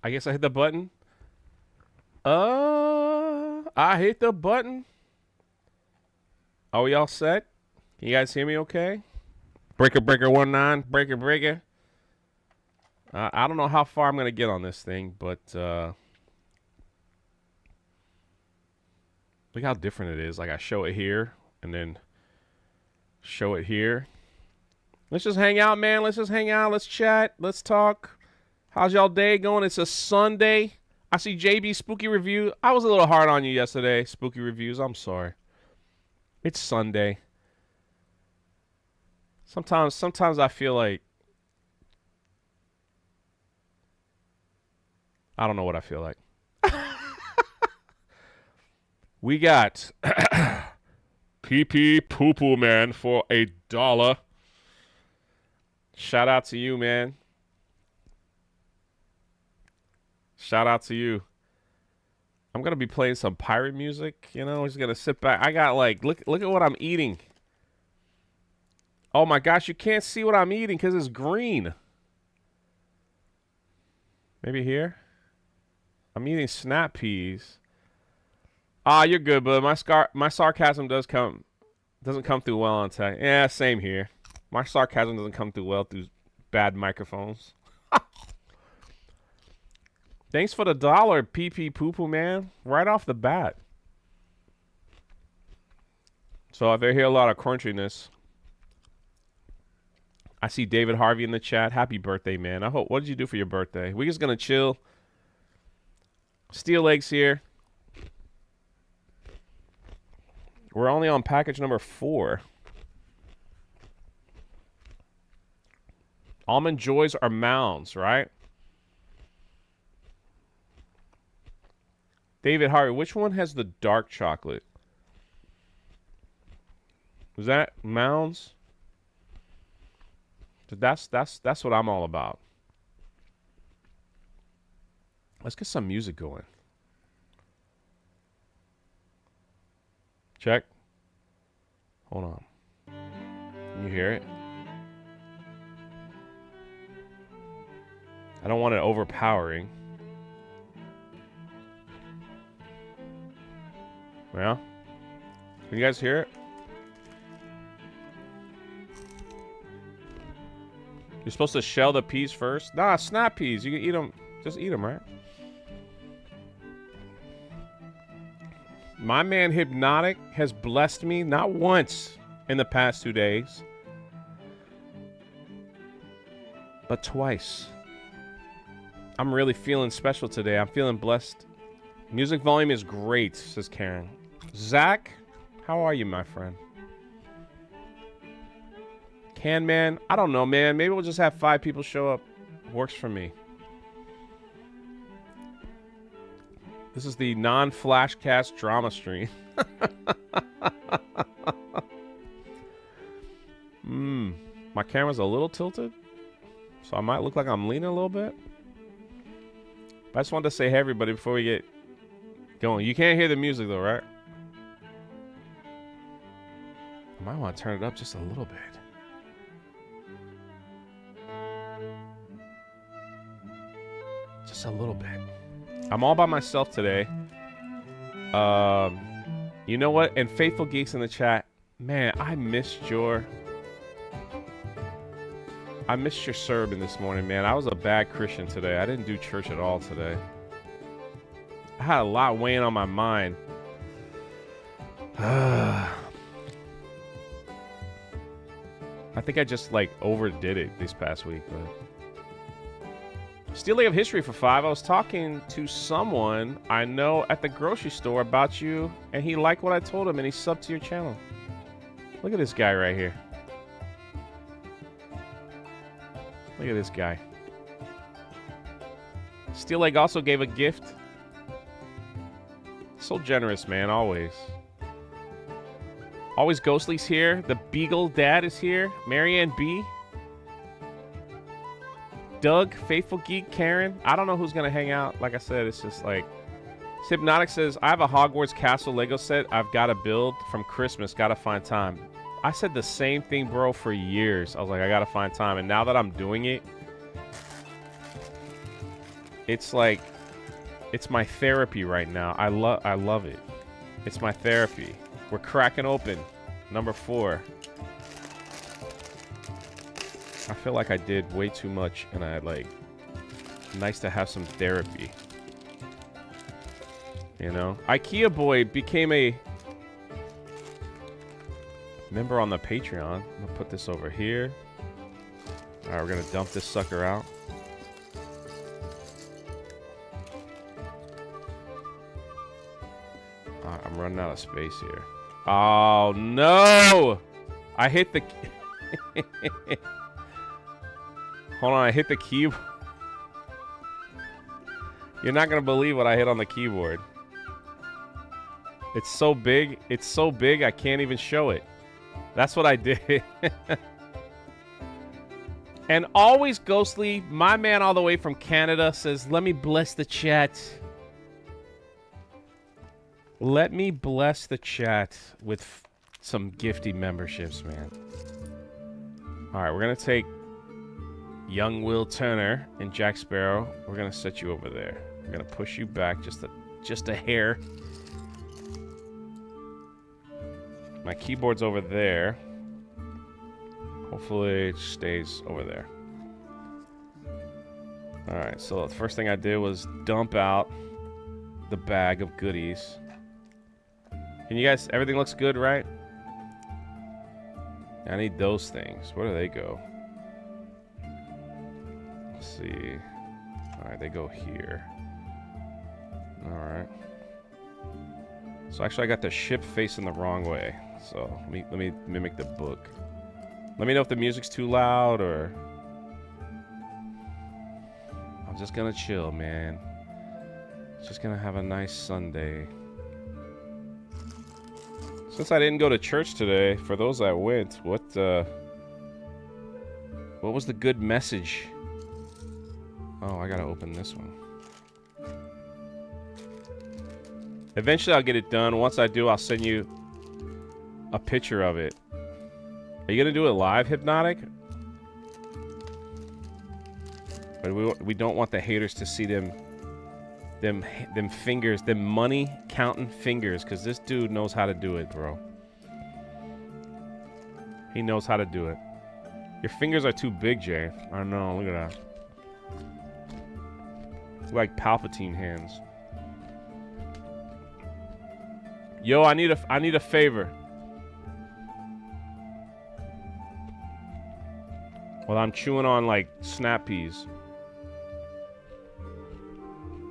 I guess I hit the button. I hit the button. Are we all set? Can you guys hear me okay? Breaker 19, breaker. I don't know how far I'm going to get on this thing, but look how different it is. Like I show it here and then show it here. Let's just hang out, man. Let's just hang out. Let's chat. Let's talk. How's y'all day going? It's a Sunday. I see JB Spooky Review. I was a little hard on you yesterday, Spooky Reviews. I'm sorry. It's Sunday. Sometimes I feel like I don't know what I feel like. We got PP Poo Poo Man for $1. Shout out to you, man. Shout out to you. I'm gonna be playing some pirate music. You know, just gonna sit back. I got like look at what I'm eating. Oh my gosh, you can't see what I'm eating because it's green. Maybe here. I'm eating snap peas. Ah, you're good, bud. My sarcasm doesn't come through well on tech. Yeah, same here. My sarcasm doesn't come through well through bad microphones. Thanks for the $1, PP Poo Poo Man. Right off the bat. So if I hear a lot of crunchiness. I see David Harvey in the chat. Happy birthday, man. What did you do for your birthday? We're just going to chill. Steel eggs here. We're only on package number 4. Almond Joys are mounds, right? David Harvey, which one has the dark chocolate? Was that mounds? That's what I'm all about. Let's get some music going. Check. Hold on. Can you hear it? I don't want it overpowering. Yeah? Can you guys hear it? You're supposed to shell the peas first? Nah, snap peas. You can eat them. Just eat them, right? My man Hypnotic has blessed me not once in the past 2 days, but twice. I'm really feeling special today. I'm feeling blessed. Music volume is great, says Karen. Zach, how are you, my friend? Can man? I don't know, man. Maybe we'll just have 5 people show up. Works for me. This is the non-flashcast drama stream. My camera's a little tilted, so I might look like I'm leaning a little bit. But I just wanted to say hey, everybody, before we get going. You can't hear the music, though, right? I might want to turn it up just a little bit. Just a little bit. I'm all by myself today. You know what? And Faithful Geeks in the chat, man, I missed your sermon this morning, man. I was a bad Christian today. I didn't do church at all today. I had a lot weighing on my mind. I think I just like overdid it this past week, but Stealing of History for 5. I was talking to someone I know at the grocery store about you, and he liked what I told him, and he subbed to your channel. Look at this guy right here. Look at this guy. Steel Egg also gave a gift. So generous, man, always. Always Ghostly's here. The Beagle Dad is here. Marianne B. Doug, Faithful Geek, Karen. I don't know who's going to hang out. Like I said, it's just like... Hypnotic says, I have a Hogwarts Castle Lego set I've got to build from Christmas. Got to find time. I said the same thing, bro, for years. I was like, I got to find time. And now that I'm doing it... it's like, it's my therapy right now. I love it. It's my therapy. We're cracking open number 4. I feel like I did way too much, and I like, nice to have some therapy. You know, IKEA Boy became a member on the Patreon. I'm gonna put this over here. All right, we're gonna dump this sucker out. I'm running out of space here. Oh no! I hit the. Hold on, I hit the keyboard. You're not gonna believe what I hit on the keyboard. It's so big. It's so big I can't even show it. That's what I did. And always Ghostly, my man all the way from Canada, says, let me bless the chat. Let me bless the chat with some gifty memberships, man. All right, we're going to take young Will Turner and Jack Sparrow. We're going to set you over there. We're going to push you back just a hair. My keyboard's over there. Hopefully it stays over there. Alright, so the first thing I did was dump out the bag of goodies. Can you guys, everything looks good, right? I need those things. Where do they go? Let's see. Alright, they go here. Alright. So actually I got the ship facing the wrong way. So let me mimic the book. Let me know if the music's too loud or... I'm just gonna chill, man. Just gonna have a nice Sunday. Since I didn't go to church today, for those that went, what was the good message? Oh, I gotta open this one. Eventually I'll get it done. Once I do, I'll send you a picture of it. Are you gonna do it live, Hypnotic? But we don't want the haters to see them fingers, them money counting fingers, because this dude knows how to do it, bro. He knows how to do it. Your fingers are too big, Jay. I know. Look at that. Like Palpatine hands. Yo, I need a favor. Well, I'm chewing on like snap peas.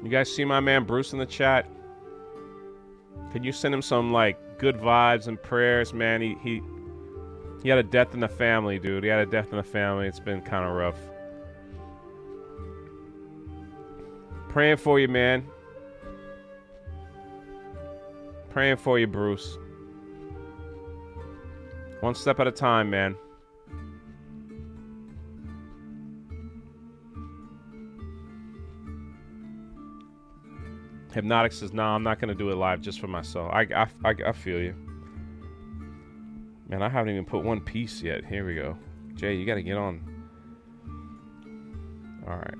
You guys see my man Bruce in the chat? Can you send him some like good vibes and prayers, man? He had a death in the family, dude. He had a death in the family. It's been kind of rough. Praying for you, man. Praying for you, Bruce. One step at a time, man. Hypnotic says, "No, I'm not gonna do it live just for myself." I feel you, man. I haven't even put one piece yet. Here we go, Jay. You gotta get on. All right,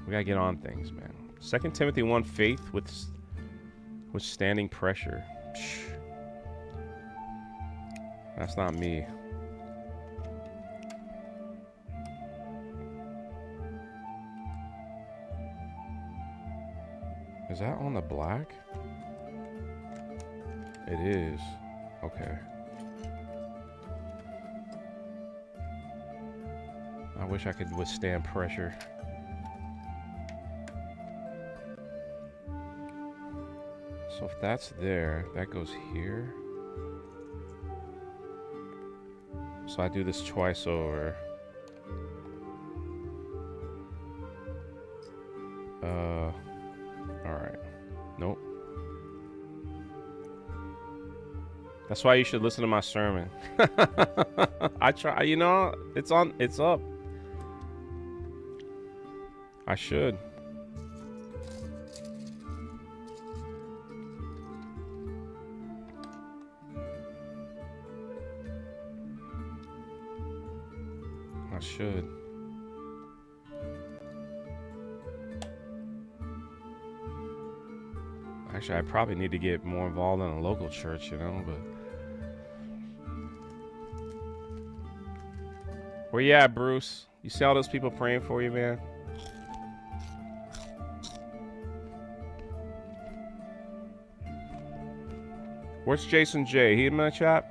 we gotta get on things, man. 2 Timothy 1, faith withstanding pressure. Psh. That's not me. Is that on the black? It is. Okay. I wish I could withstand pressure. So if that's there, that goes here. So I do this twice over. Alright. Nope. That's why you should listen to my sermon. I try, you know, it's up. I should. I should. Actually, I probably need to get more involved in a local church, you know, but... Where you at, Bruce? You see all those people praying for you, man? Where's Jason J? He in my chat?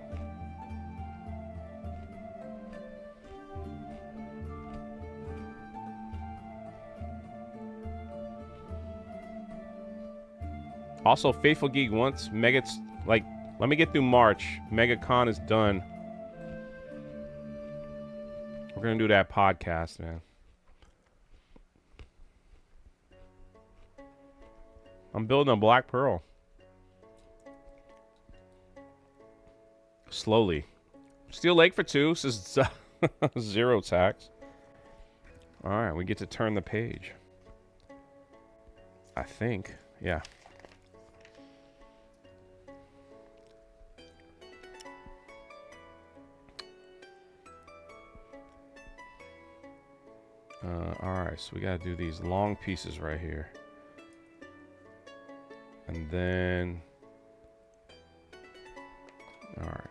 Also, Faithful Geek once like, let me get through March. MegaCon is done. We're gonna do that podcast, man. I'm building a Black Pearl. Slowly. Steel Lake for 2. This is 0 tax. Alright, we get to turn the page. I think. Yeah. Alright, so we gotta do these long pieces right here. And then... Alright.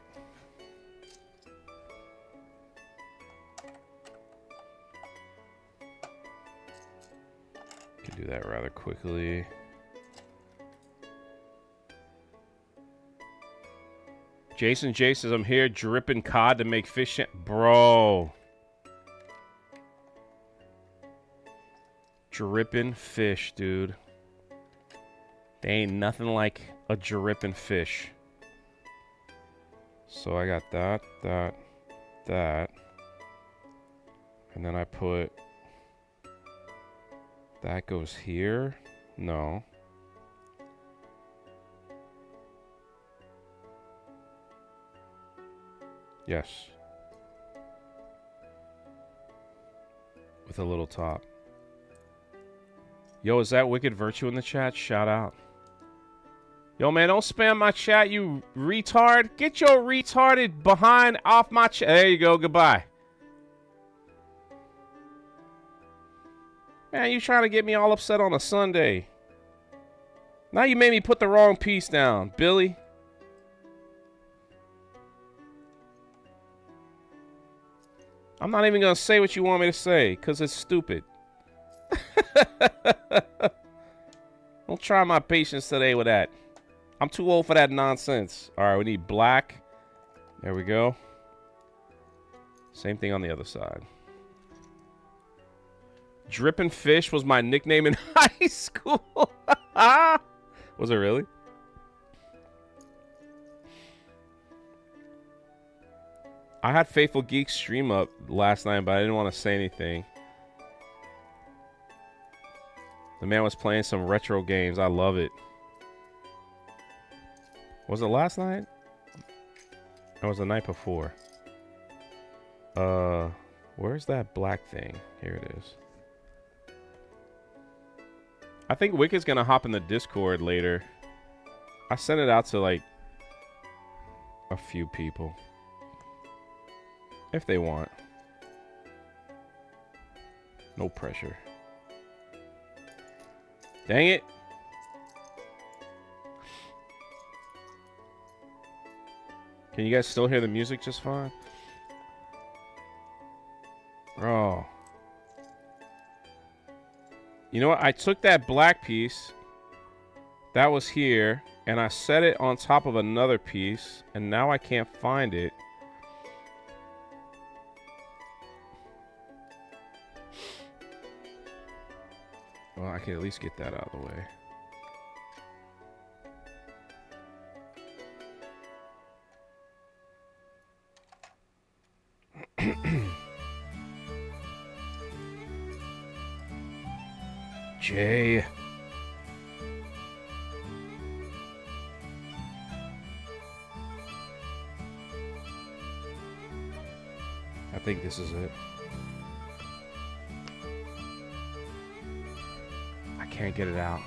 Can do that rather quickly. Jason J says, I'm here dripping cod to make fish. Bro. Dripping fish, dude. There ain't nothing like a dripping fish. So I got that, that. And then I put... That goes here? No. Yes. With a little top. Yo, is that Wicked Virtue in the chat? Shout out. Yo, man, don't spam my chat, you retard. Get your retarded behind off my chat. There you go. Goodbye. Man, you trying to get me all upset on a Sunday. Now you made me put the wrong piece down, Billy. I'm not even going to say what you want me to say, because it's stupid. Don't try my patience today with that. I'm too old for that nonsense. All right, we need black. There we go. Same thing on the other side. Drippin' Fish was my nickname in high school. Was it really? I had Faithful Geek stream up last night, but I didn't want to say anything. The man was playing some retro games. I love it. Was it last night? Or was it the night before? Where's that black thing? Here it is. I think Wicked's gonna hop in the Discord later. I sent it out to like a few people. If they want. No pressure. Dang it. Can you guys still hear the music just fine? Oh. You know what? I took that black piece that was here and I set it on top of another piece and now I can't find it. Well, I can at least get that out of the way. Jay. I think this is it. I can't get it out.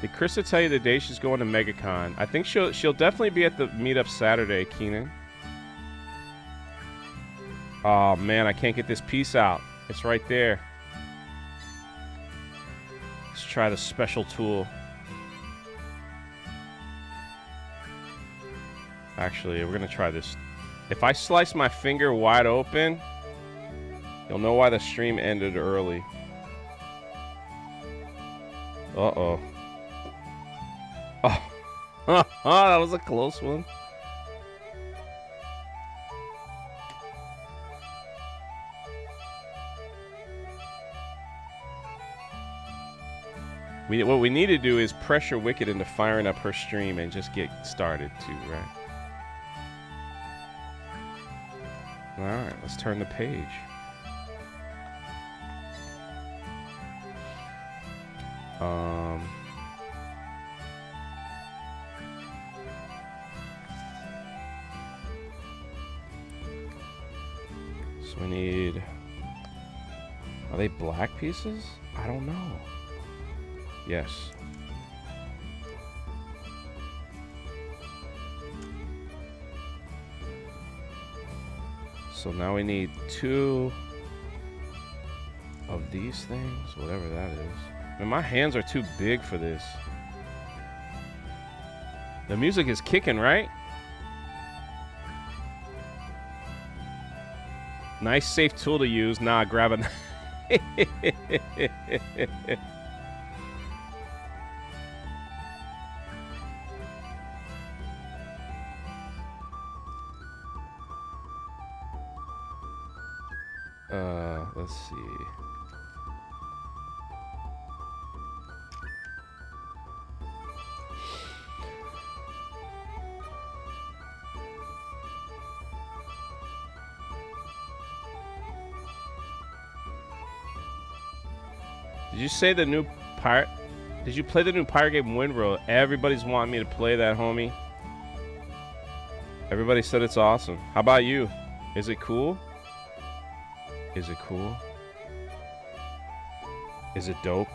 Did Krista tell you the day she's going to MegaCon? I think she'll definitely be at the meetup Saturday, Keenan. Oh man, I can't get this piece out. It's right there. Let's try the special tool. Actually, we're gonna try this. If I slice my finger wide open, you'll know why the stream ended early. Uh-oh. Oh. That was a close one. What we need to do is pressure Wicked into firing up her stream and just get started too, right? Alright, let's turn the page. So we need... Are they black pieces? I don't know. Yes. So now we need 2 of these things, whatever that is. Man, my hands are too big for this. The music is kicking, right? Nice, safe tool to use. Nah, grab a... Let's see. Did you say the new pirate? Did you play the new pirate game Windrow? Everybody's wanting me to play that, homie. Everybody said it's awesome. How about you? Is it cool? Is it cool? Is it dope?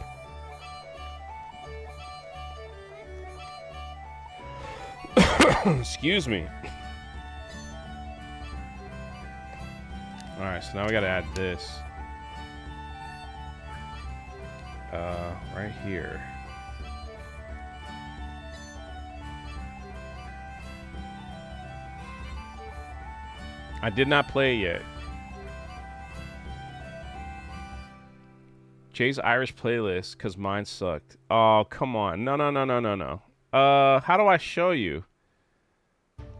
Excuse me. Alright, so now we gotta add this. Right here. I did not play it yet. Jay's Irish playlist, because mine sucked. Oh, come on. No. How do I show you?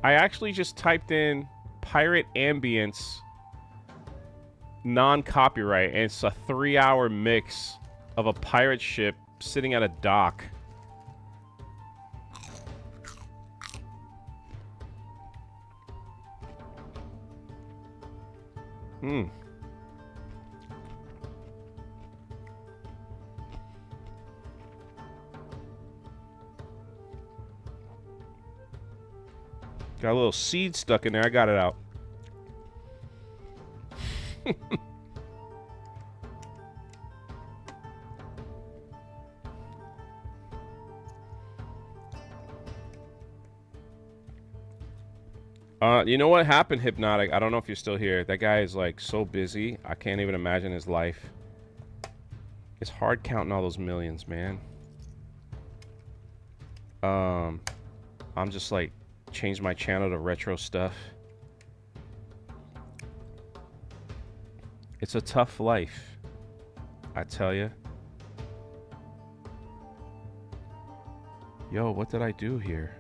I actually just typed in pirate ambience non-copyright, and it's a 3-hour mix of a pirate ship sitting at a dock. Got a little seed stuck in there. I got it out. You know what happened, Hypnotic? I don't know if you're still here. That guy is like so busy. I can't even imagine his life. It's hard counting all those millions, man. I'm just like changed my channel to retro stuff. It's a tough life, I tell you. Yo, what did I do here?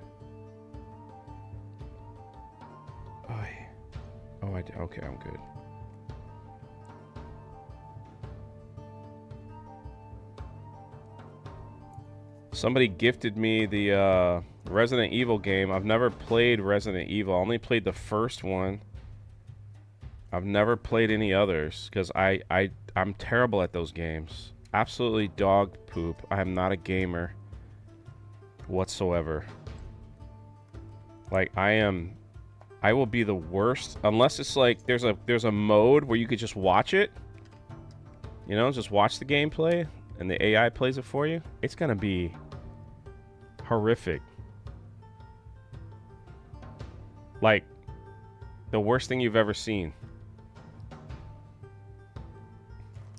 Oh, I did. Okay, I'm good. Somebody gifted me the Resident Evil game. I've never played Resident Evil. I only played the first one. I've never played any others because I'm terrible at those games. Absolutely dog poop. I am not a gamer whatsoever. Like I will be the worst unless it's like there's a mode where you could just watch it. You know, just watch the gameplay and the AI plays it for you. It's gonna be horrific. Like the worst thing you've ever seen.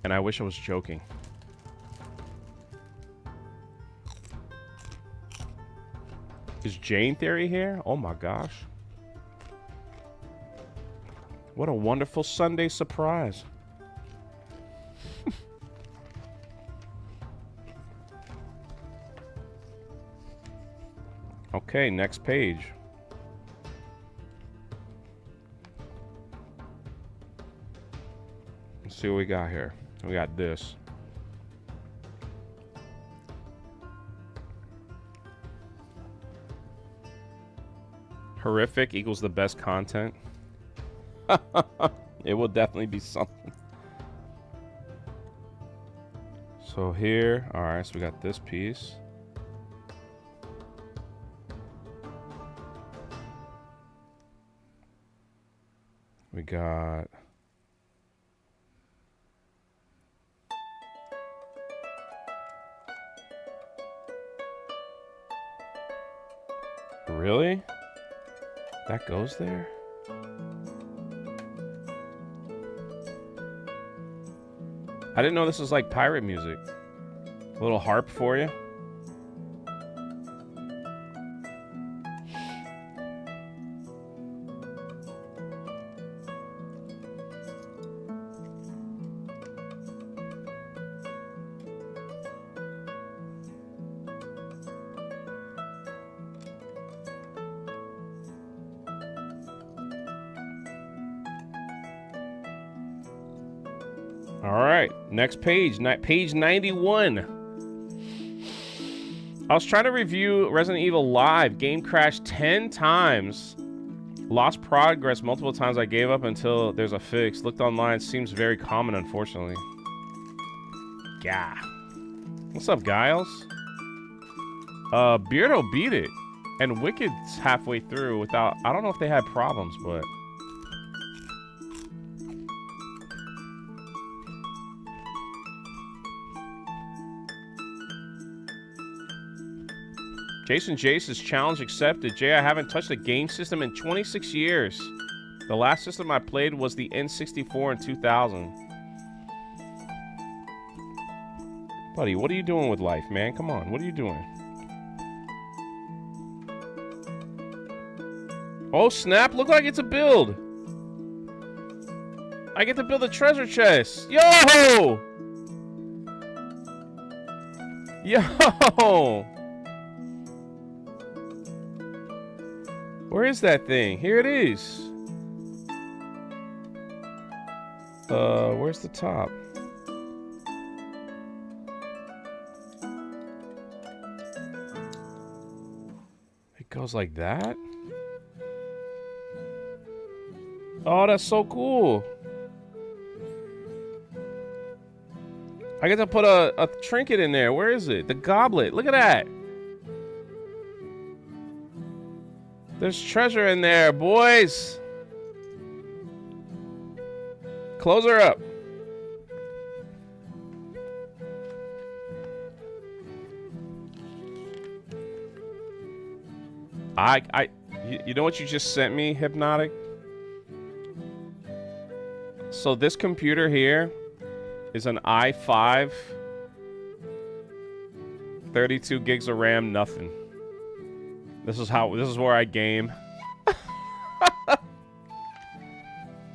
And I wish I was joking. Is Jane Theory here? Oh my gosh. What a wonderful Sunday surprise. Okay, next page. Let's see what we got here. We got this. Horrific equals the best content. It will definitely be something. So here, all right, so we got this piece. We got really? That goes there? I didn't know this was like pirate music. A little harp for you. All right, next page, page 91. I was trying to review Resident Evil Live. Game crashed 10 times. Lost progress multiple times. I gave up until there's a fix. Looked online. Seems very common, unfortunately. Yeah. What's up, Giles? Beardo beat it. And Wicked's halfway through without... I don't know if they had problems, but... Jason Jace's challenge accepted. Jay, I haven't touched a game system in 26 years. The last system I played was the N64 in 2000. Buddy, what are you doing with life, man? Come on, what are you doing? Oh, snap. Look what I get to build. I get to build a treasure chest. Yo! Yo! Where is that thing? Here it is. Where's the top? It goes like that? Oh, that's so cool. I get to put a trinket in there. Where is it? The goblet. Look at that. There's treasure in there, boys. Close her up. You know what you just sent me, Hypnotic? So this computer here is an i5, 32 gigs of RAM, nothing. This is where I game.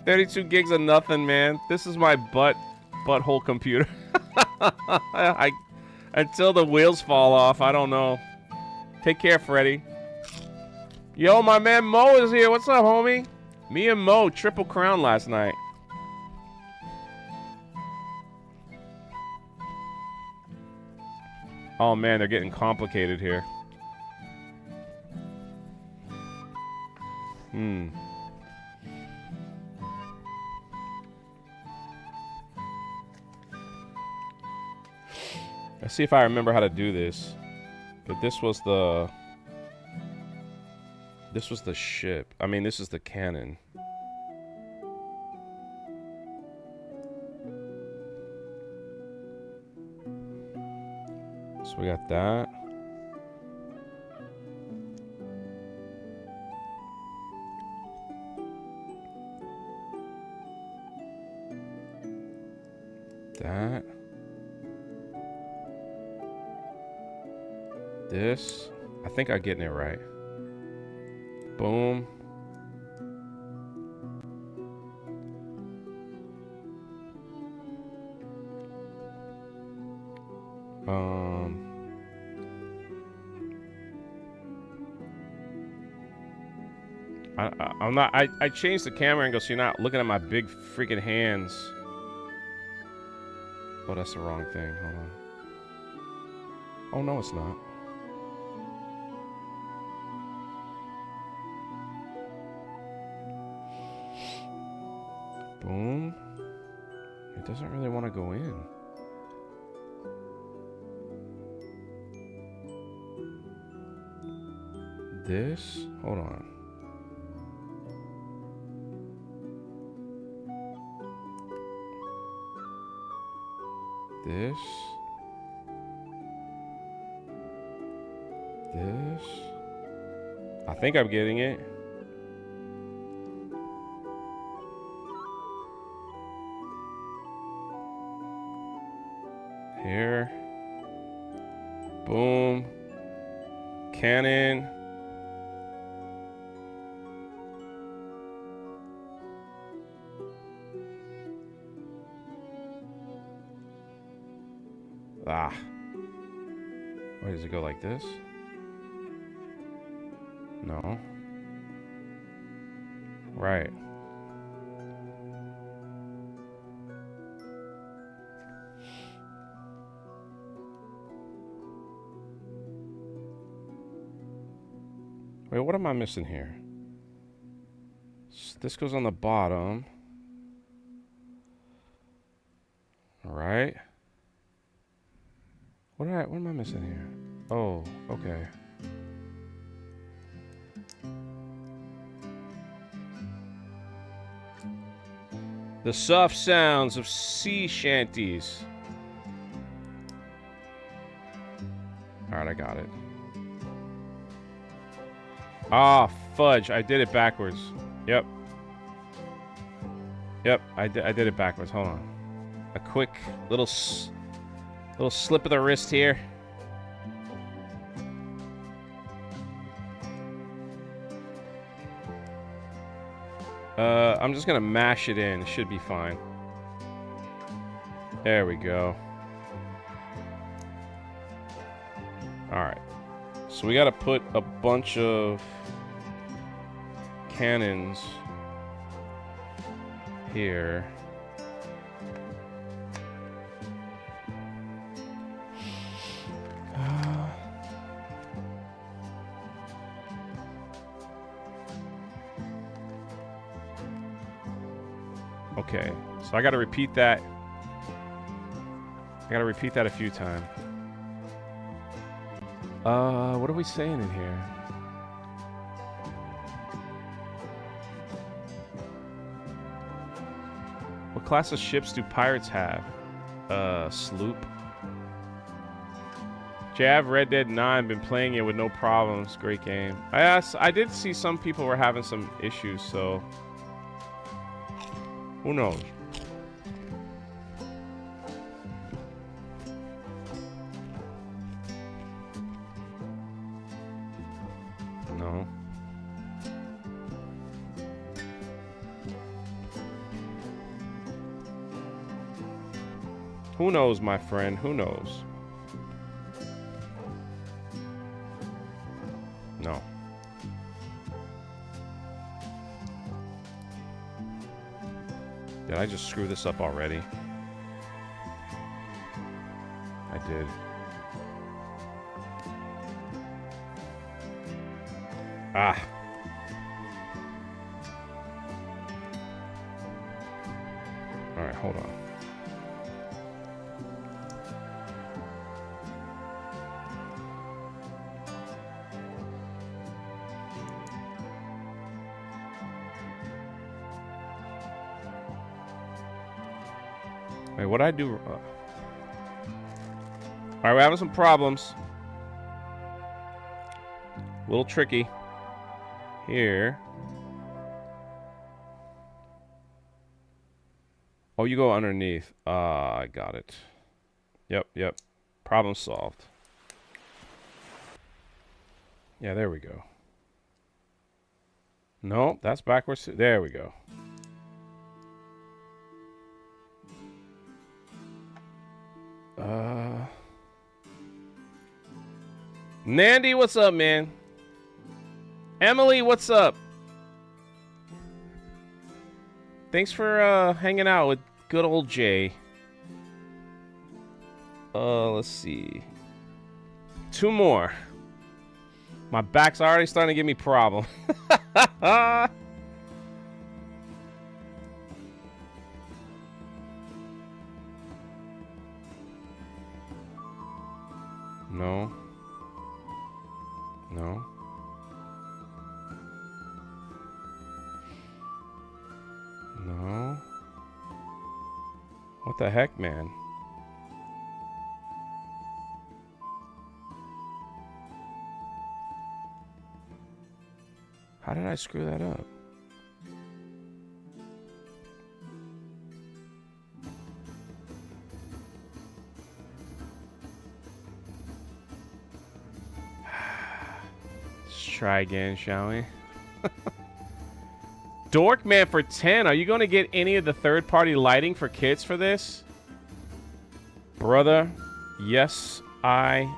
32 gigs of nothing, man. This is my butthole computer. Until the wheels fall off, I don't know. Take care, Freddy. Yo, my man Mo is here. What's up, homie? Me and Mo triple crown last night. Oh man, they're getting complicated here. Let's see if I remember how to do this. But this was the ship. I mean, this is the cannon. So we got that. That. This. I think I'm getting it right. Boom. I'm not. I changed the camera angle so you're not looking at my big freaking hands. Oh, that's the wrong thing. Hold on. Oh no, it's not. Boom. It doesn't really want to go in. This. Hold on. This. This. I think I'm getting it. Here. Boom. Cannon. Ah. Why does it go like this? No. Right. Wait, what am I missing here? This goes on the bottom. All right. What am I missing here? Oh, okay. The soft sounds of sea shanties. All right, I got it. Ah, fudge. I did it backwards. Yep. Yep, I did it backwards. Hold on. A quick little slip of the wrist here. I'm just gonna mash it in. It should be fine. There we go. Alright. So we gotta put a bunch of cannons here. Okay, so I gotta repeat that. I gotta repeat that a few times. What are we saying in here? What class of ships do pirates have? Sloop. Jav, Red Dead 9, been playing it with no problems. Great game. I did see some people were having some issues, so who knows? No. Who knows, my friend? Who knows? No. Did I just screw this up already? I did. Ah. All right, hold on. Wait, what'd I do? All right, we're having some problems. A little tricky. Here. Oh, you go underneath. I got it. Yep. Problem solved. Yeah, there we go. No, that's backwards. There we go. Nandy, what's up, man? Emily, what's up? Thanks for hanging out with good old Jay. Let's see. 2 more. My back's already starting to give me problem. No. No. No. What the heck, man? How did I screw that up? Let's try again, shall we? Dorkman for 10. Are you going to get any of the third-party lighting for kids for this? Brother, yes, I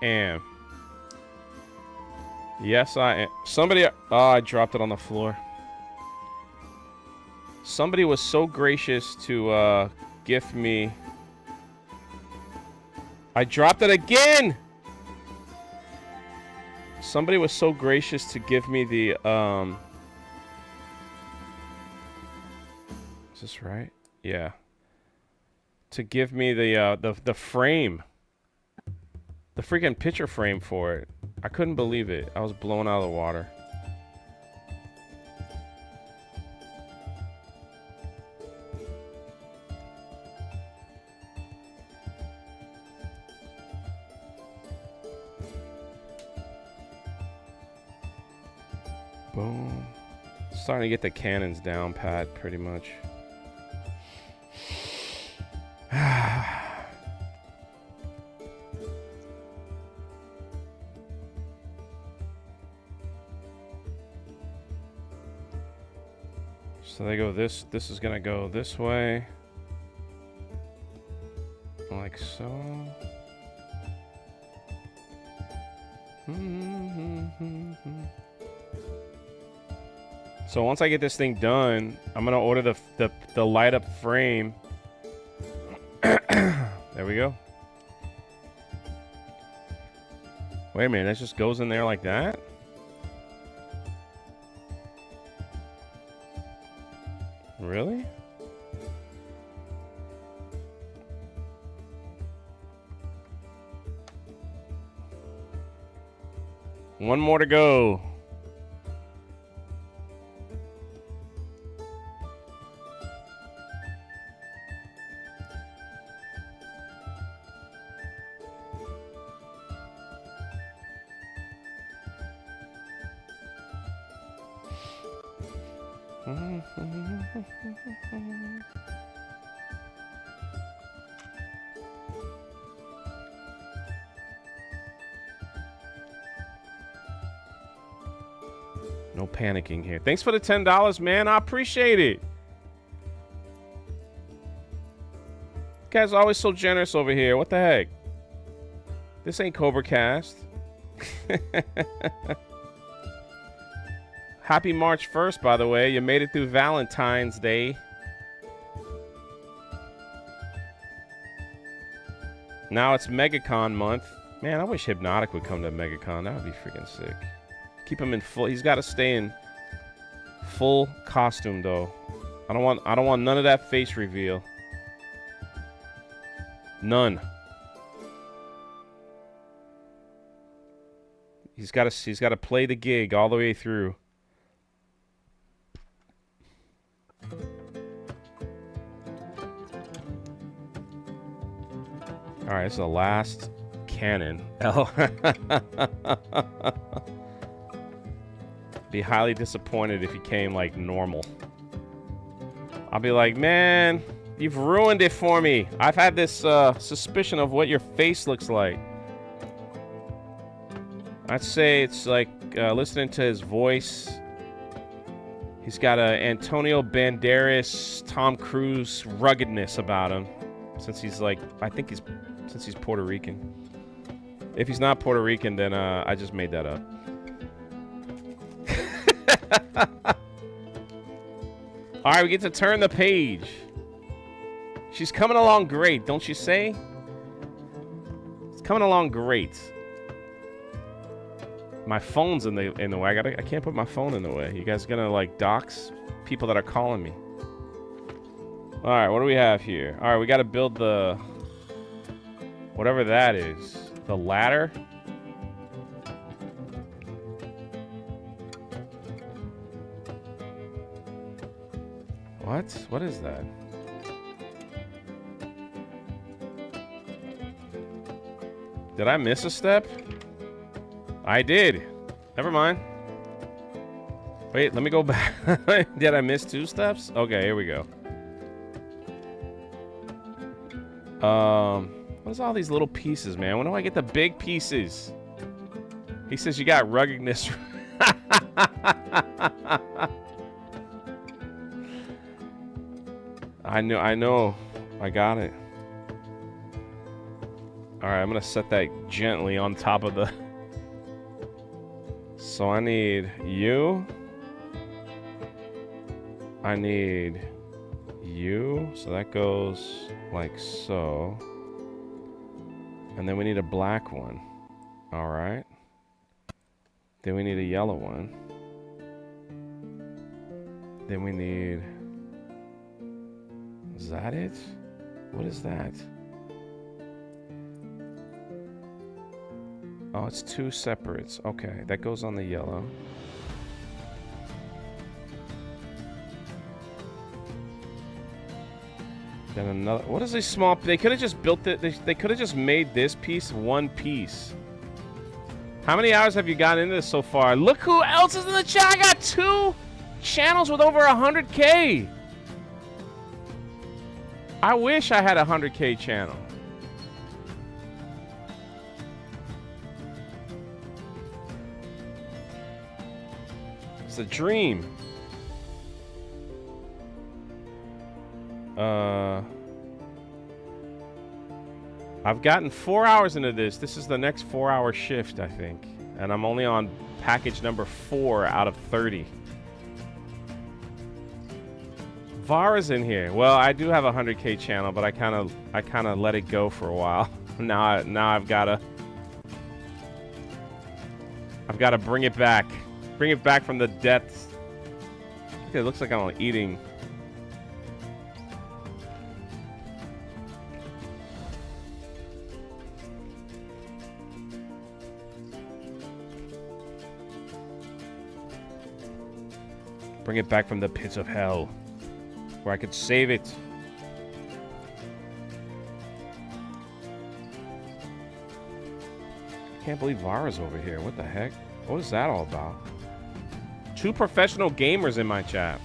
am. Yes, I am. Somebody... Oh, I dropped it on the floor. Somebody was so gracious to gift me... I dropped it again! Somebody was so gracious to give me the... Is this right? Yeah. To give me the frame. The freaking picture frame for it. I couldn't believe it. I was blown out of the water. Boom. Starting to get the cannons down pat pretty much. So they go this is gonna go this way. Like so. So once I get this thing done, I'm gonna order the light up frame. There we go. Wait a minute, that just goes in there like that? Really? One more to go. No panicking here. Thanks for the $10, man. I appreciate it. You guys are always so generous over here. What the heck? This ain't Cobra Cast. Happy March 1st, by the way. You made it through Valentine's Day. Now it's MegaCon month. Man, I wish Hypnotic would come to MegaCon. That would be freaking sick. Keep him in full. He's got to stay in full costume, though. I don't want none of that face reveal. None. He's got to play the gig all the way through. All right, this is the last cannon. Be highly disappointed if he came like normal. I'll be like, man, you've ruined it for me. I've had this suspicion of what your face looks like. I'd say it's like listening to his voice. He's got a Antonio Banderas, Tom Cruise ruggedness about him. Since he's like, since he's Puerto Rican. If he's not Puerto Rican, then I just made that up. All right, we get to turn the page. She's coming along great, don't you say? It's coming along great. My phone's in the way. I can't put my phone in the way. You guys gonna like dox people that are calling me? All right, what do we have here? All right, we got to build the whatever that is. The ladder. What? What is that? Did I miss a step? I did. Never mind. Wait, let me go back. Did I miss 2 steps? Okay, here we go. What's all these little pieces, man? When do I get the big pieces? He says you got ruggedness. I know. I got it. All right, I'm gonna set that gently on top of the... So I need you. I need you. So that goes like so. And then we need a black one. All right. Then we need a yellow one. Then we need... Is that it? What is that? Oh, it's 2 separates. Okay, that goes on the yellow. Then another... What is this small... They could have just built it... They could have just made this piece 1 piece. How many hours have you gotten into this so far? Look who else is in the chat! I got 2 channels with over 100K! I wish I had a 100K channel. It's a dream. I've gotten 4 hours into this. This is the next 4-hour shift, I think. And I'm only on package number 4 out of 30. Vara's in here. Well, I do have a 100K channel, but I kind of let it go for a while. now I've gotta bring it back. Bring it back from the depths. It looks like I'm eating. Bring it back from the pits of hell, where I could save it. Can't believe Vara's over here. What the heck? What is that all about? 2 professional gamers in my chat.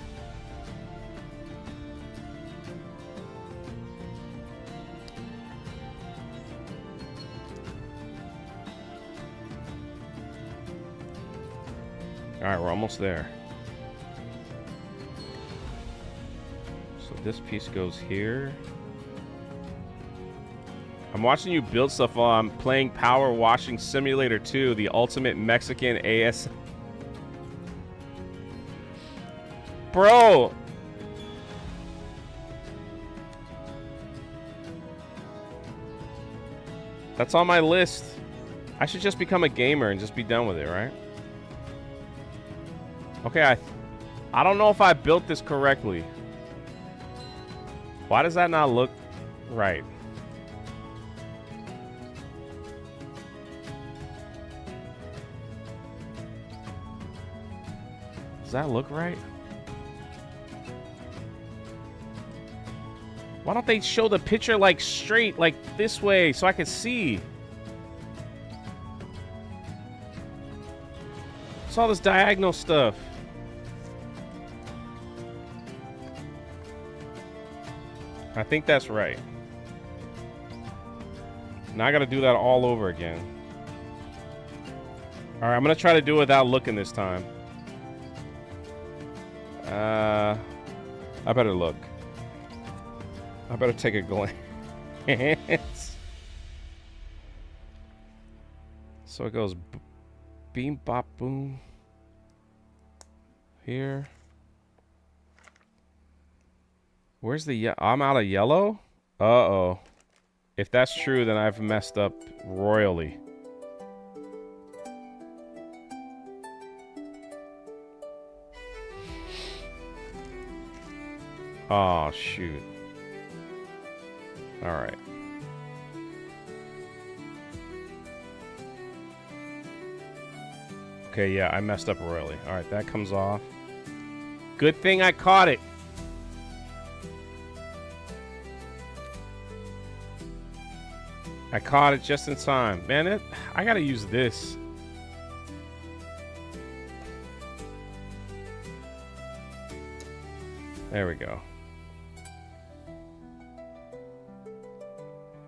All right, we're almost there. So this piece goes here. I'm watching you build stuff while I'm playing Power Washing Simulator 2, the ultimate Mexican AS. Bro! That's on my list. I should just become a gamer and just be done with it, right? Okay, I don't know if I built this correctly. Why does that not look right? Does that look right? Why don't they show the picture like straight, like this way, so I can see? It's all this diagonal stuff. I think that's right. Now I gotta do that all over again. All right, I'm gonna try to do it without looking this time. I better look. I better take a glance. So it goes beam, bop, boom. Here. Where's the I'm out of yellow? Uh-oh. If that's true, then I've messed up royally. Oh, shoot. All right. Okay, yeah, I messed up royally. All right, that comes off. Good thing I caught it. I caught it just in time. Man, I gotta use this. There we go.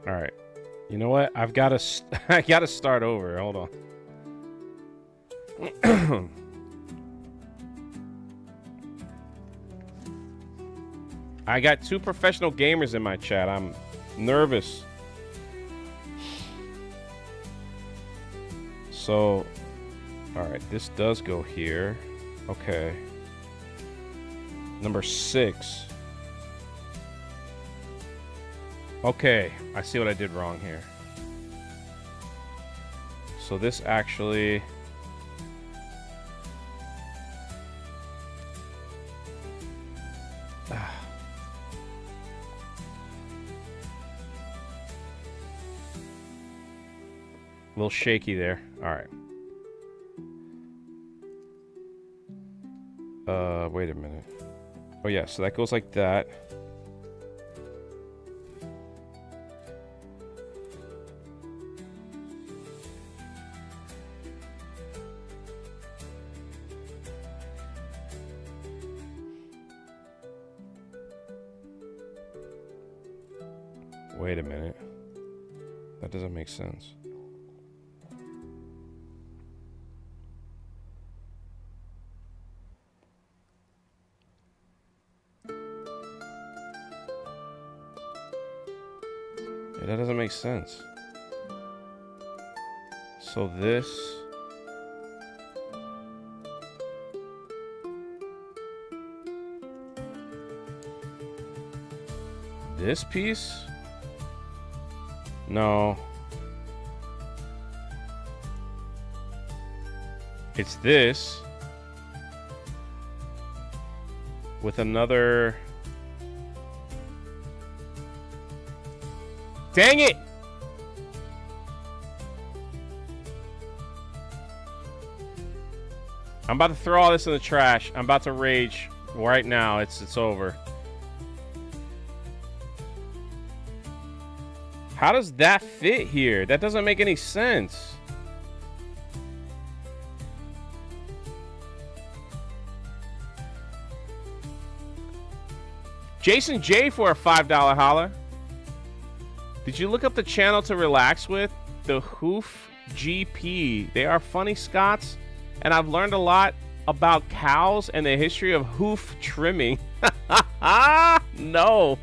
All right. You know what? I've got to I got to start over. Hold on. I got 2 professional gamers in my chat. I'm nervous. So, all right, this does go here. Okay. Number 6. Okay, I see what I did wrong here. So this actually... a little shaky there. All right. Wait a minute. Oh yeah, so that goes like that. Wait a minute. That doesn't make sense. Yeah, that doesn't make sense. So this... this piece? No. It's this. With another... Dang it! I'm about to throw all this in the trash. I'm about to rage right now. It's over. How does that fit here? That doesn't make any sense. Jason J for a $5 holler. Did you look up the channel to relax with? The Hoof GP. They are funny Scots, and I've learned a lot about cows and the history of hoof trimming. No.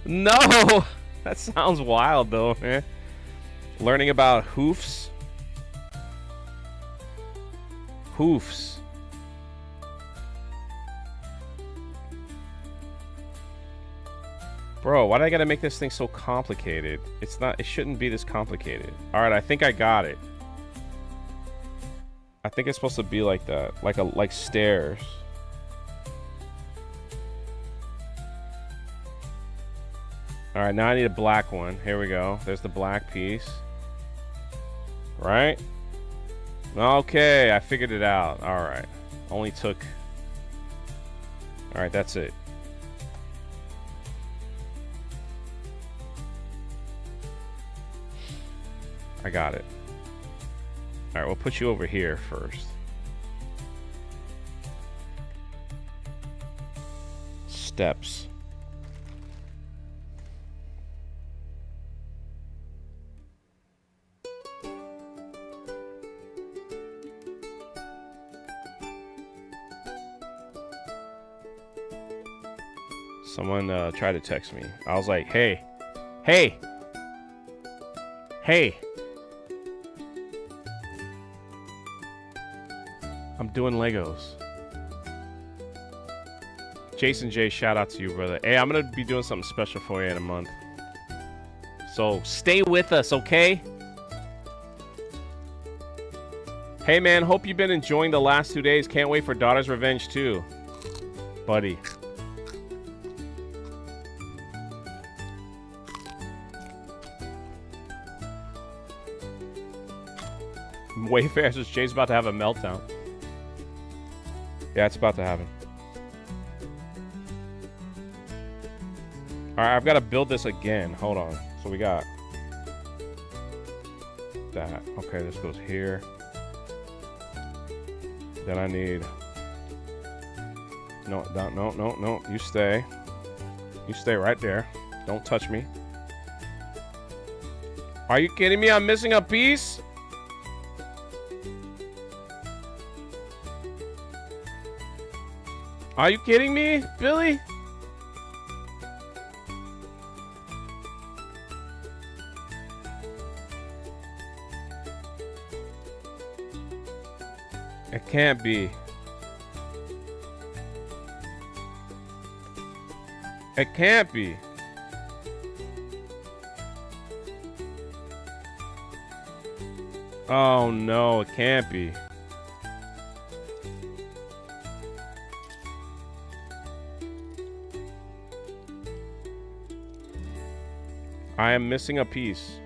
No. That sounds wild, though, man. Learning about hoofs. Hoofs. Bro, why do I gotta make this thing so complicated? It's not, it shouldn't be this complicated. Alright, I think I got it. I think it's supposed to be like that. Like stairs. Alright, now I need a black one. Here we go. There's the black piece. Right? Okay, I figured it out. Alright. Only took... Alright, that's it. I got it. Alright, we'll put you over here first. Steps. Someone tried to text me. I was like, hey, I'm doing Legos. Jason J, shout out to you, brother. Hey, I'm gonna be doing something special for you in a month. So stay with us, okay? Hey, man, hope you've been enjoying the last 2 days. Can't wait for Daughter's Revenge 2. Buddy. Wayfair says Jay's about to have a meltdown. Yeah, it's about to happen. Alright, I've got to build this again. Hold on. So we got that. Okay, this goes here. Then I need... No, no. You stay. You stay right there. Don't touch me. Are you kidding me? I'm missing a piece? Are you kidding me, Billy? It can't be. It can't be. Oh no, it can't be. I am missing a piece.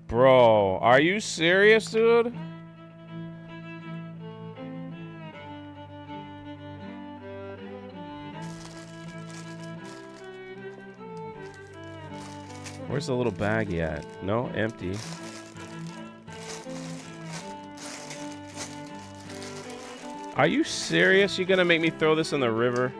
Bro, are you serious, dude? Where's the little baggie at? No, empty. Are you serious? You're gonna make me throw this in the river?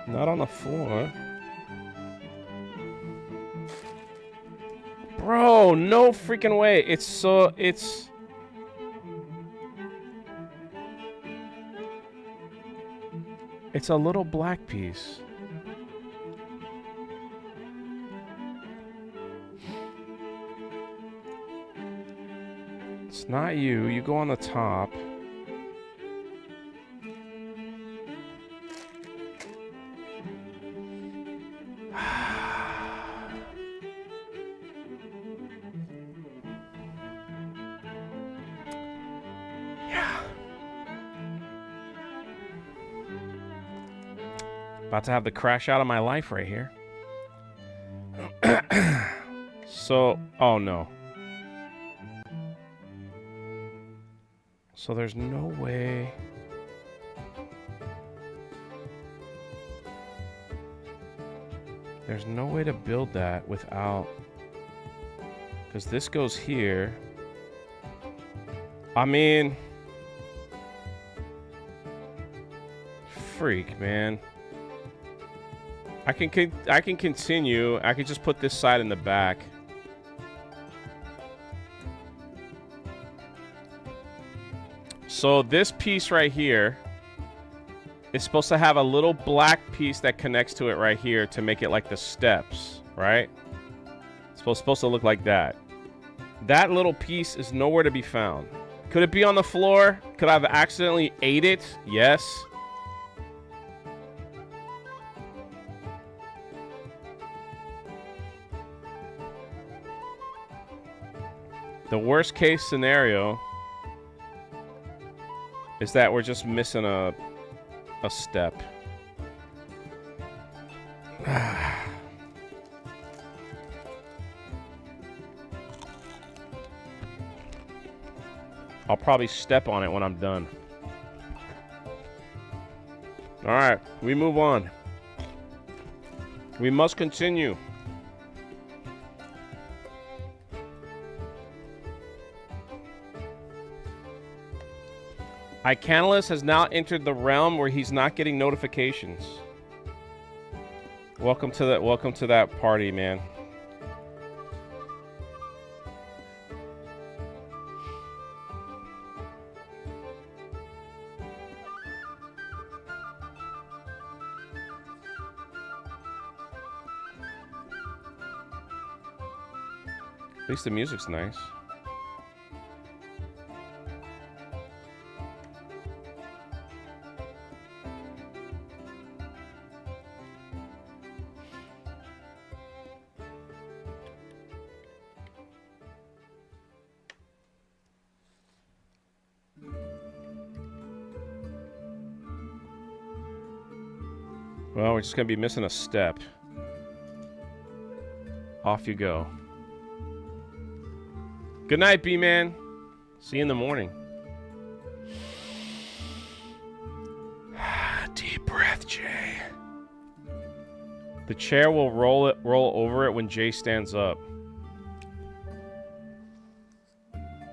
Not on the floor. Bro, no freaking way. It's a little black piece. It's not you. You go on the top. About to have the crash out of my life right here. So, oh no. So there's no way. There's no way to build that without... Because this goes here. I mean... Freak, man. I can continue. I could just put this side in the back. So this piece right here is supposed to have a little black piece that connects to it right here to make it like the steps, right? It's supposed to look like that. That little piece is nowhere to be found. Could it be on the floor? Could I have accidentally ate it? Yes. The worst case scenario is that we're just missing a step. I'll probably step on it when I'm done. All right, we move on. We must continue. Icanalus has now entered the realm where he's not getting notifications. Welcome to that party, man. At least the music's nice. Well, we're just gonna be missing a step. Off you go. Good night, B-Man. See you in the morning. Deep breath, Jay. The chair will roll over it when Jay stands up.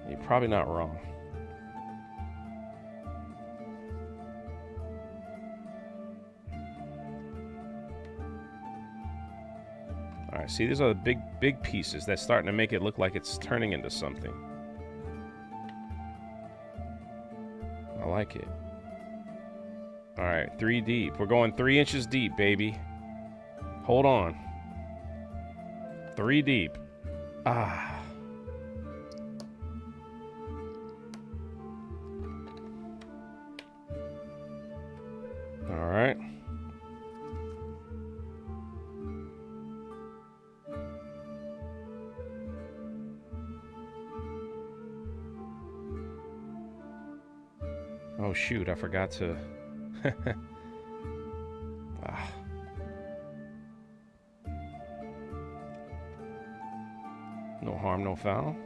You're probably not wrong. Alright, see, these are the big pieces that's starting to make it look like it's turning into something. I like it. Alright, 3 deep. We're going 3 inches deep, baby. Hold on. 3 deep. Ah. Alright. Oh shoot, I forgot to... ah. No harm, no foul.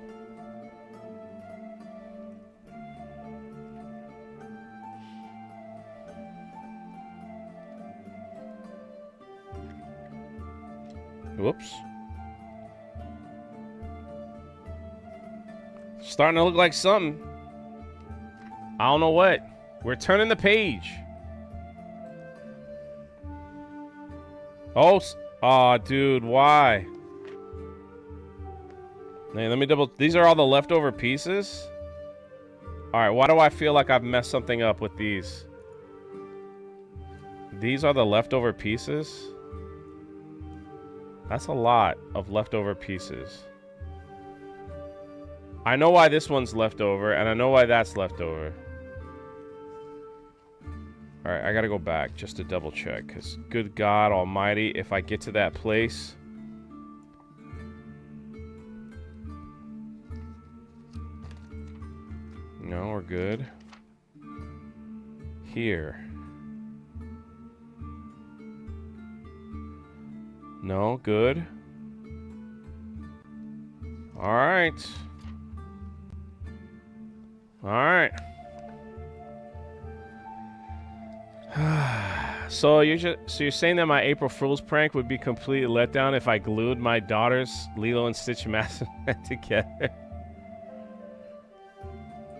Whoops. Starting to look like something. I don't know what. We're turning the page. Oh, dude, why? Hey, let me double... These are all the leftover pieces? Alright, why do I feel like I've messed something up with these? These are the leftover pieces? That's a lot of leftover pieces. I know why this one's left over, and I know why that's left over. Alright, I gotta go back just to double check, because good God almighty, if I get to that place... No, we're good. Here. No, good. Alright. Alright. So you're saying that my April Fool's prank would be completely let down if I glued my daughter's Lilo and Stitch mask together?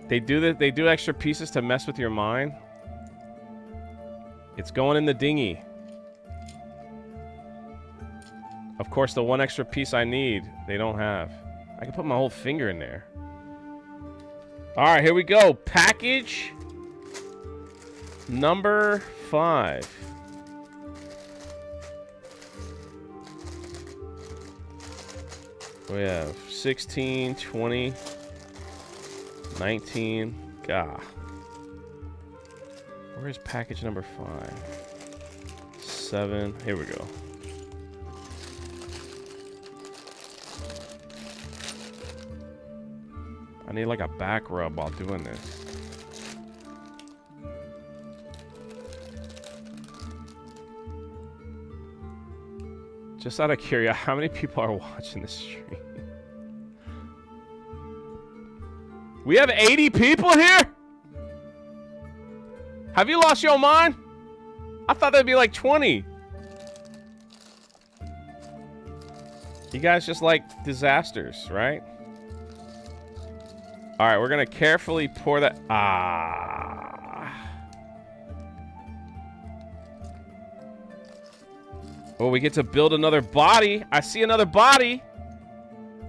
They do extra pieces to mess with your mind. It's going in the dinghy. Of course, the one extra piece I need, they don't have. I can put my whole finger in there. Alright, here we go. Package number 5. We have 16, 20, 19. Gah. Where's package number 5? 7. Here we go. I need like a back rub while doing this. Just out of curiosity, how many people are watching this stream? We have 80 people here? Have you lost your mind? I thought there'd be like 20. You guys just like disasters, right? Alright, we're gonna carefully pour that... Ah. Oh, we get to build another body. I see another body.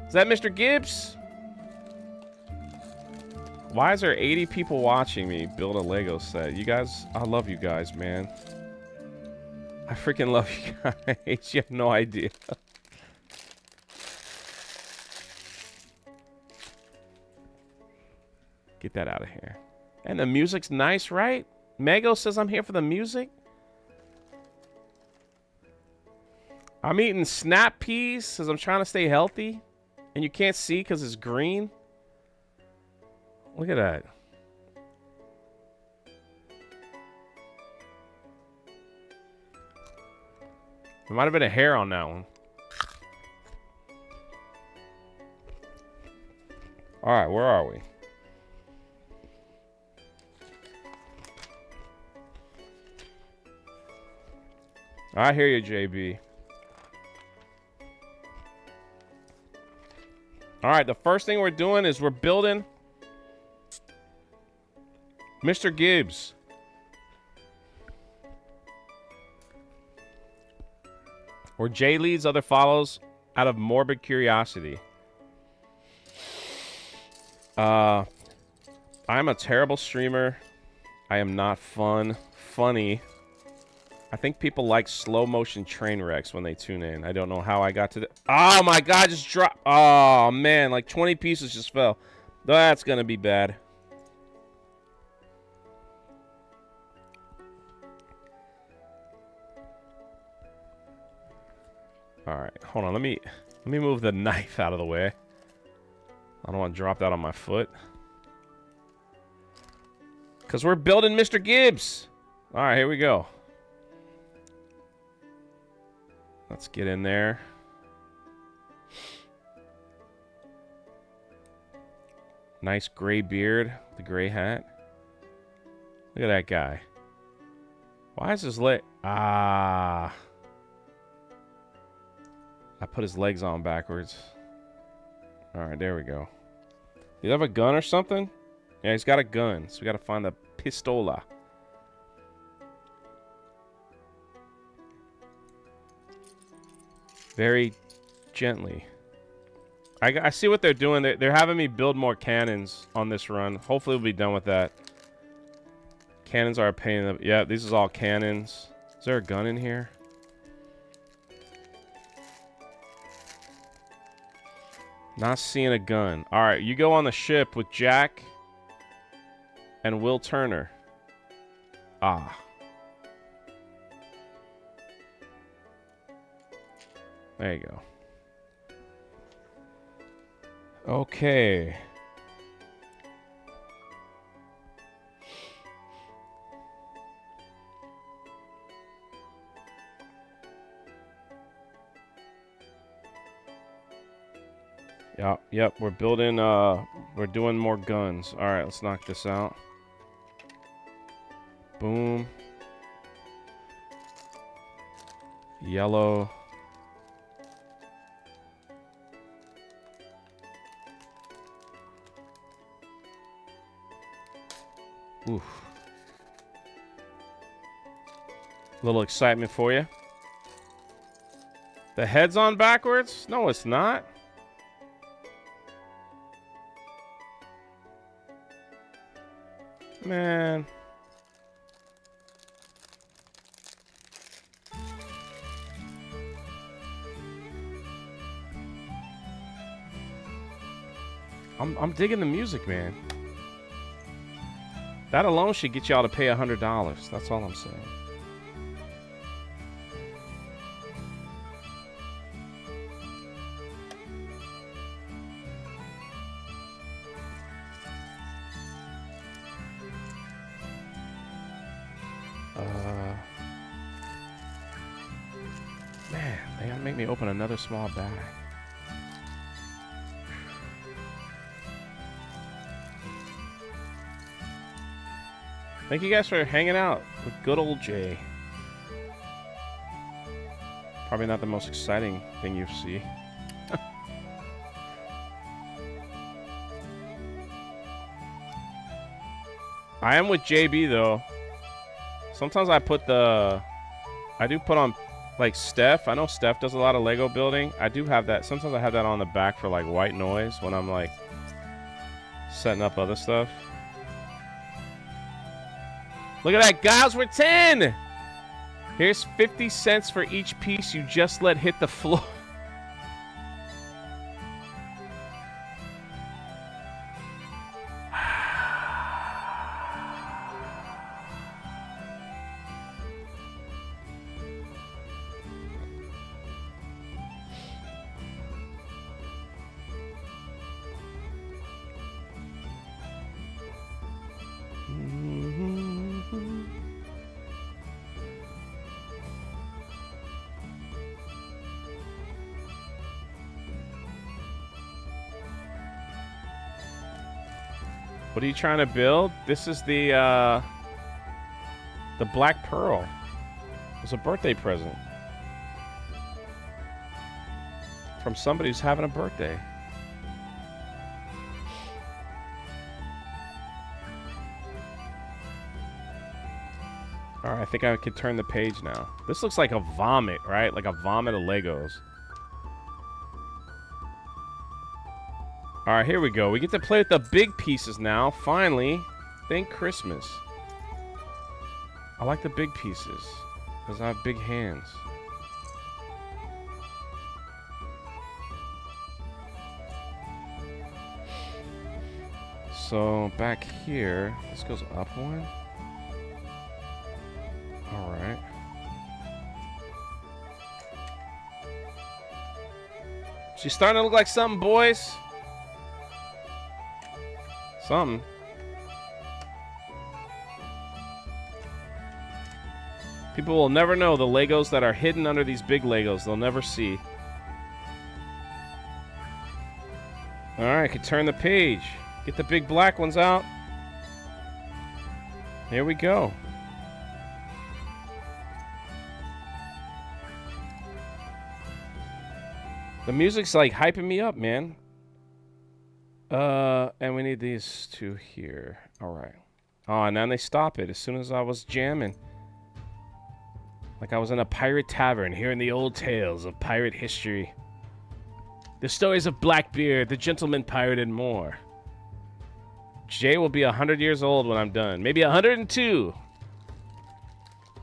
Is that Mr. Gibbs? Why is there 80 people watching me build a Lego set? You guys, I love you guys, man. I freaking love you guys. You have no idea. Get that out of here. And the music's nice, right? Mago says I'm here for the music. I'm eating snap peas because I'm trying to stay healthy. And you can't see because it's green. Look at that. There might have been a hair on that one. All right, where are we? I hear you, JB. All right, the first thing we're doing is we're building Mr. Gibbs. Or Jay leads, other follows out of morbid curiosity. I'm a terrible streamer. I am not funny. I think people like slow motion train wrecks when they tune in. I don't know how I got to the... Oh my god, just dropped... Oh man, like 20 pieces just fell. That's gonna be bad. Alright, hold on, let me move the knife out of the way. I don't want to drop that on my foot. Because we're building Mr. Gibbs. Alright, here we go. Let's get in there. Nice gray beard, the gray hat. Look at that guy. Why is his leg... Ah. I put his legs on backwards. Alright, there we go. Do you have a gun or something? Yeah, he's got a gun. So we gotta find the pistola. Very gently. I see what they're doing. They're having me build more cannons on this run. Hopefully we'll be done with that. Cannons are a pain in the... Yeah, this is all cannons. Is there a gun in here? Not seeing a gun. Alright, you go on the ship with Jack and Will Turner. Ah. There you go. Okay. Yep, we're building, we're doing more guns. Alright, let's knock this out. Boom. Yellow. Oof. Little excitement for you. The head's on backwards? No, it's not. Man. I'm digging the music, man. That alone should get y'all to pay $100. That's all I'm saying. Man, they gotta make me open another small bag. Thank you guys for hanging out with good old Jay. Probably not the most exciting thing you see. I am with JB though. Sometimes I do put on Like Steph, I know Steph does a lot of Lego building. I do have that. Sometimes I have that on the back for like white noise when I'm like setting up other stuff. Look at that, guys, we're 10! Here's 50 cents for each piece you just let hit the floor. What are you trying to build? This is the Black Pearl. It's a birthday present from somebody who's having a birthday. All right, I think I could turn the page now. This looks like a vomit, right? Like a vomit of Legos. All right, here we go. We get to play with the big pieces now. Finally, thank Christmas. I like the big pieces because I have big hands. So back here, this goes up one. All right. She's starting to look like something, boys. Something. People will never know the Legos that are hidden under these big Legos. They'll never see. All right, I can turn the page. Get the big black ones out. Here we go. The music's like hyping me up, man. And we need these two here. All right. Oh, and then they stop it as soon as I was jamming. Like I was in a pirate tavern, hearing the old tales of pirate history. The stories of Blackbeard, the gentleman pirate, and more. Jay will be 100 years old when I'm done. Maybe 102.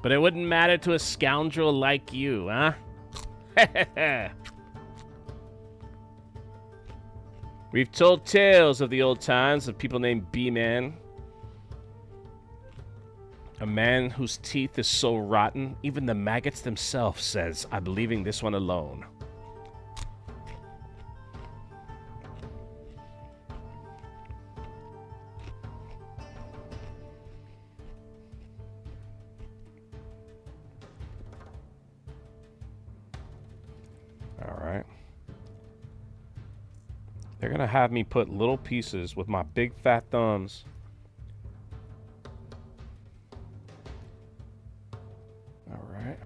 But it wouldn't matter to a scoundrel like you, huh? We've told tales of the old times of people named B-Man. A man whose teeth is so rotten, even the maggots themselves says, I'm leaving this one alone. All right. They're gonna have me put little pieces with my big fat thumbs. All right.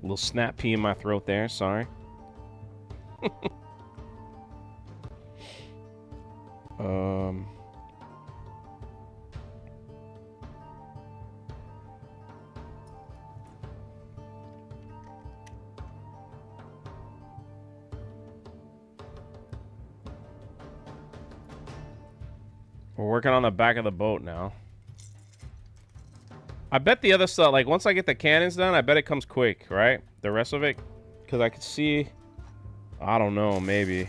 Little snap pea in my throat there, sorry. We're working on the back of the boat now. I bet the other stuff, like once I get the cannons done, I bet it comes quick, right? The rest of it, because I could see, I don't know, maybe.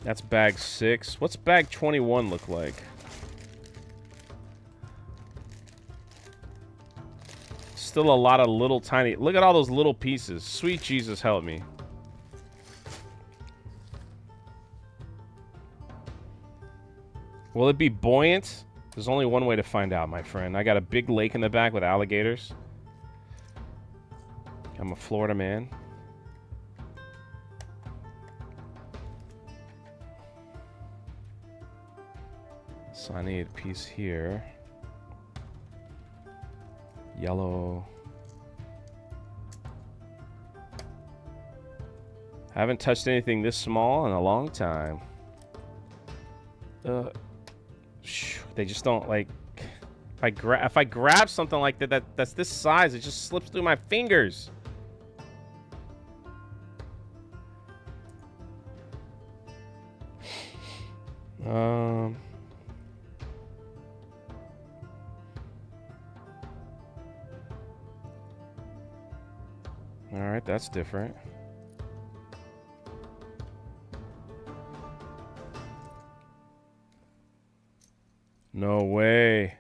That's bag 6. What's bag 21 look like? Still a lot of little tiny, look at all those little pieces. Sweet Jesus, help me. Will it be buoyant? There's only one way to find out, my friend. I got a big lake in the back with alligators. I'm a Florida man. So I need a piece here. Yellow. I haven't touched anything this small in a long time. They just don't like. If I grab something like that's this size, it just slips through my fingers. All right, that's different. No way.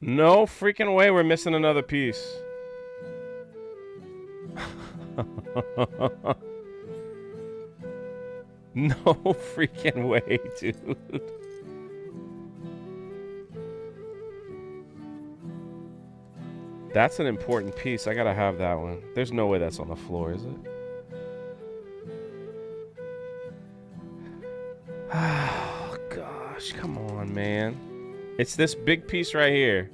No freaking way we're missing another piece. No freaking way, dude. That's an important piece. I gotta have that one. There's no way that's on the floor, is it? Oh, gosh. Come on, man. It's this big piece right here.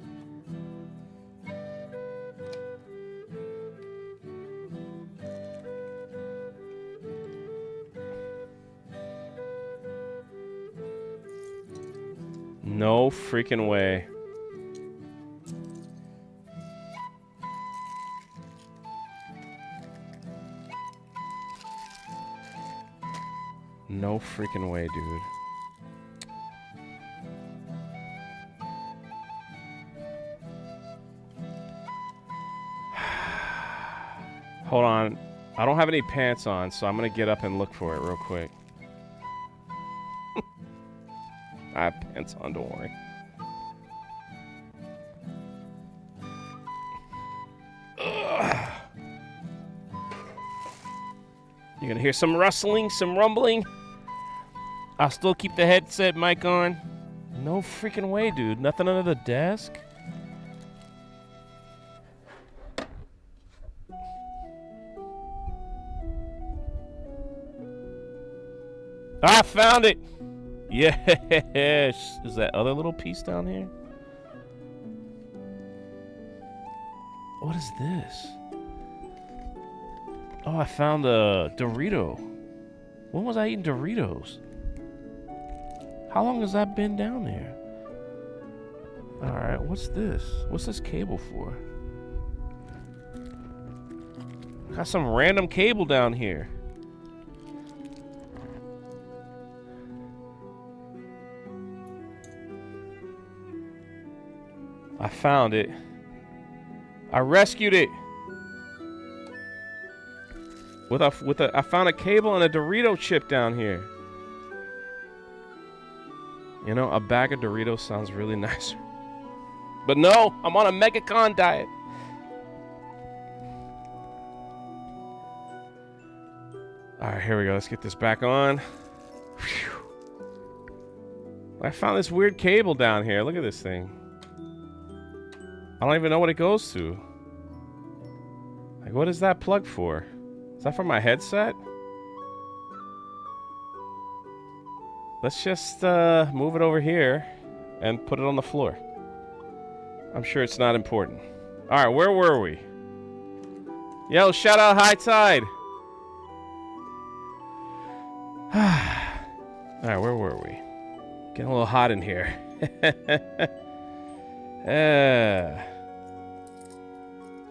No freaking way. No freaking way, dude. Hold on. I don't have any pants on, so I'm gonna get up and look for it real quick. I have pants on, don't worry. Ugh. You're gonna hear some rustling, some rumbling. I'll still keep the headset mic on. No freaking way, dude. Nothing under the desk. I found it. Yes. Is that other little piece down here? What is this? Oh, I found a Dorito. When was I eating Doritos? How long has that been down there? Alright, what's this? What's this cable for? Got some random cable down here. I found it. I rescued it. I found a cable and a Dorito chip down here. You know, a bag of Doritos sounds really nice. But no, I'm on a MegaCon diet. All right, here we go. Let's get this back on. Whew. I found this weird cable down here. Look at this thing. I don't even know what it goes to. Like, what is that plug for? Is that for my headset? Let's just move it over here and put it on the floor. I'm sure it's not important. All right, where were we? Yo, shout out High Tide. All right, where were we? Getting a little hot in here.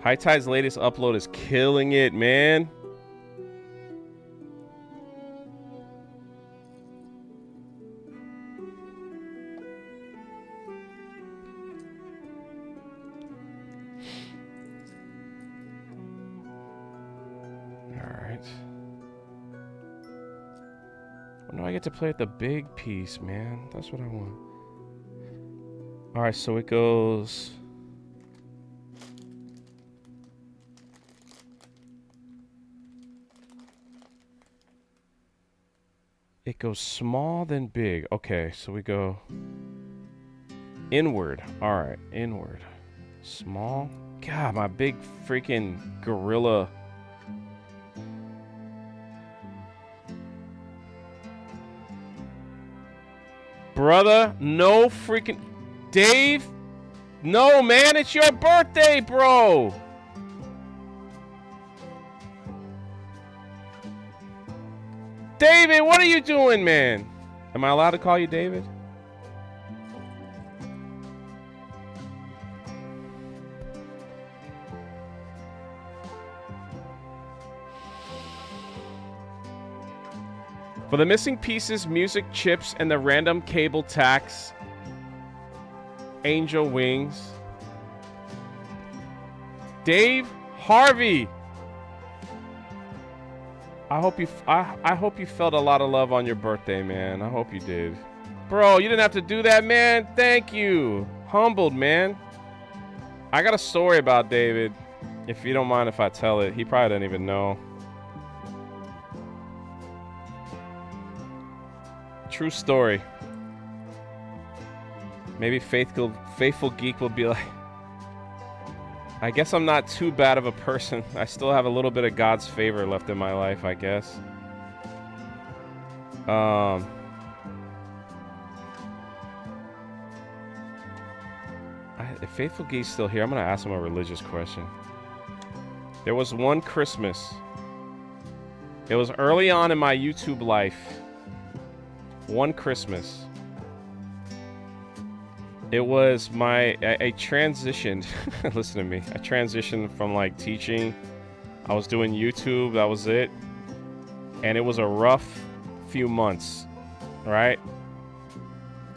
High Tide's latest upload is killing it, man. When do I get to play with the big piece, man? That's what I want. Alright, so it goes... It goes small, then big. Okay, so we go... inward. Alright, inward. Small. God, my big freaking gorilla... Brother, no freaking... Dave? No, man, it's your birthday, bro! David, what are you doing, man? Am I allowed to call you David? For the missing pieces, music chips, and the random cable tax, angel wings. Dave Harvey. I hope you felt a lot of love on your birthday, man. I hope you did. Bro, you didn't have to do that, man. Thank you. Humbled, man. I got a story about David. If you don't mind if I tell it. He probably doesn't even know. True story. Maybe Faithful Geek will be like, I guess I'm not too bad of a person. I still have a little bit of God's favor left in my life, I guess. If Faithful Geek's still here, I'm going to ask him a religious question. There was one Christmas. It was early on in my YouTube life. One Christmas. It was I transitioned. Listen to me. I transitioned from like teaching. I was doing YouTube. That was it. And it was a rough few months, right?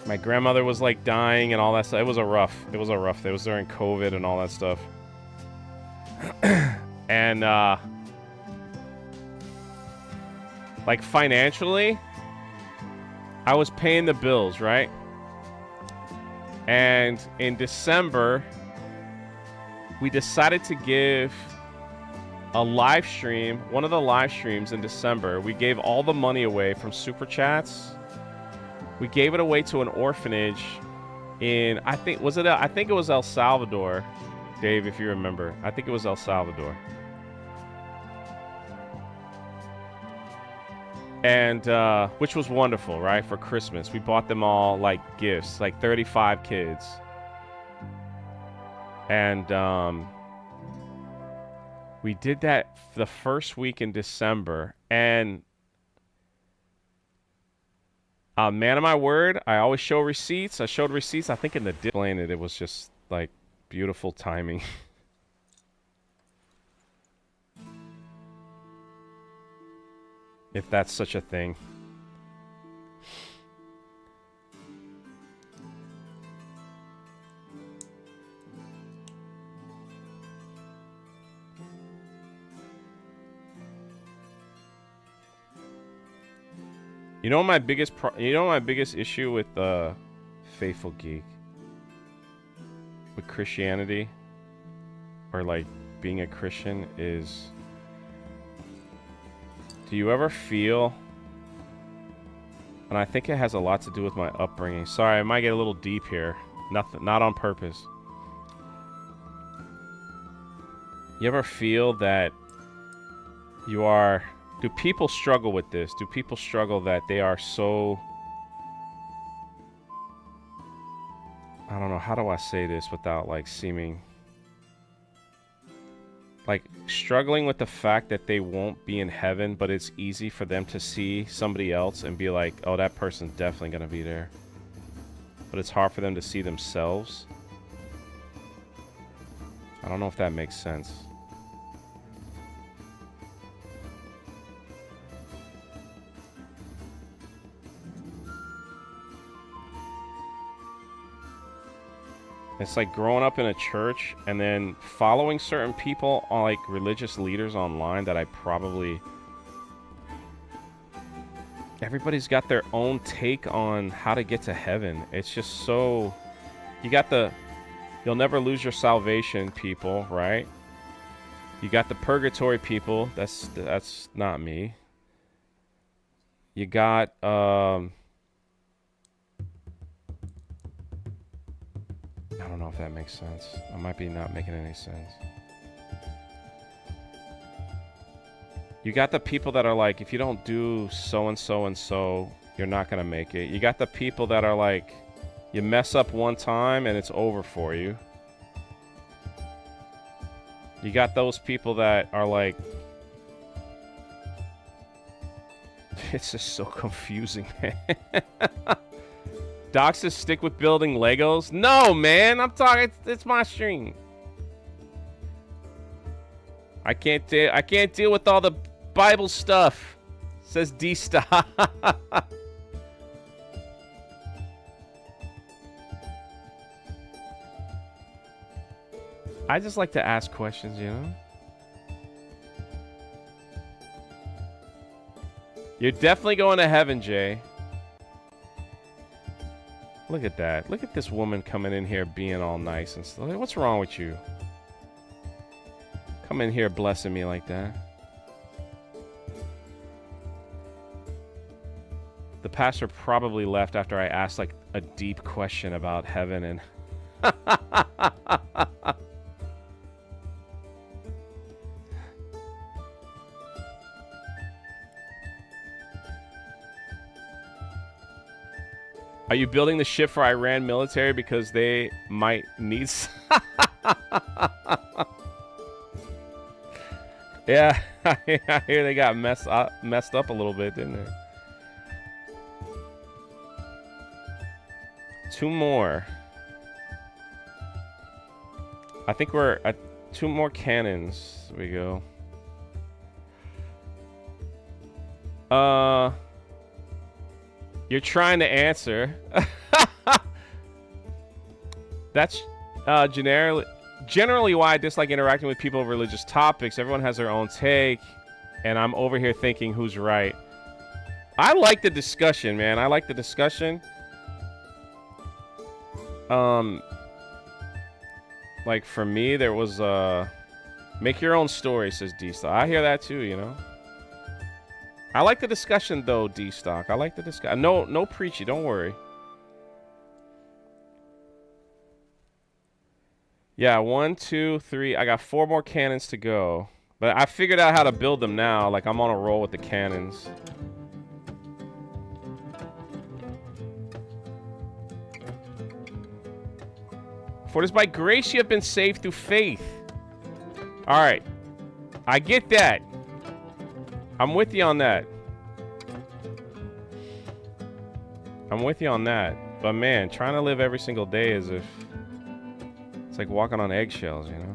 My grandmother was like dying and all that stuff. It was a rough. It was during COVID and all that stuff. And like financially, I was paying the bills, right? And in December, we decided to give a live stream, one of the live streams in December. We gave all the money away from Super Chats. We gave it away to an orphanage in, I think it was El Salvador, Dave, if you remember. I think it was El Salvador. And which was wonderful, right? For Christmas, we bought them all like gifts, like 35 kids. And we did that the first week in December. And man of my word, I always show receipts. I showed receipts. I think in the display it was just like beautiful timing. If that's such a thing. You know my biggest issue with Faithful Geek, with Christianity, or like being a Christian, is, do you ever feel, and I think it has a lot to do with my upbringing. Sorry, I might get a little deep here. Not on purpose. You ever feel that you are, do people struggle with this? Do people struggle that they are so, I don't know, how do I say this without like seeming, like struggling with the fact that they won't be in heaven, but it's easy for them to see somebody else and be like, oh, that person's definitely going to be there. But it's hard for them to see themselves. I don't know if that makes sense. It's like growing up in a church and then following certain people, on like religious leaders online that I probably... Everybody's got their own take on how to get to heaven. It's just so... You got the... You'll never lose your salvation people, right? You got the purgatory people. That's not me. You got... I don't know if that makes sense. I might be not making any sense. You got the people that are like, if you don't do so and so and so, you're not going to make it. You got the people that are like, you mess up one time and it's over for you. You got those people that are like, it's just so confusing, man. Doc says stick with building Legos. No, man, I'm talking. It's my stream. I can't deal with all the Bible stuff. Says D-Stock. I just like to ask questions, you know? You're definitely going to heaven, Jay. Look at that. Look at this woman coming in here being all nice and stuff. What's wrong with you? Come in here blessing me like that. The pastor probably left after I asked like a deep question about heaven and... Are you building the ship for Iran military because they might need... Yeah, I hear they got messed up a little bit, didn't they? 2 more. I think we're at 2 more cannons. There we go. You're trying to answer. That's generally why I dislike interacting with people of religious topics. Everyone has their own take, and I'm over here thinking who's right. I like the discussion, man. I like the discussion. Like for me, there was make your own story, says D-Stock. I hear that too, you know. I like the discussion though, D-Stock. I like the discussion. No preachy, don't worry. Yeah, 1, 2, 3. I got 4 more cannons to go. But I figured out how to build them now. Like I'm on a roll with the cannons. For it is by grace you have been saved through faith. Alright. I get that. I'm with you on that. I'm with you on that. But man, trying to live every single day as if it's like walking on eggshells, you know?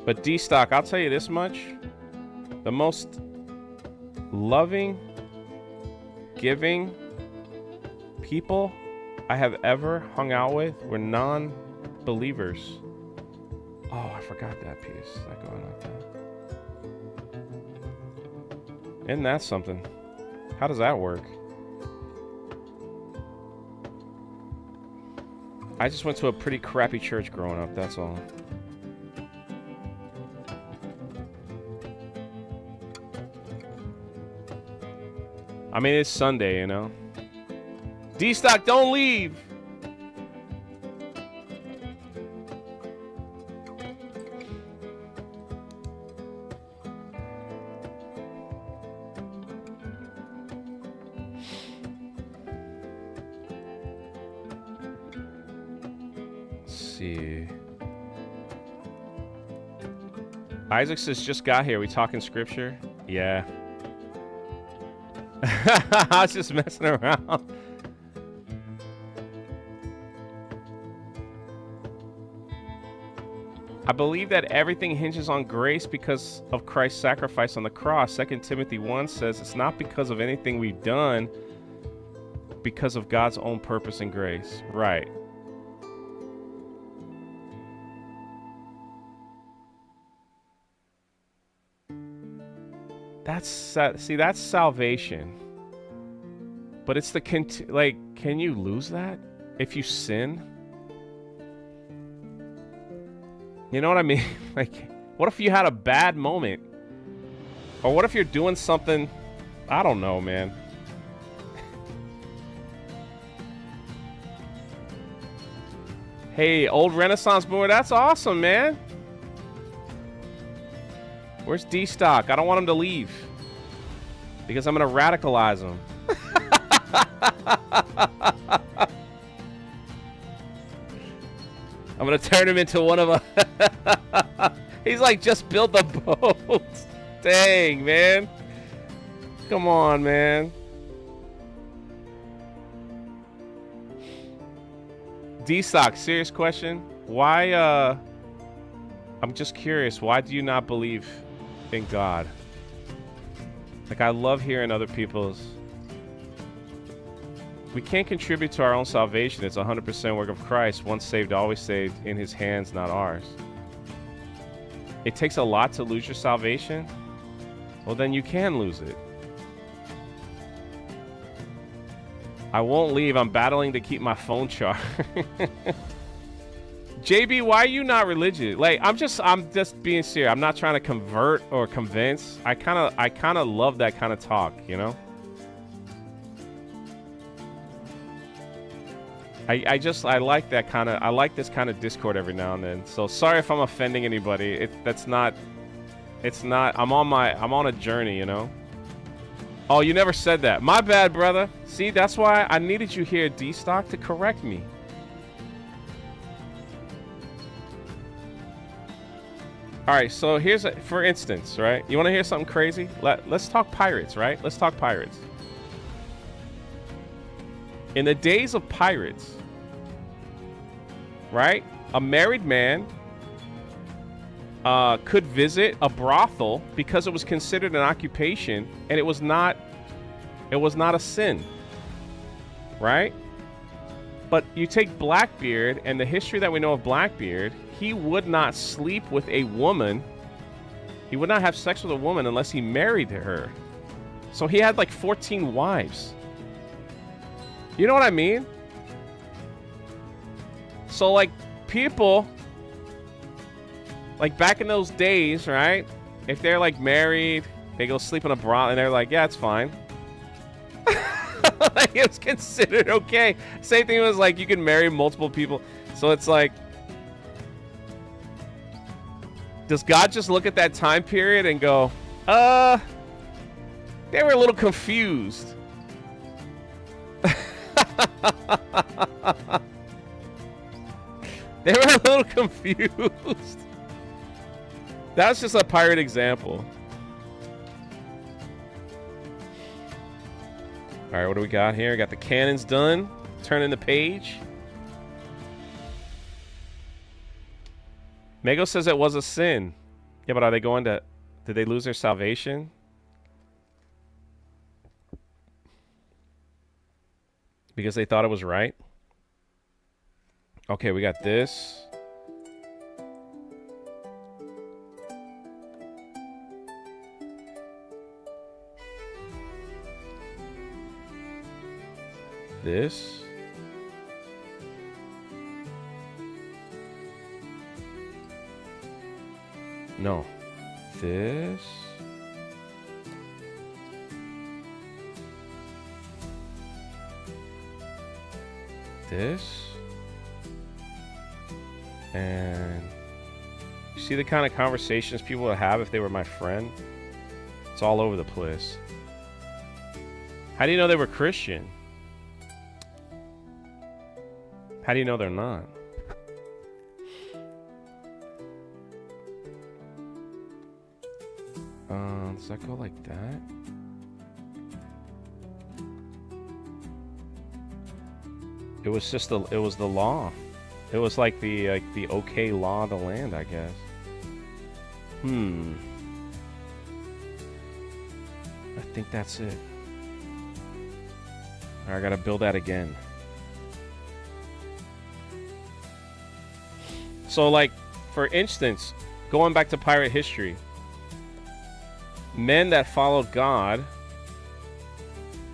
But D-Stock, I'll tell you this much. The most loving, giving people I have ever hung out with were non-believers. Oh, I forgot that piece. Is that going like that? Isn't that something? How does that work? I just went to a pretty crappy church growing up, that's all. I mean, it's Sunday, you know? D-Stock, don't leave! Let's see. Isaac says, just got here. We talking scripture? Yeah. I was just messing around. I believe that everything hinges on grace because of Christ's sacrifice on the cross. 2 Timothy 1 says it's not because of anything we've done, because of God's own purpose and grace. Right. That's salvation. But it's the can you lose that if you sin? You know what I mean? Like, what if you had a bad moment? Or what if you're doing something, I don't know, man. Hey, old Renaissance boomer, that's awesome, man. Where's D-Stock? I don't want him to leave. Because I'm going to radicalize him. I'm going to turn him into one of a... He's like, just build the boat. Dang, man. Come on, man. D-Stock, serious question. Why, I'm just curious, why do you not believe in God? Like, I love hearing other people's... We can't contribute to our own salvation. It's 100% work of Christ. Once saved, always saved. In his hands, not ours. It takes a lot to lose your salvation? Well, then you can lose it. I won't leave. I'm battling to keep my phone charged. JB, why are you not religious? Like, I'm just being serious. I'm not trying to convert or convince. I kind of love that kind of talk, you know? I like that kind of, I like this kind of Discord every now and then. So sorry if I'm offending anybody. It's not, I'm on a journey, you know? Oh, you never said that. My bad, brother. See, that's why I needed you here, D-Stock, to correct me. All right, so here's a, for instance, right? You want to hear something crazy? Let's talk pirates, right? Let's talk pirates. In the days of pirates, right? A married man could visit a brothel because it was considered an occupation, and it was not a sin, right? But you take Blackbeard and the history that we know of Blackbeard, he would not sleep with a woman. He would not have sex with a woman unless he married her. So he had like 14 wives. You know what I mean? So like people, like back in those days, right? If they're like married, they go sleep in a brothel and they're like, yeah, it's fine. Like, it was considered okay. Same thing was like you can marry multiple people. So it's like, does God just look at that time period and go, they were a little confused. They were a little confused. That's just a pirate example. All right, what do we got here? Got the cannons done. Turning the page. Mego says it was a sin. Yeah, but are they going to... Did they lose their salvation? Because they thought it was right? Okay, we got this. This. No. This. This. And you see the kind of conversations people would have if they were my friend? It's all over the place. How do you know they were Christian? How do you know they're not? Does that go like that? It was just the, it was the law. It was like the okay law of the land, I guess. I think that's it. All right, I gotta build that again. So, like, for instance, going back to pirate history, men that followed God,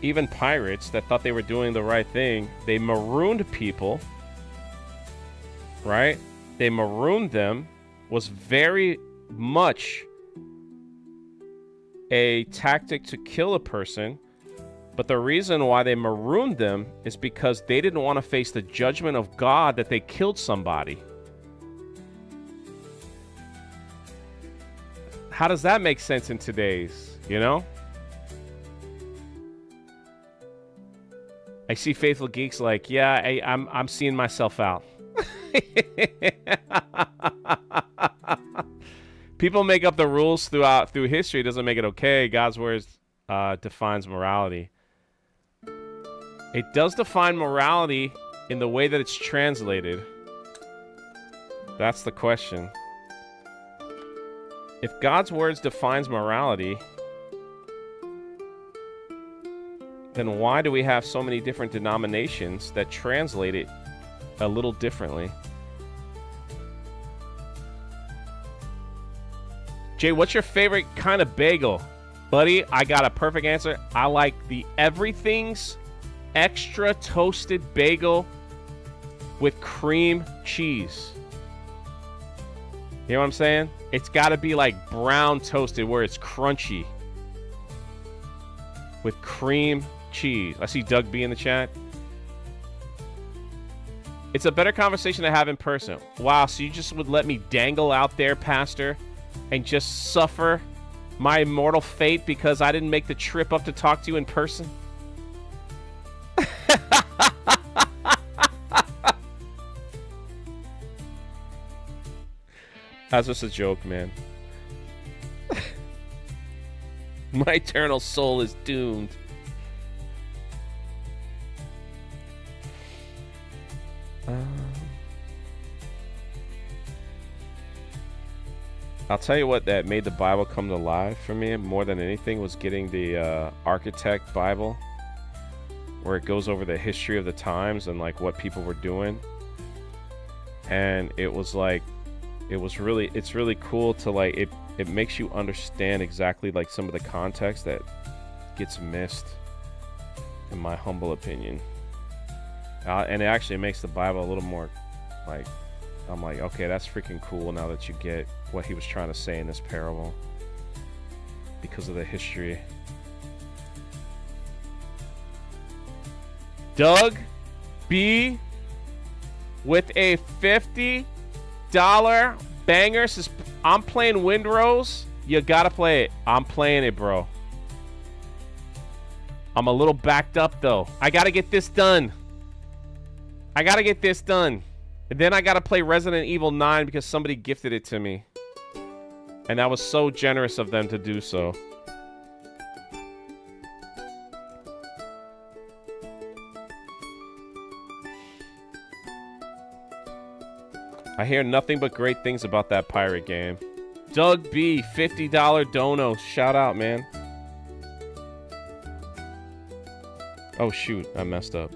even pirates that thought they were doing the right thing, they marooned people, right? They marooned them, was very much a tactic to kill a person. But the reason why they marooned them is because they didn't want to face the judgment of God that they killed somebody. How does that make sense in today's, you know? I see Faithful Geeks like, yeah, I'm seeing myself out. People make up the rules through history. It doesn't make it okay. God's words defines morality. It does define morality in the way that it's translated? That's the question. If God's words defines morality, then why do we have so many different denominations that translate it a little differently? Jay, what's your favorite kind of bagel? Buddy, I got a perfect answer. I like the Everything's extra toasted bagel with cream cheese. You know what I'm saying? It's got to be like brown toasted where it's crunchy with cream cheese. I see Doug B in the chat. It's a better conversation to have in person. Wow, so you just would let me dangle out there, Pastor, and just suffer my immortal fate because I didn't make the trip up to talk to you in person? That's just a joke, man. My eternal soul is doomed. I'll tell you what that made the Bible come to life for me more than anything was getting the Architect Bible, where it goes over the history of the times and like what people were doing. And it was like, it's really cool to like, it makes you understand exactly like some of the context that gets missed, in my humble opinion. And it actually makes the Bible a little more like, I'm like, okay, that's freaking cool now that you get what he was trying to say in this parable because of the history. Doug B with a $50 banger says, I'm playing Windrose. You gotta play it. I'm playing it, bro. I'm a little backed up though. I gotta get this done. And then I gotta play Resident Evil 9 because somebody gifted it to me. And that was so generous of them to do so. I hear nothing but great things about that pirate game. Doug B, $50 dono. Shout out, man. Oh, shoot. I messed up.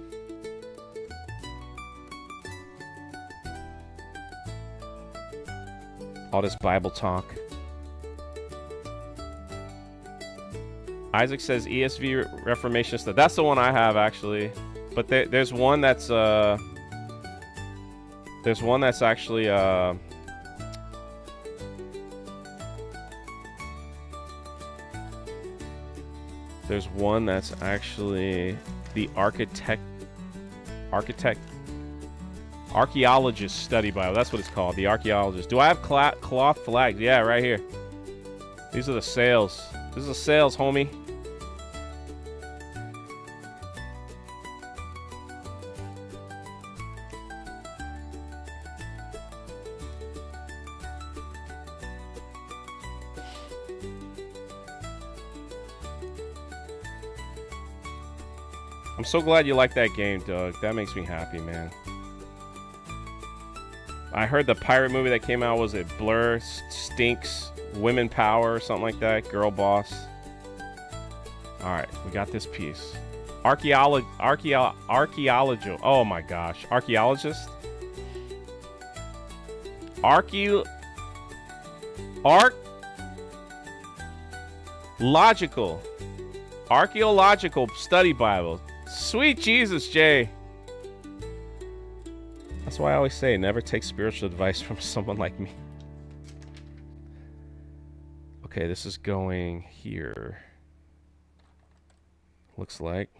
All this Bible talk. Isaac says ESV Reformation stuff. That's the one I have, actually. But there's one that's actually there's one that's actually the Archaeologist Study Bible. That's what it's called. The Archaeologist. Do I have cloth flags? Yeah, right here. These are the sales. This is the sales, homie. I'm so glad you like that game, Doug. That makes me happy, man. I heard the pirate movie that came out, was it Blur, Stinks, Women Power, or something like that? Girl Boss. Alright, we got this piece. Archaeology. Oh my gosh. Archaeologist? Archaeological Study Bible. Sweet Jesus, Jay. That's why I always say, never take spiritual advice from someone like me. Okay, this is going here. Looks like.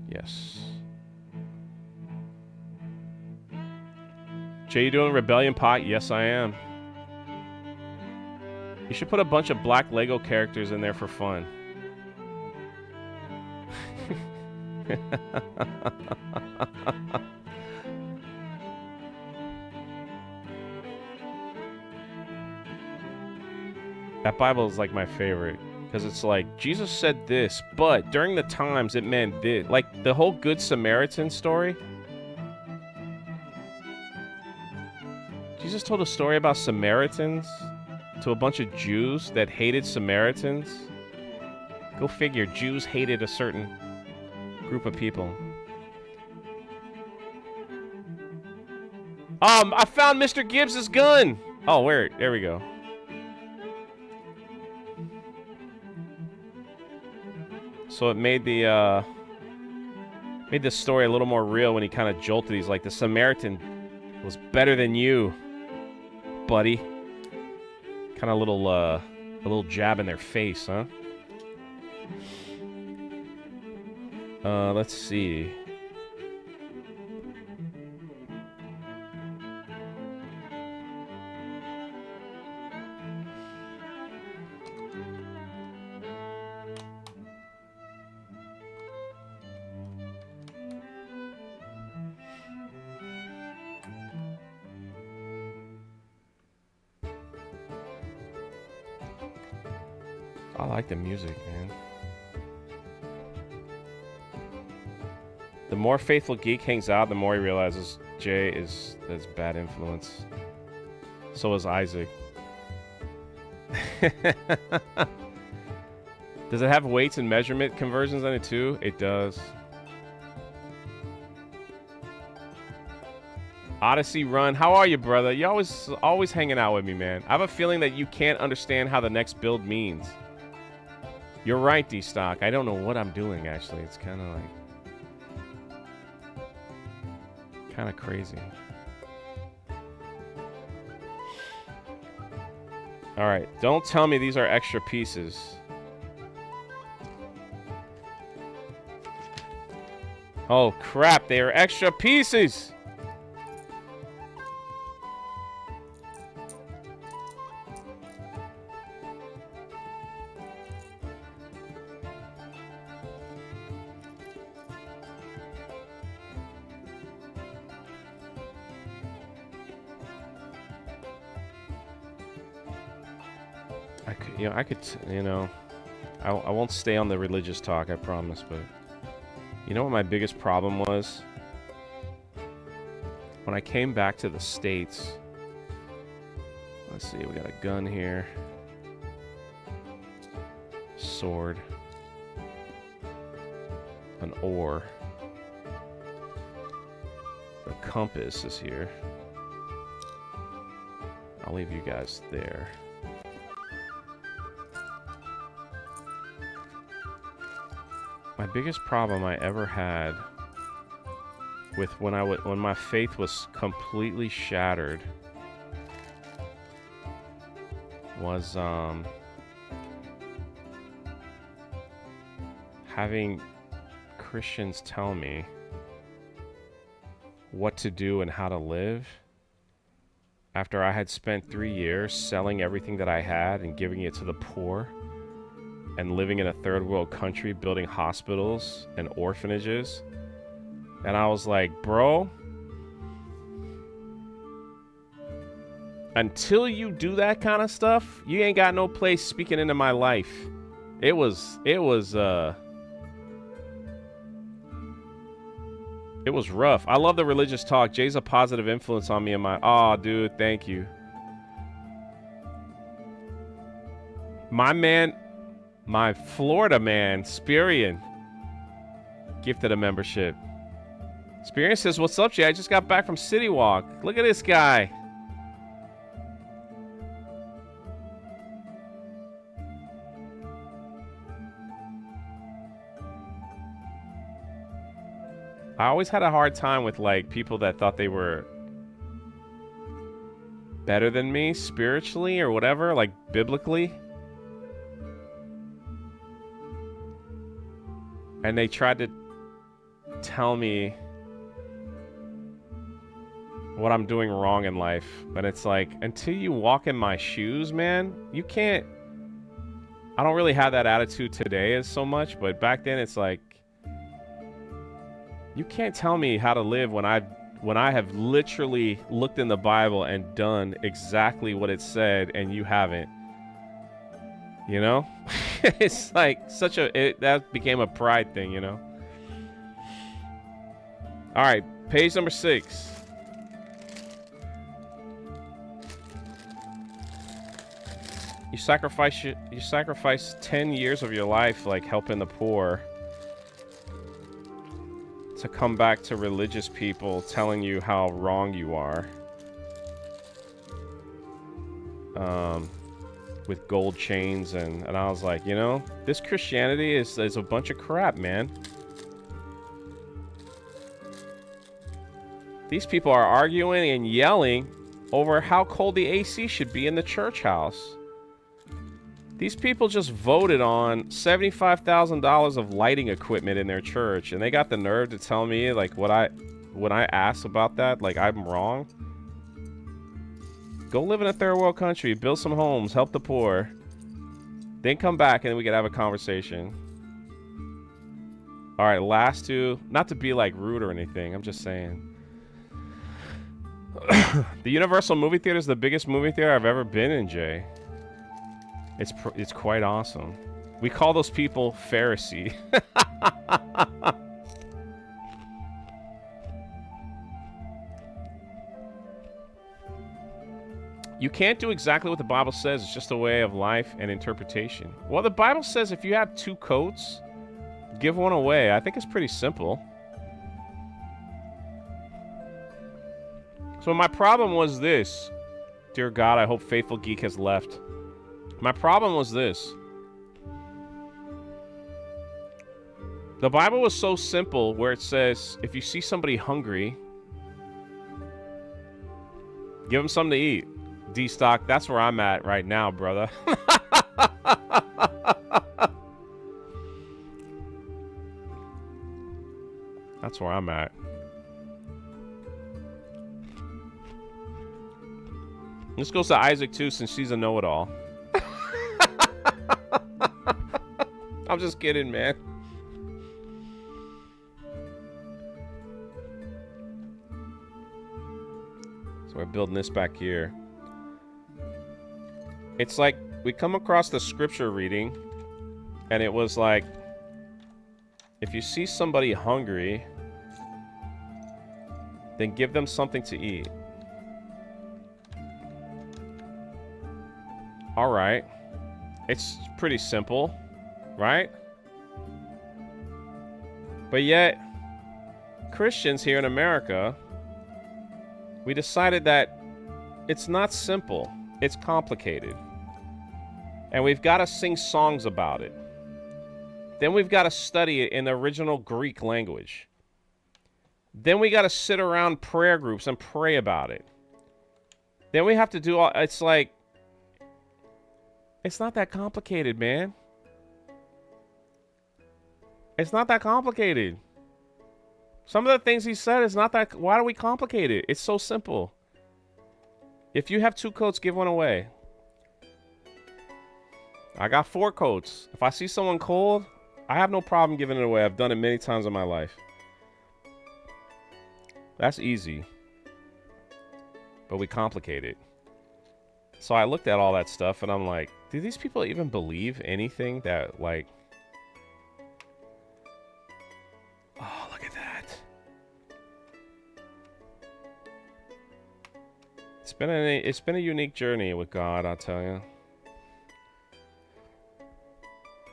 Yes. Jay, you doing Rebellion Pot? Yes, I am. You should put a bunch of black Lego characters in there for fun. That Bible is like my favorite Because it's like, Jesus said this, but during the times it meant this. Like, the whole Good Samaritan story. Jesus told a story about Samaritans to a bunch of Jews that hated Samaritans. Go figure, Jews hated a certain group of people. I found Mr. Gibbs' gun! Oh, where? There we go. So it made the story a little more real when he kind of jolted. He's like, the Samaritan was better than you, buddy. Kind of a little jab in their face, huh? Let's see. I like the music, man. The more Faithful Geek hangs out, the more he realizes Jay is bad influence. So is Isaac. Does it have weights and measurement conversions on it too? It does. Odyssey Run, how are you, brother? You always hanging out with me, man. I have a feeling that you can't understand how the next build means. You're right, D-Stock. I don't know what I'm doing, actually. It's kind of like... kind of crazy. Alright, don't tell me these are extra pieces. Oh, crap. They are extra pieces! I won't stay on the religious talk, I promise, but you know what my biggest problem was? When I came back to the States, let's see, we got a gun here, sword, an oar, the compass is here. I'll leave you guys there. My biggest problem I ever had with when my faith was completely shattered was having Christians tell me what to do and how to live after I had spent 3 years selling everything that I had and giving it to the poor. And living in a third world country, building hospitals and orphanages. And I was like, bro, until you do that kind of stuff, you ain't got no place speaking into my life. It was rough. I love the religious talk. Jay's a positive influence on me and my... Oh, dude, thank you. My man... My Florida man, Spirian, gifted a membership. Spirian says, what's up, Jay? I just got back from City Walk. Look at this guy. I always had a hard time with, like, people that thought they were better than me spiritually or whatever, like, biblically. And they tried to tell me what I'm doing wrong in life. But it's like, until you walk in my shoes, man, you can't... I don't really have that attitude today as so much, but back then it's like, you can't tell me how to live when I have literally looked in the Bible and done exactly what it said and you haven't. You know? It's like such a... that became a pride thing, you know? All right, page number 6. You sacrifice 10 years of your life, like, helping the poor, to come back to religious people telling you how wrong you are. With gold chains, and I was like, you know, this Christianity is a bunch of crap, man. These people are arguing and yelling over how cold the AC should be in the church house. These people just voted on $75,000 of lighting equipment in their church, and they got the nerve to tell me, like, when I asked about that, like, I'm wrong. Go live in a third world country, build some homes, help the poor. Then come back and we can have a conversation. All right, last two. Not to be like rude or anything. I'm just saying. The Universal movie theater is the biggest movie theater I've ever been in, Jay. It's quite awesome. We call those people Pharisee. You can't do exactly what the Bible says. It's just a way of life and interpretation. Well, the Bible says if you have 2 coats, give one away. I think it's pretty simple. So my problem was this. Dear God, I hope Faithful Geek has left. My problem was this. The Bible was so simple where it says, if you see somebody hungry, give them something to eat. D-Stock, that's where I'm at right now, brother. That's where I'm at. This goes to Isaac, too, since she's a know-it-all. I'm just kidding, man. So we're building this back here. It's like we come across the scripture reading, and it was like, if you see somebody hungry, then give them something to eat. All right. It's pretty simple, right? But yet, Christians here in America, we decided that it's not simple. It's complicated. And we've got to sing songs about it. Then we've got to study it in the original Greek language. Then we got to sit around prayer groups and pray about it. Then we have to do all... It's like... It's not that complicated, man. It's not that complicated. Some of the things he said is not that... Why do we complicate it? It's so simple. If you have 2 coats, give one away. I got 4 coats. If I see someone cold, I have no problem giving it away. I've done it many times in my life. That's easy. But we complicate it. So I looked at all that stuff and I'm like, do these people even believe anything that, like... Oh, look at that. It's been a unique journey with God, I'll tell you.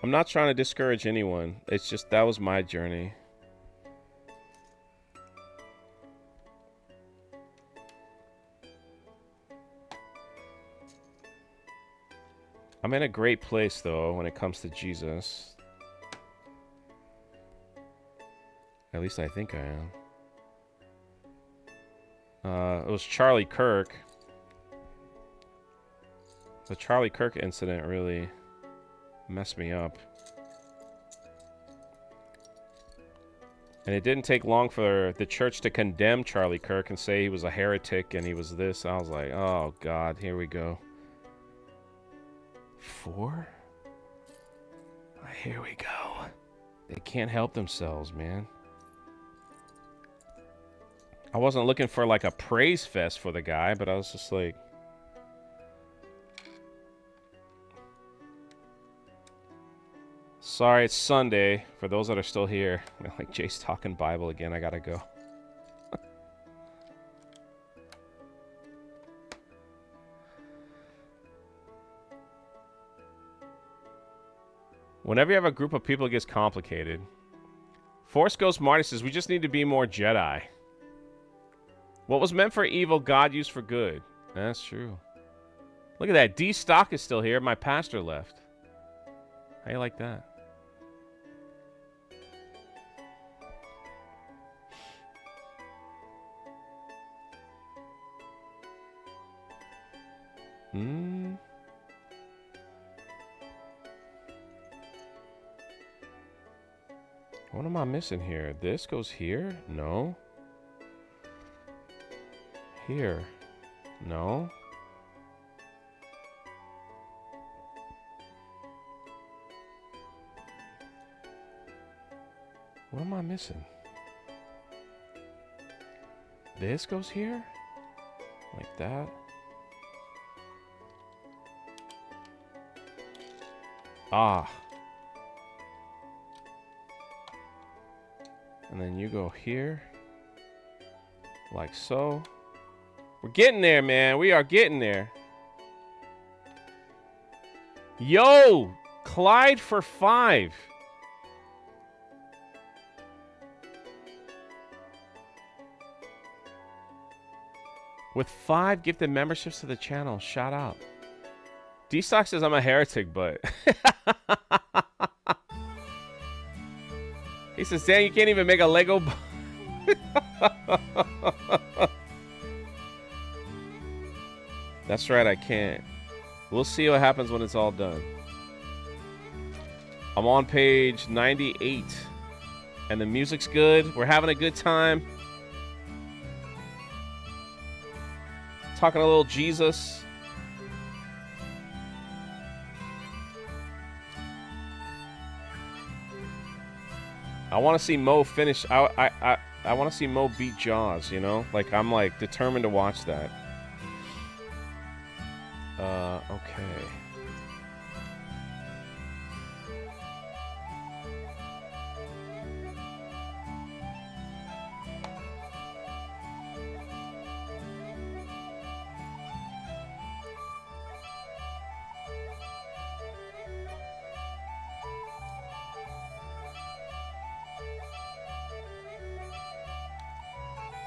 I'm not trying to discourage anyone. It's just that was my journey. I'm in a great place, though, when it comes to Jesus. At least I think I am. It was Charlie Kirk. The Charlie Kirk incident really messed me up. And it didn't take long for the church to condemn Charlie Kirk and say he was a heretic and he was this. I was like, oh, God, here we go. 4? Here we go. They can't help themselves, man. I wasn't looking for like a praise fest for the guy, but I was just like... Sorry, it's Sunday. For those that are still here, like Jay's talking Bible again. I gotta go. Whenever you have a group of people, it gets complicated. Force Ghost Marty says, we just need to be more Jedi. What was meant for evil, God used for good. That's true. Look at that. D Stock is still here. My pastor left. How you like that? What am I missing here? This goes here? No. Here? No. What am I missing? This goes here? Like that? Ah. And then you go here. Like so. We're getting there, man. We are getting there. Yo! Clyde for 5. With 5 gifted memberships to the channel. Shout out. D-Stock says I'm a heretic, but... He says, Dan, you can't even make a Lego... That's right, I can't. We'll see what happens when it's all done. I'm on page 98. And the music's good. We're having a good time. Talking a little Jesus. I want to see Mo finish. I want to see Mo beat Jaws, you know? Like, I'm, like, determined to watch that. Okay.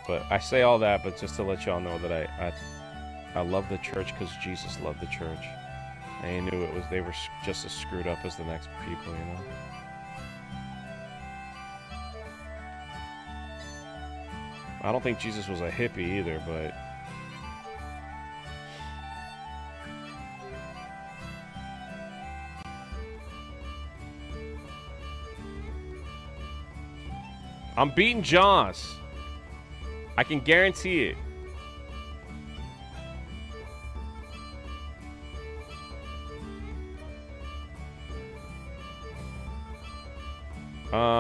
But I say all that, but just to let y'all know that I love the church because Jesus loved the church. And he knew they were just as screwed up as the next people, you know? I don't think Jesus was a hippie either, but... I'm beating Jaws. I can guarantee it.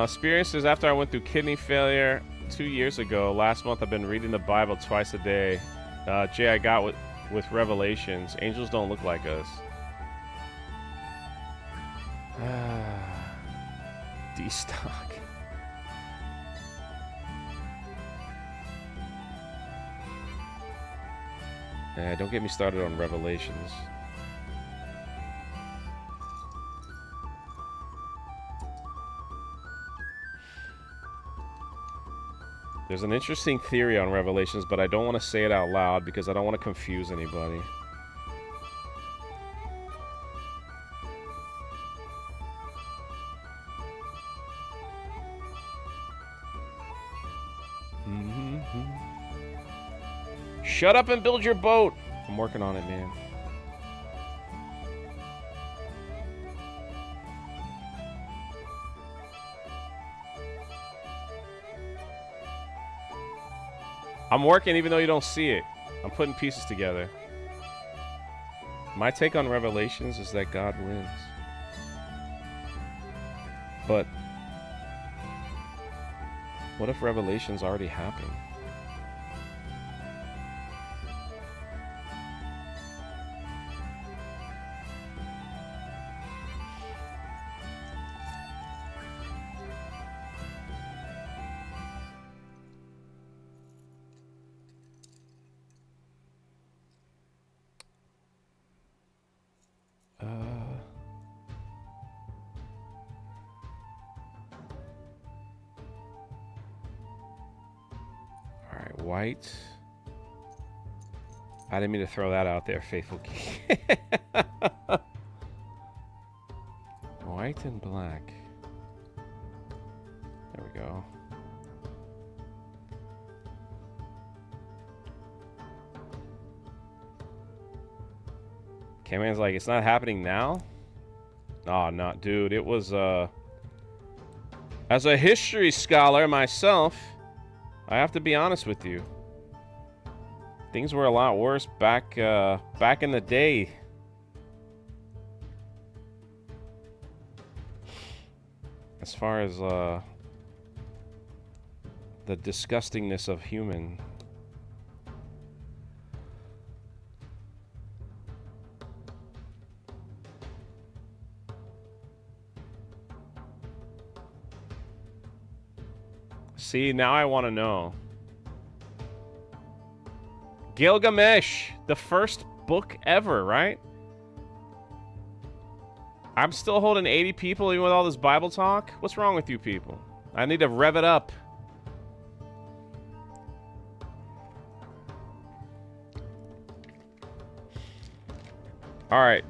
Experiences after I went through kidney failure 2 years ago. Last month I've been reading the Bible twice a day. Jay, I got with Revelations. Angels don't look like us. D-Stock. Don't get me started on Revelations. There's an interesting theory on Revelations, but I don't want to say it out loud because I don't want to confuse anybody. Shut up and build your boat. I'm working on it, man. I'm working even though you don't see it. I'm putting pieces together. My take on Revelations is that God wins. But what if Revelations already happened? White. I didn't mean to throw that out there, faithful geek. White and black. There we go. K-Man's like, it's not happening now? Oh, no, dude. It was, as a history scholar myself, I have to be honest with you. Things were a lot worse back in the day. As far as, the disgustingness of human. See, now I want to know. Gilgamesh, the first book ever, right? I'm still holding 80 people even with all this Bible talk. What's wrong with you people? I need to rev it up. All right,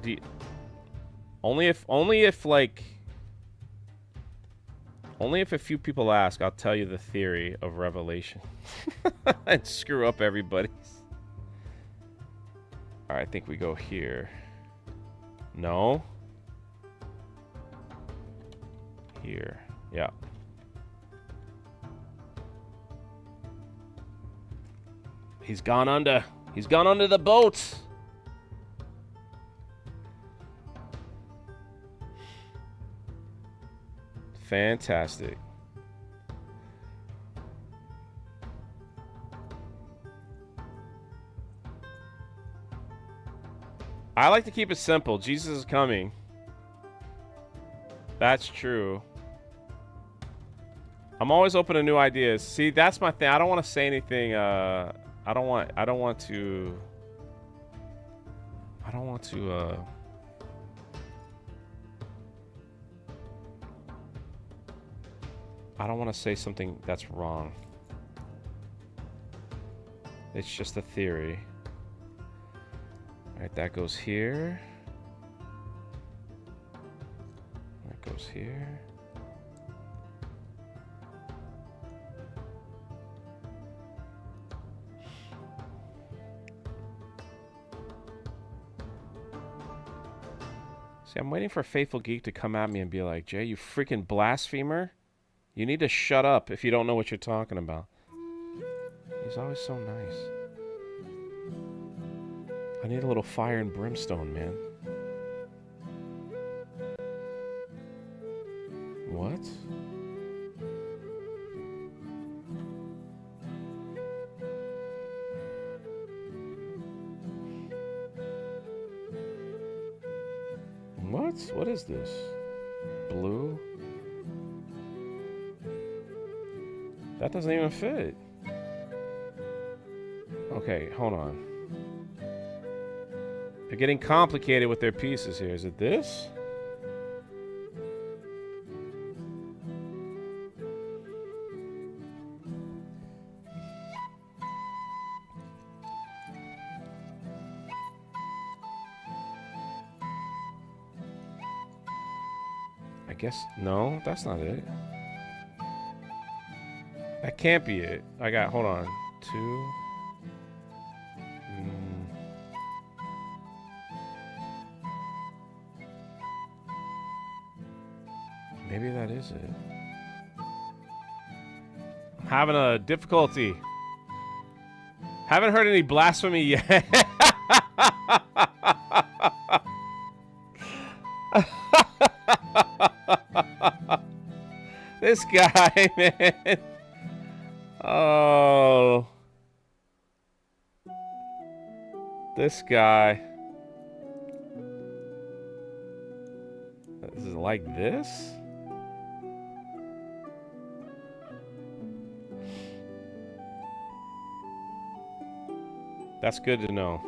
only if a few people ask, I'll tell you the theory of Revelation and screw up everybody's. All right, I think we go here. No. Here. Yeah. He's gone under. He's gone under the boat. Fantastic. I like to keep it simple. Jesus is coming. That's true. I'm always open to new ideas. See, that's my thing. I don't want to say anything. I don't want to. I don't want to say something that's wrong. It's just a theory. All right, that goes here. That goes here. See, I'm waiting for Faithful Geek to come at me and be like, Jay, you freaking blasphemer. You need to shut up if you don't know what you're talking about. He's always so nice. I need a little fire and brimstone, man. What? What? What is this? Blue? That doesn't even fit. Okay, hold on. They're getting complicated with their pieces here. Is it this? I guess, no, that's not it. That can't be it. I got, hold on. 2. Maybe that is it. I'm having a difficulty. Haven't heard any blasphemy yet. This guy, man. Oh. This guy. Is it like this? That's good to know.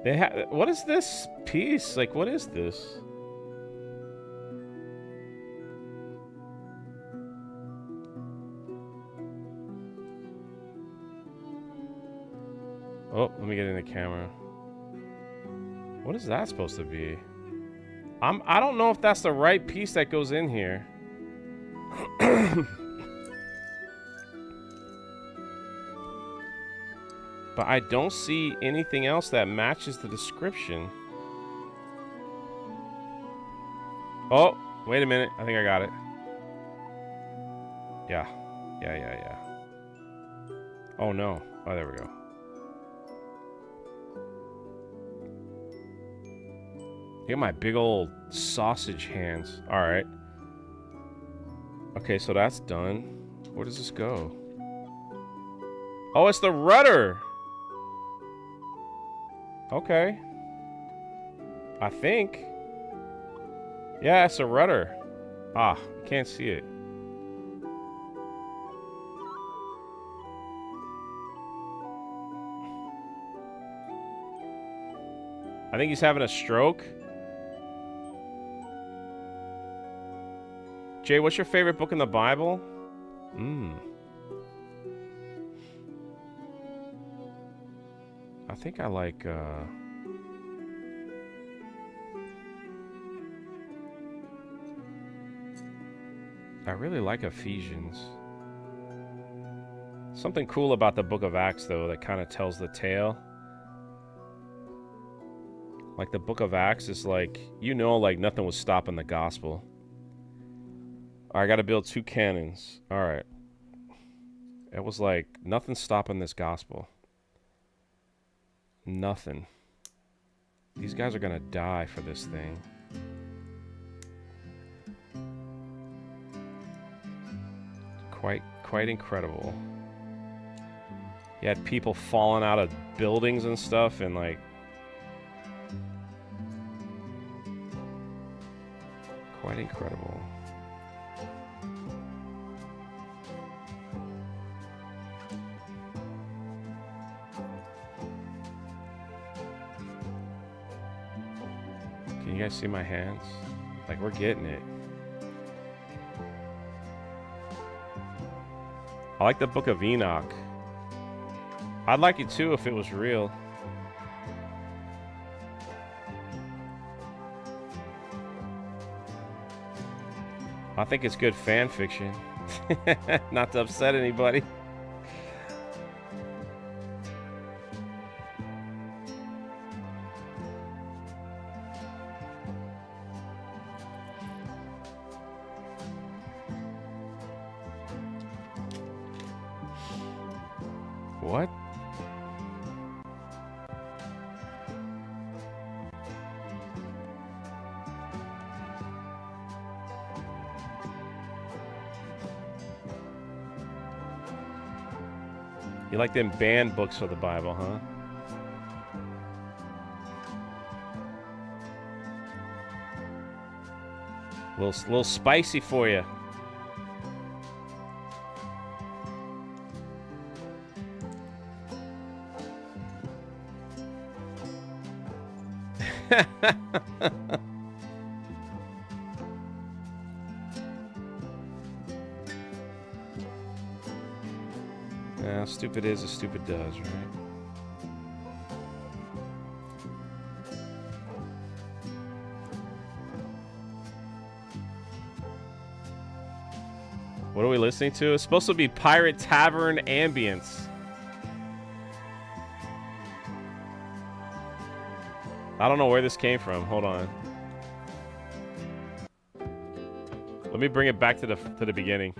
They have. What is this piece? Like, what is this? Oh, let me get in the camera. What is that supposed to be? I don't know if that's the right piece that goes in here. But I don't see anything else that matches the description. Oh, wait a minute. I think I got it. Yeah. Yeah. Oh, no. Oh, there we go. Look at my big old sausage hands. All right. Okay, so that's done. Where does this go? Oh, it's the rudder. Okay. I think. Yeah, it's a rudder. Ah, you can't see it. I think he's having a stroke. Jay, what's your favorite book in the Bible? I think I like, I really like Ephesians. Something cool about the book of Acts, though, that kind of tells the tale. Like, the book of Acts is like, you know, like, nothing was stopping the gospel. All right, I got to build 2 cannons. All right. It was like, nothing's stopping this gospel. Nothing. These guys are going to die for this thing. Quite incredible. You had people falling out of buildings and stuff, and like, quite incredible. Can you guys see my hands? Like, we're getting it. I like the Book of Enoch. I'd like it too if it was real. I think it's good fan fiction. Not to upset anybody. What? You like them banned books for the Bible, huh? Little spicy for you. Yeah, stupid is as stupid does, right? What are we listening to? It's supposed to be Pirate Tavern Ambience. I don't know where this came from. Hold on. Let me bring it back to the beginning.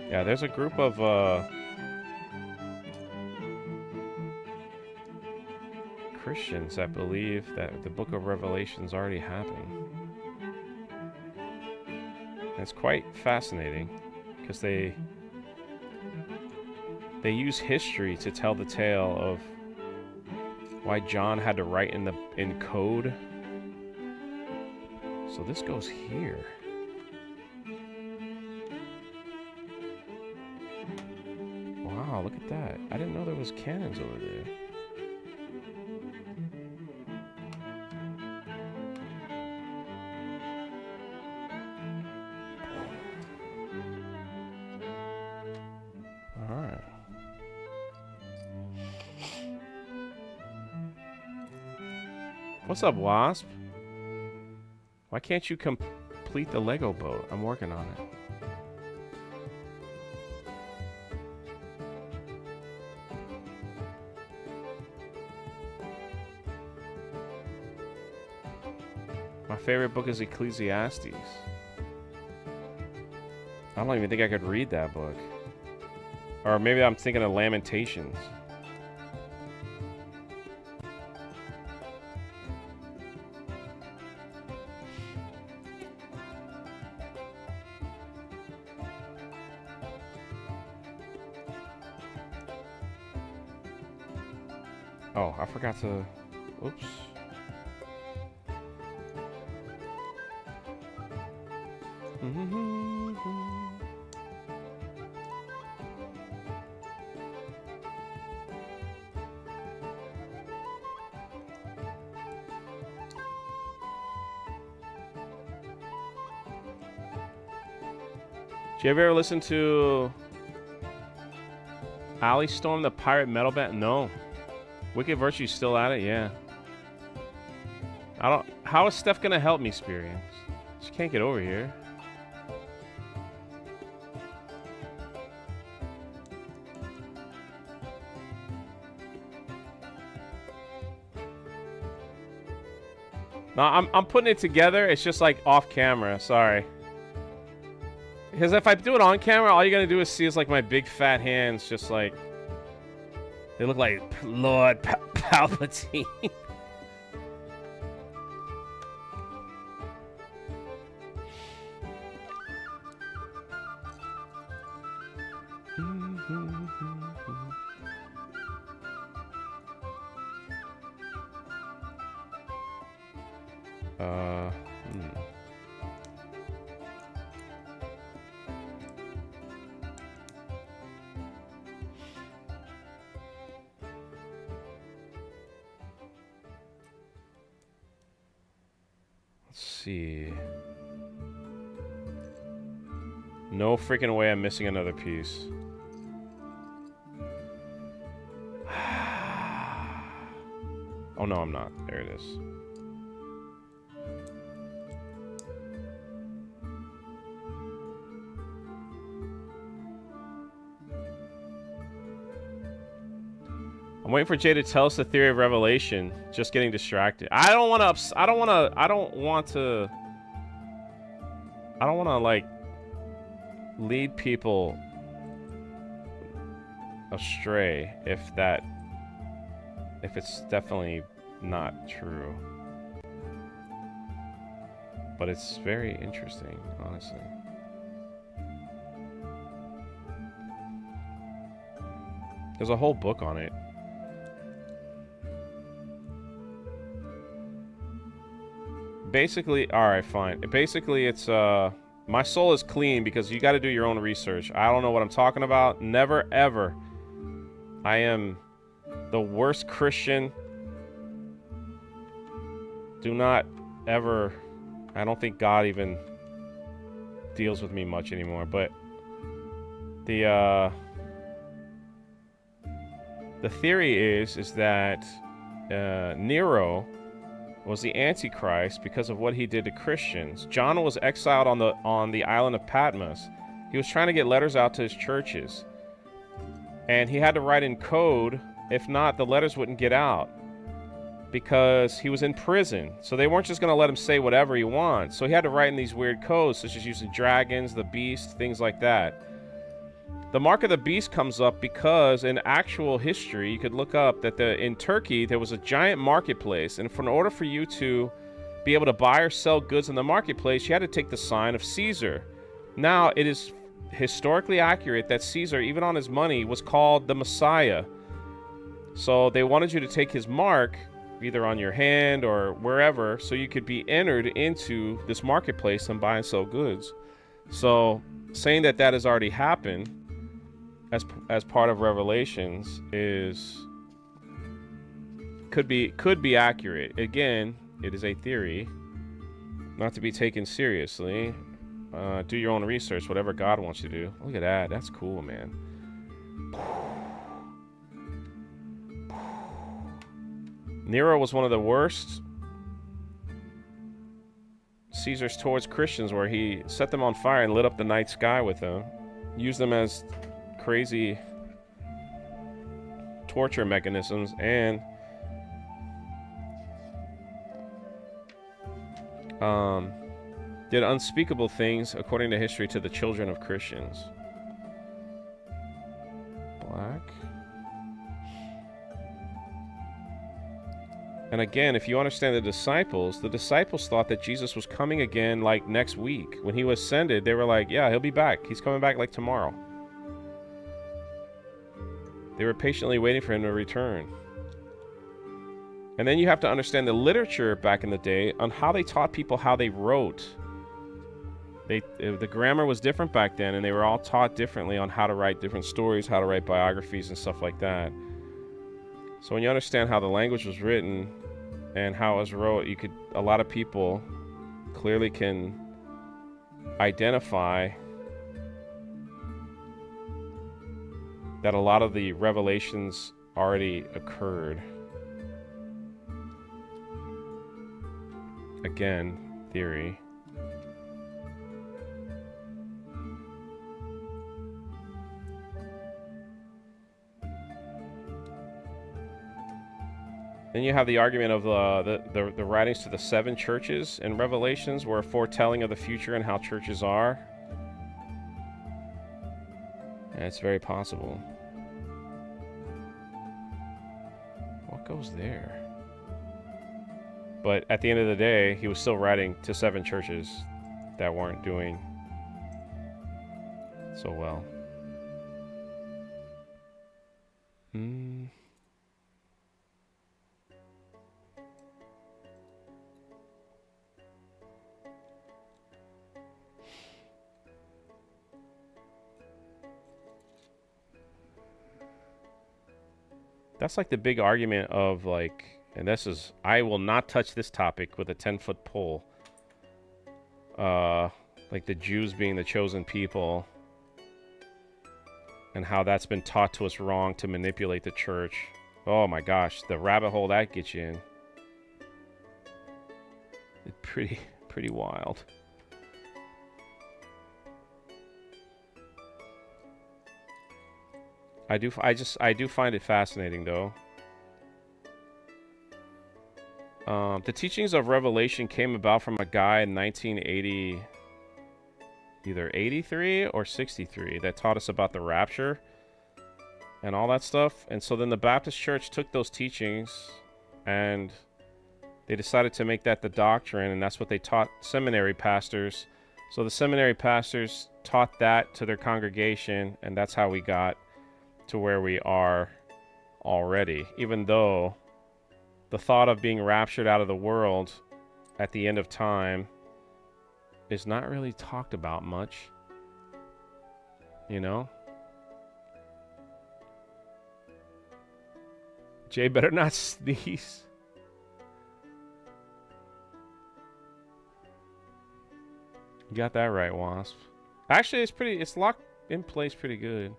Yeah, there's a group of Christians that believe that the book of Revelation's already happened. And it's quite fascinating because they use history to tell the tale of why John had to write in code. So this goes here. Wow, look at that. I didn't know there was cannons over there. Alright. What's up, Wasp? Why can't you complete the Lego boat? I'm working on it. My favorite book is Ecclesiastes. I don't even think I could read that book. Or maybe I'm thinking of Lamentations. Oh, I forgot to... Oops. Did you ever listen to Alley Storm, the pirate metal band? No. Wicked Virtue's still at it? Yeah. I don't... How is Steph gonna help me, Spirians? She can't get over here. No, I'm putting it together. It's just like off camera. Sorry. Because if I do it on camera, all you're gonna do is see is like my big fat hands, just like they look like Lord Palpatine. See. No freaking way I'm missing another piece. Oh no, I'm not. There it is. I'm waiting for Jay to tell us the theory of revelation. Just getting distracted. I don't want to like lead people astray if it's definitely not true. But it's very interesting, honestly. There's a whole book on it. Basically, alright, fine. Basically, it's, my soul is clean because you gotta do your own research. I don't know what I'm talking about. Never, ever. I am the worst Christian. Do not ever... I don't think God even deals with me much anymore, but... The theory is that Nero was the Antichrist because of what he did to Christians. John was exiled on the island of Patmos. He was trying to get letters out to his churches. And he had to write in code. If not, the letters wouldn't get out. Because he was in prison. So they weren't just going to let him say whatever he wants. So he had to write in these weird codes, such as using dragons, the beast, things like that. The mark of the beast comes up because in actual history, you could look up that in Turkey, there was a giant marketplace. And in order for you to be able to buy or sell goods in the marketplace, you had to take the sign of Caesar. Now, it is historically accurate that Caesar, even on his money, was called the Messiah. So they wanted you to take his mark, either on your hand or wherever, so you could be entered into this marketplace and buy and sell goods. So saying that that has already happened as part of Revelations could be accurate. Again, it is a theory, not to be taken seriously. Do your own research, whatever God wants you to do. Look at that. That's cool, man. Nero was one of the worst Caesars towards Christians, where he set them on fire and lit up the night sky with them, used them as crazy torture mechanisms, and did unspeakable things, according to history, to the children of Christians. Black. And again, if you understand the disciples thought that Jesus was coming again like next week. When he was ascended, they were like, yeah, he'll be back. He's coming back like tomorrow. They were patiently waiting for him to return. And then you have to understand the literature back in the day on how they taught people how they wrote. The grammar was different back then, and they were all taught differently on how to write different stories, how to write biographies and stuff like that. So when you understand how the language was written and how it was wrote, a lot of people clearly can identify that a lot of the revelations already occurred. Again, theory. Then you have the argument of the writings to the 7 churches in Revelations were a foretelling of the future and how churches are. And it's very possible. What goes there? But at the end of the day, he was still writing to 7 churches that weren't doing so well. That's like the big argument of like, and this is, I will not touch this topic with a 10-foot pole. Like the Jews being the chosen people and how that's been taught to us wrong to manipulate the church. Oh my gosh, the rabbit hole that gets you in. It's pretty wild. I do find it fascinating though. The teachings of Revelation came about from a guy in 1980, either 83 or 63, that taught us about the rapture and all that stuff. And so then the Baptist Church took those teachings and they decided to make that the doctrine, and that's what they taught seminary pastors. So the seminary pastors taught that to their congregation, and that's how we got to where we are already, even though the thought of being raptured out of the world at the end of time is not really talked about much, you know? Jay better not sneeze. You got that right, Wasp. Actually, it's locked in place pretty good.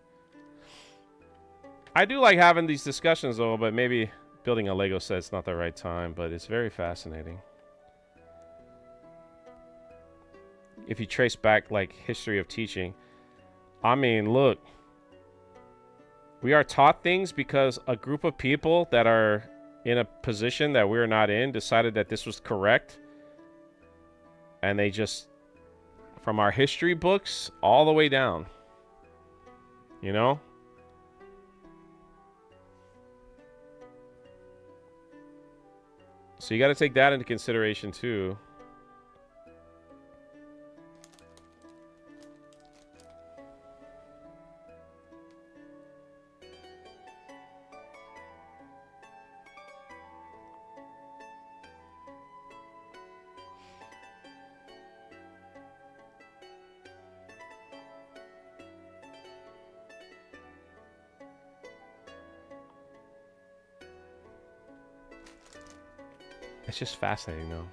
I do like having these discussions though, but maybe building a Lego set's not the right time, but it's very fascinating. If you trace back like history of teaching, I mean, look, we are taught things because a group of people that are in a position that we're not in decided that this was correct. And they just, from our history books all the way down, you know? So you got to take that into consideration too. It's just fascinating, though.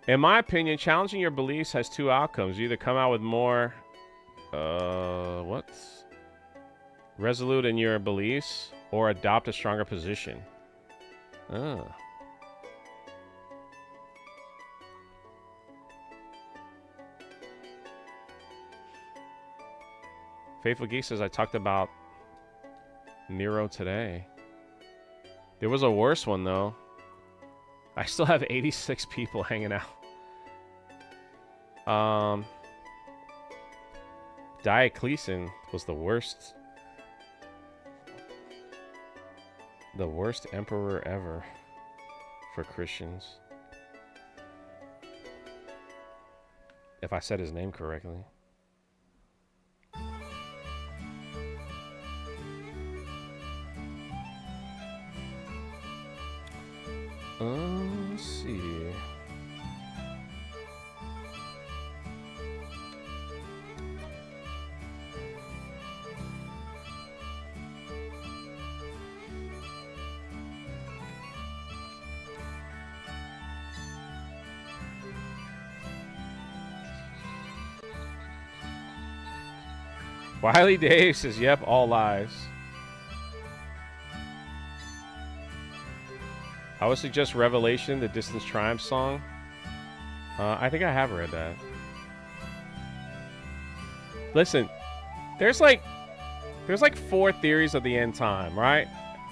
In my opinion, challenging your beliefs has two outcomes. You either come out with more, resolute in your beliefs, or adopt a stronger position. Oh. Faithful Geek says, I talked about Nero today. There was a worse one, though. I still have 86 people hanging out. Diocletian was the worst. The worst emperor ever for Christians. If I said his name correctly. Let's see. Wiley Dave says, yep, all lies. I would suggest Revelation, the Distance Triumph song. I think I have read that. Listen, there's like 4 theories of the end time, right?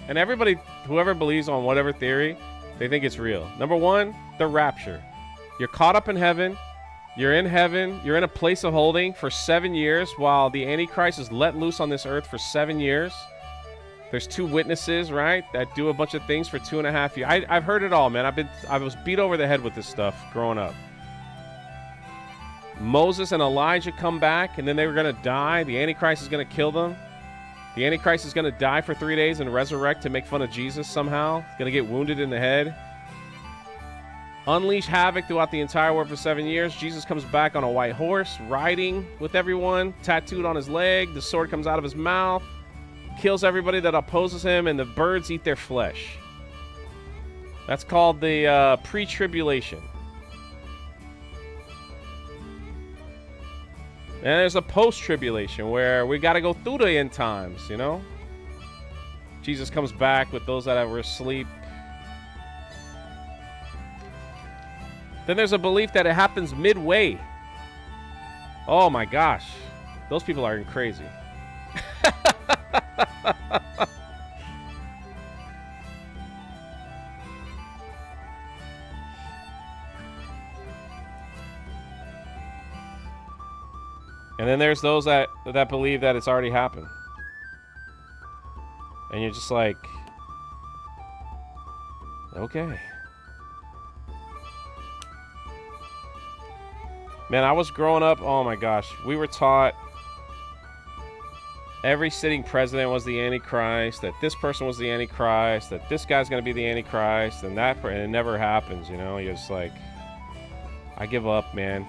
And everybody, whoever believes on whatever theory, they think it's real. Number 1, the rapture. You're caught up in heaven. You're in heaven. You're in a place of holding for 7 years while the Antichrist is let loose on this earth for 7 years. There's 2 witnesses, right, that do a bunch of things for 2.5 years. I've heard it all, man. I was beat over the head with this stuff growing up. Moses and Elijah come back, and then they were going to die. The Antichrist is going to kill them. The Antichrist is going to die for 3 days and resurrect to make fun of Jesus somehow. He's going to get wounded in the head. Unleash havoc throughout the entire world for 7 years. Jesus comes back on a white horse, riding with everyone, tattooed on his leg. The sword comes out of his mouth. Kills everybody that opposes him, and the birds eat their flesh. That's called the pre-tribulation. And there's a post-tribulation where we got to go through the end times, you know? Jesus comes back with those that were asleep. Then there's a belief that it happens midway. Oh my gosh. Those people are crazy. And then there's those that believe that it's already happened. And you're just like, okay. Man, I was growing up, oh my gosh, we were taught every sitting president was the Antichrist, that this person was the Antichrist, that this guy's going to be the Antichrist, and and it never happens, you know? You're just like, I give up, man.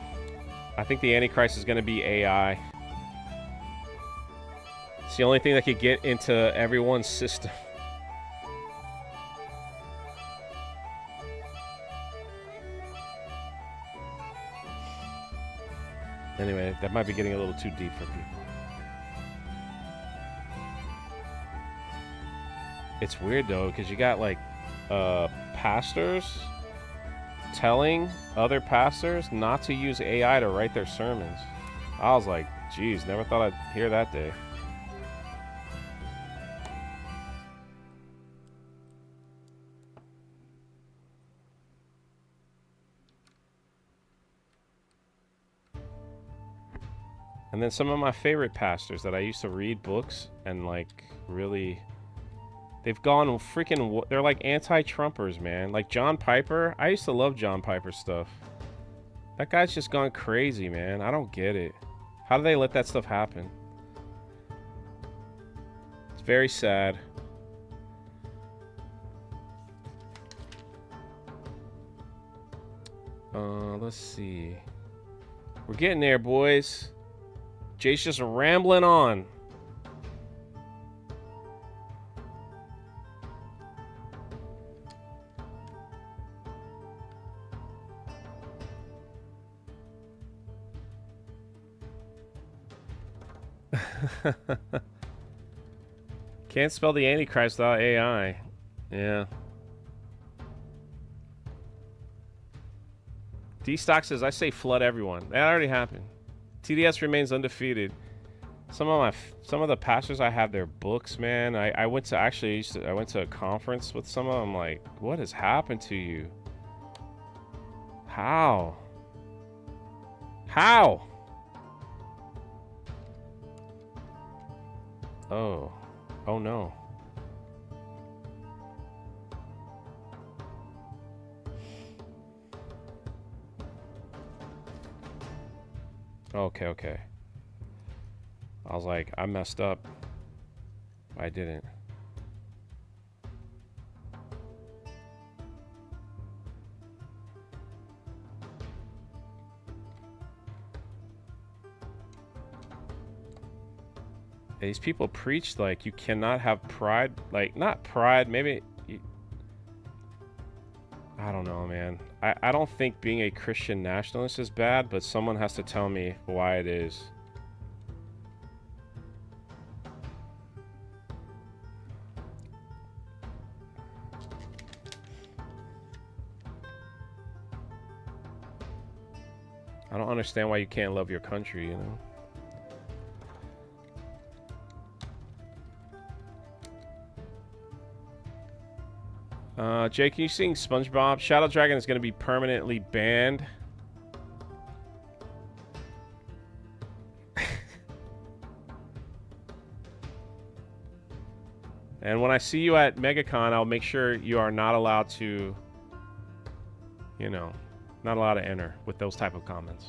I think the Antichrist is going to be AI. It's the only thing that could get into everyone's system. Anyway, that might be getting a little too deep for people. It's weird though, because you got like pastors telling other pastors not to use AI to write their sermons. I was like, geez, never thought I'd hear that day. And then some of my favorite pastors that I used to read books and like really, they've gone freaking, they're like anti-Trumpers, man. Like John Piper. I used to love John Piper stuff. That guy's just gone crazy, man. I don't get it. How do they let that stuff happen? It's very sad. Let's see. We're getting there, boys. Jay's just rambling on. Can't spell the Antichrist without AI. Yeah. D-Stock says, I say flood everyone. That already happened. TDS remains undefeated. Some of the pastors, I have their books, man. I went to I went to a conference with some of them. Like, what has happened to you? How? How? Oh. Oh no. Okay, okay. I was like, I messed up. I didn't. These people preach like you cannot have pride. Like, not pride, maybe... I don't know, man. I don't think being a Christian nationalist is bad, but someone has to tell me why it is. I don't understand why you can't love your country, you know? Jay, can you sing SpongeBob? Shadow Dragon is going to be permanently banned. And when I see you at MegaCon, I'll make sure you are not allowed to, you know, not allowed to enter with those type of comments.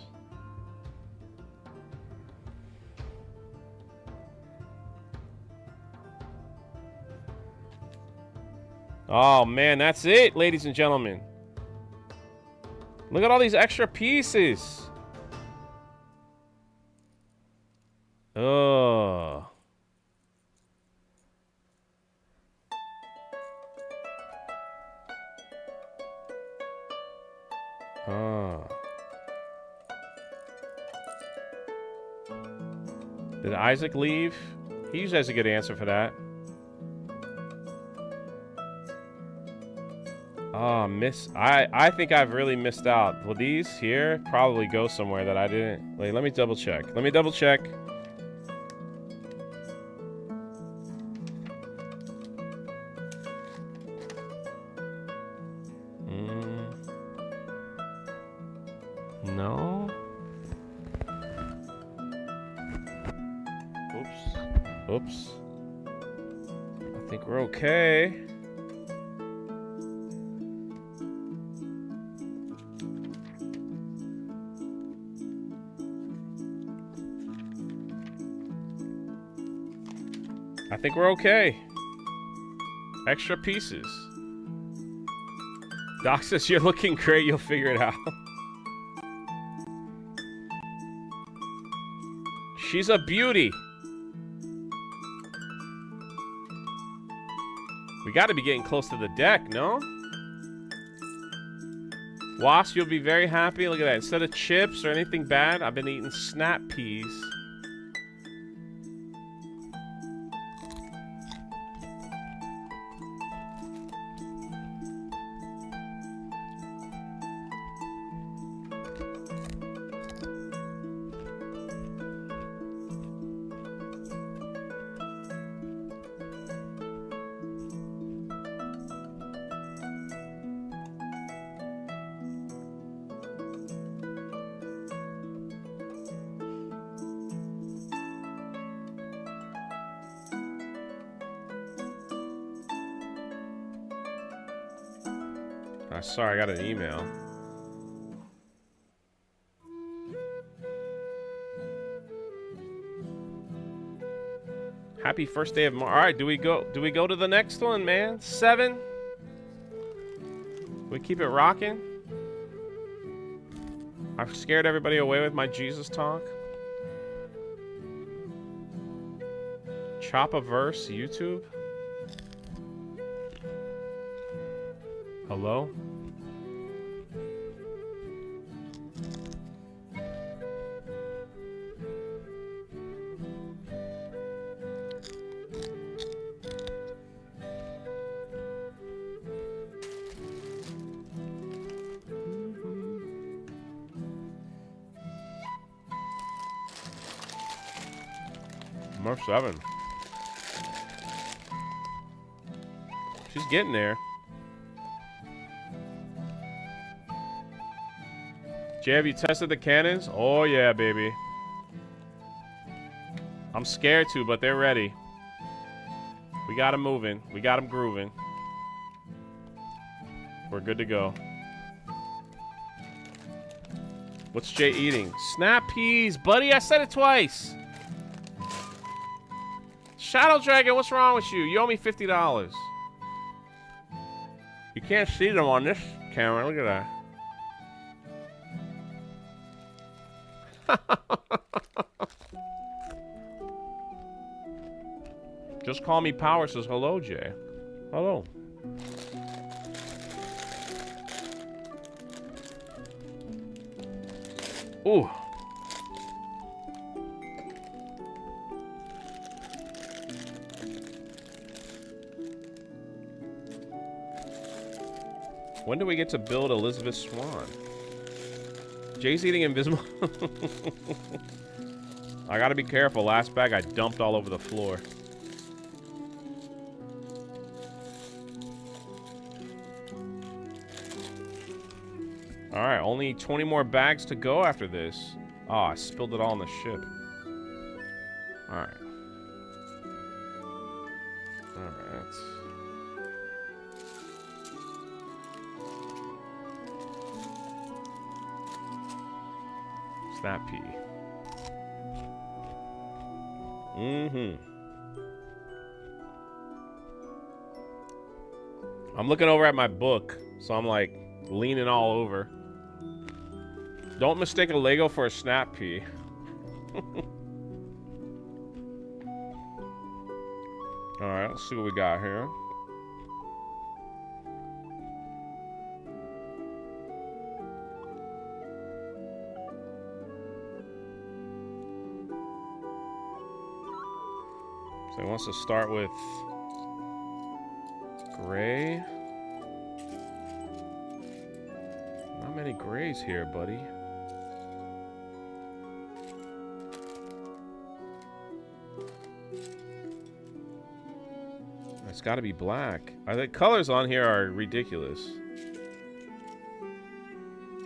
Oh, man, that's it, ladies and gentlemen. Look at all these extra pieces. Oh. Oh. Did Isaac leave? He usually has a good answer for that. Oh, I think I've really missed out. Well, these here probably go somewhere that I didn't. Wait, let me double check. Let me double check. No. Oops. I think we're okay. I think we're okay. Extra pieces. Doc says you're looking great. You'll figure it out. She's a beauty. We got to be getting close to the deck, no? Wasp, you'll be very happy. Look at that. Instead of chips or anything bad, I've been eating snap peas. Sorry, I got an email. Happy first day of March. All right, do we go to the next one, man? 7. We keep it rocking. I've scared everybody away with my Jesus talk. Chop a verse, YouTube. Hello? Or 7. She's getting there. Jay, have you tested the cannons? Oh, yeah, baby. I'm scared to, but they're ready. We got them moving. We got them grooving. We're good to go. What's Jay eating? Snap peas, buddy. I said it twice. Shadow Dragon, what's wrong with you? You owe me $50. You can't see them on this camera. Look at that. Just call me Power says hello, Jay. Hello. Ooh. When do we get to build Elizabeth Swan? Jay's eating invisible. I gotta be careful. Last bag I dumped all over the floor. Alright, only 20 more bags to go after this. Oh, I spilled it all on the ship. Alright. Alright. Snap pea. I'm looking over at my book, so I'm like leaning all over. Don't mistake a Lego for a snap pea. Alright, let's see what we got here. So he wants to start with gray. Not many grays here, buddy. It's got to be black. The colors on here are ridiculous.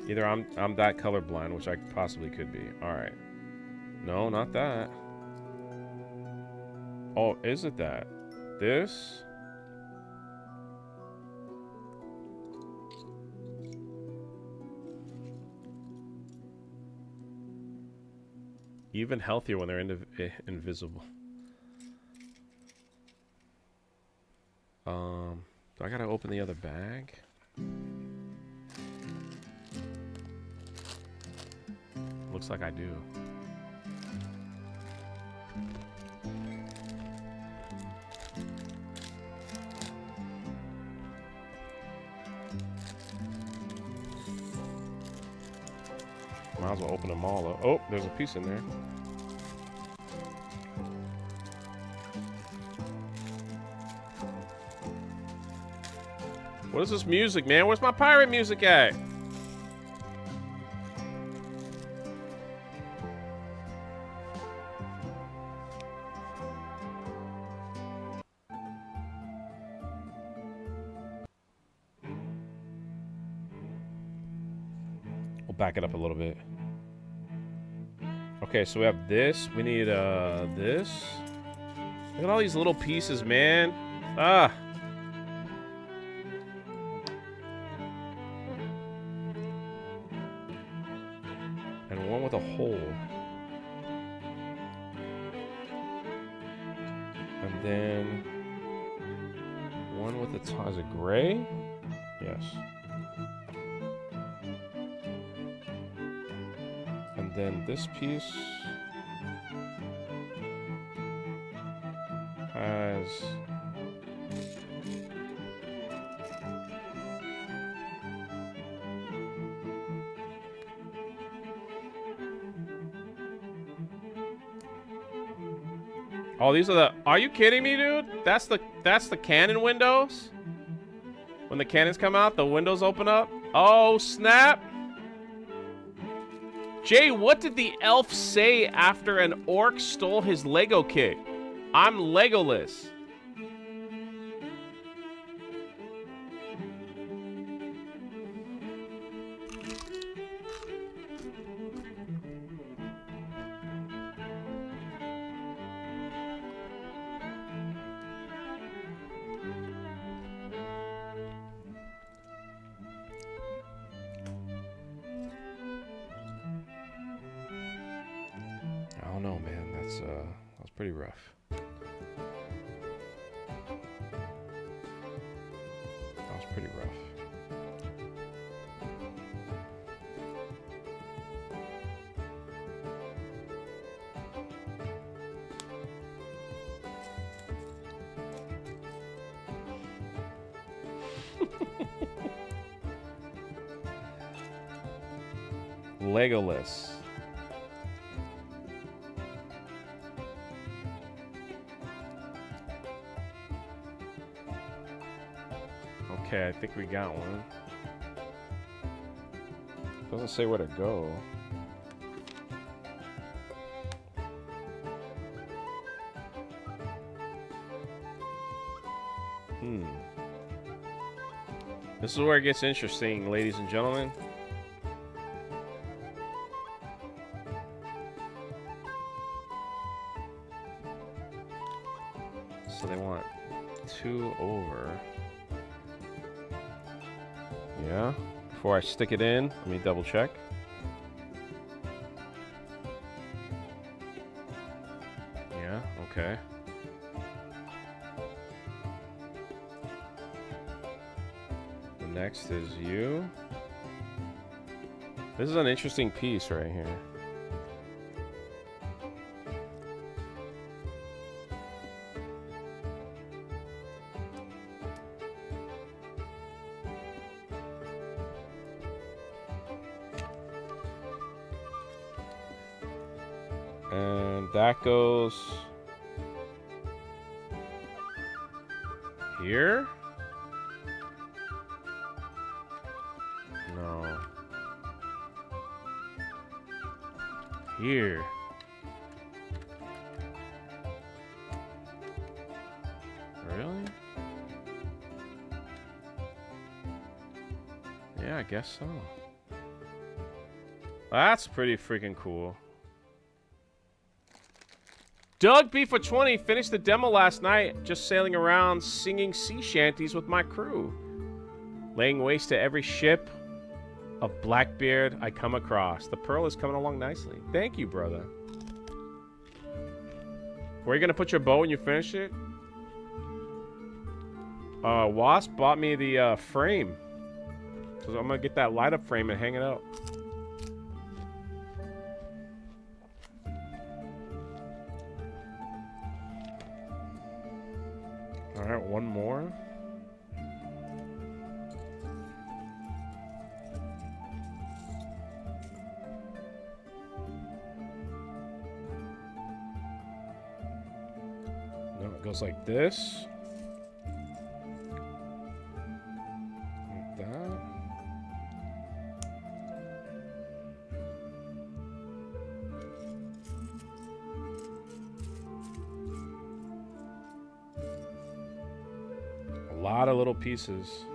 Either I'm that colorblind, which I possibly could be. All right. No, not that. Oh, is it that? This? Even healthier when they're invisible. Do I gotta open the other bag? Looks like I do. Might as well open them all up. Oh, there's a piece in there. What is this music, man? Where's my pirate music at? We'll back it up a little bit. Okay, so we have this. We need this. Look at all these little pieces, man. Ah. And one with a hole. And then one with a tie. Is it gray? Yes. And then this piece has oh, these are the, are you kidding me, dude? That's the cannon windows? When the cannons come out, the windows open up? Oh, snap. Jay, what did the elf say after an orc stole his Lego kit? I'm Legolas. I don't know, man. That's pretty rough. That was pretty rough. Legolas. Okay, I think we got one. Doesn't say where to go. This is where it gets interesting, ladies and gentlemen. So they want 2 over. Yeah. Before I stick it in, let me double check. Yeah, okay. The next is you. This is an interesting piece right here. And that goes here? No. Here. Really? Yeah, I guess so. That's pretty freaking cool. Doug B for 20 finished the demo last night, just sailing around singing sea shanties with my crew, laying waste to every ship of Blackbeard I come across. The Pearl is coming along nicely. Thank you, brother. Where are you gonna put your bow when you finish it? Wasp bought me the frame, so I'm gonna get that light up frame and hang it up. Alright, one more. No, it goes like this. Like that. A lot of little pieces.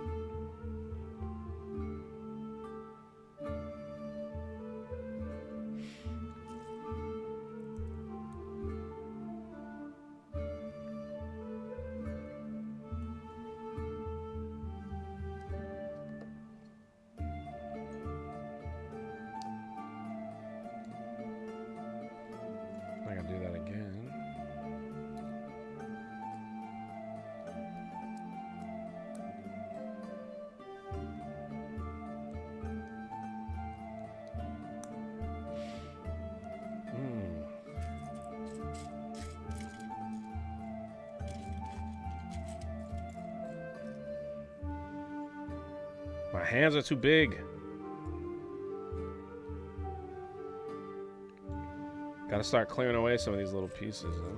I gotta do that again. My hands are too big. Gotta start clearing away some of these little pieces, huh?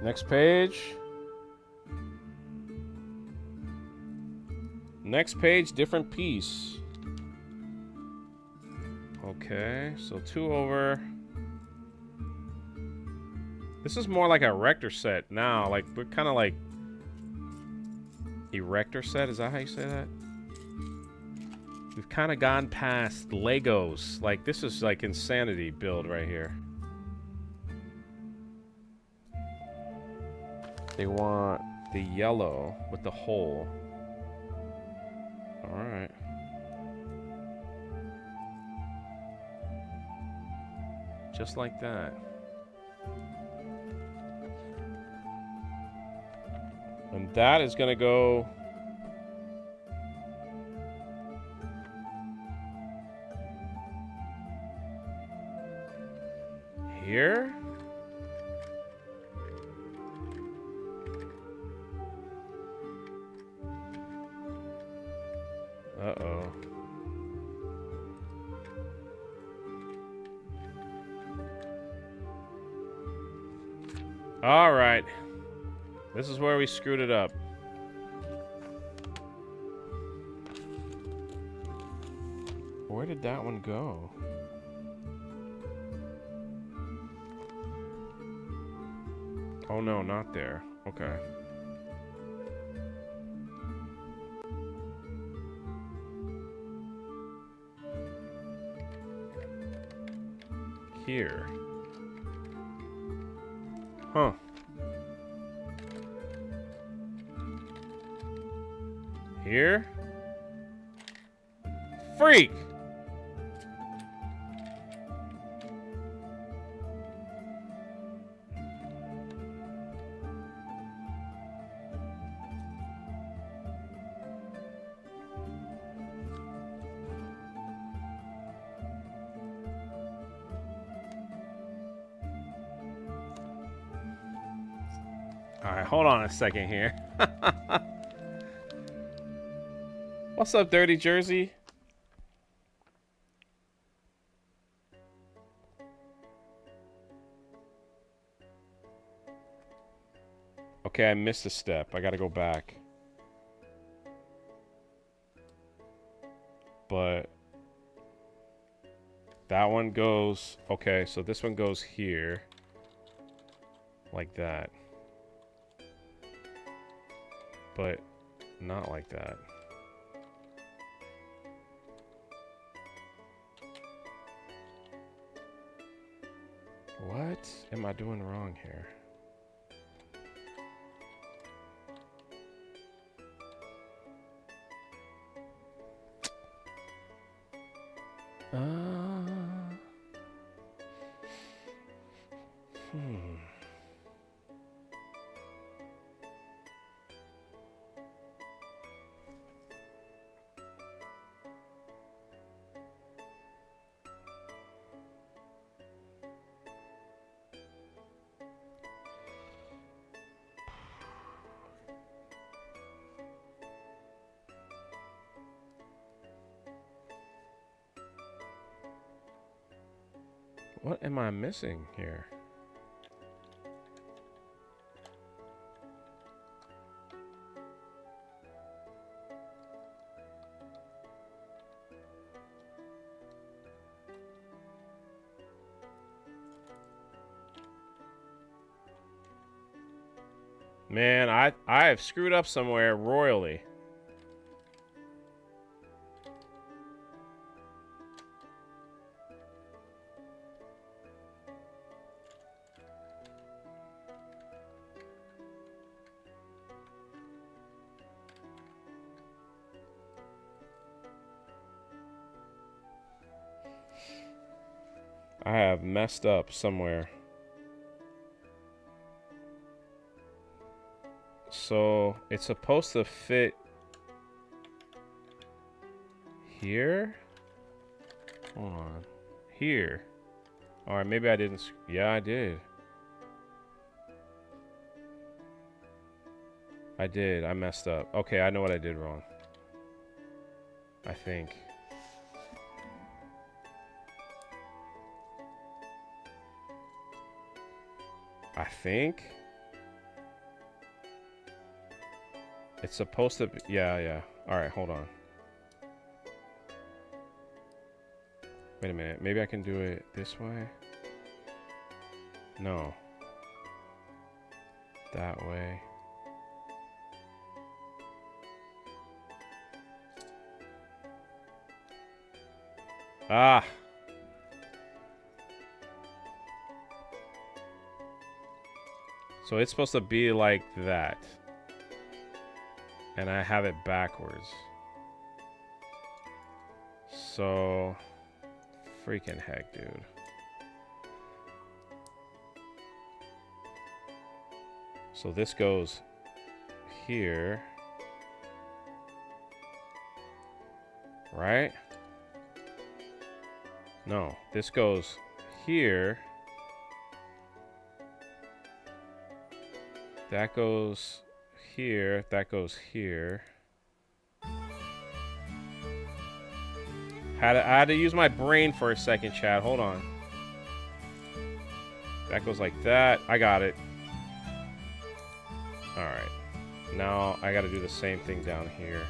Next page. Next page, different piece. Okay, so 2 over. This is more like a erector set now. Like, we're kind of like erector set. Is that how you say that? We've kind of gone past Legos. Like, this is like insanity build right here. They want the yellow with the hole. All right. Just like that. And that is going to go here. Uh-oh. All right. This is where we screwed it up. Where did that one go? Oh no, not there. Okay. Here. Huh. Here? Freak! Alright, hold on a second here. What's up, Dirty Jersey? Okay, I missed a step. I gotta go back. But that one goes... Okay, so this one goes here. Like that. But not like that. What am I doing wrong here? What am I missing here? Man, I have screwed up somewhere royally. I have messed up somewhere. So it's supposed to fit here. Hold on. Here. All right, maybe I didn't. Yeah, I did. I did. I messed up. Okay, I know what I did wrong. I think. It's supposed to be, yeah, yeah. All right, hold on. Wait a minute. Maybe I can do it this way. No. That way. Ah. So it's supposed to be like that. And I have it backwards. So, freaking heck, dude. So this goes here. Right? No, this goes here. That goes here. That goes here. I had to use my brain for a second, Chad. Hold on. That goes like that. I got it. Alright. Now I got to do the same thing down here.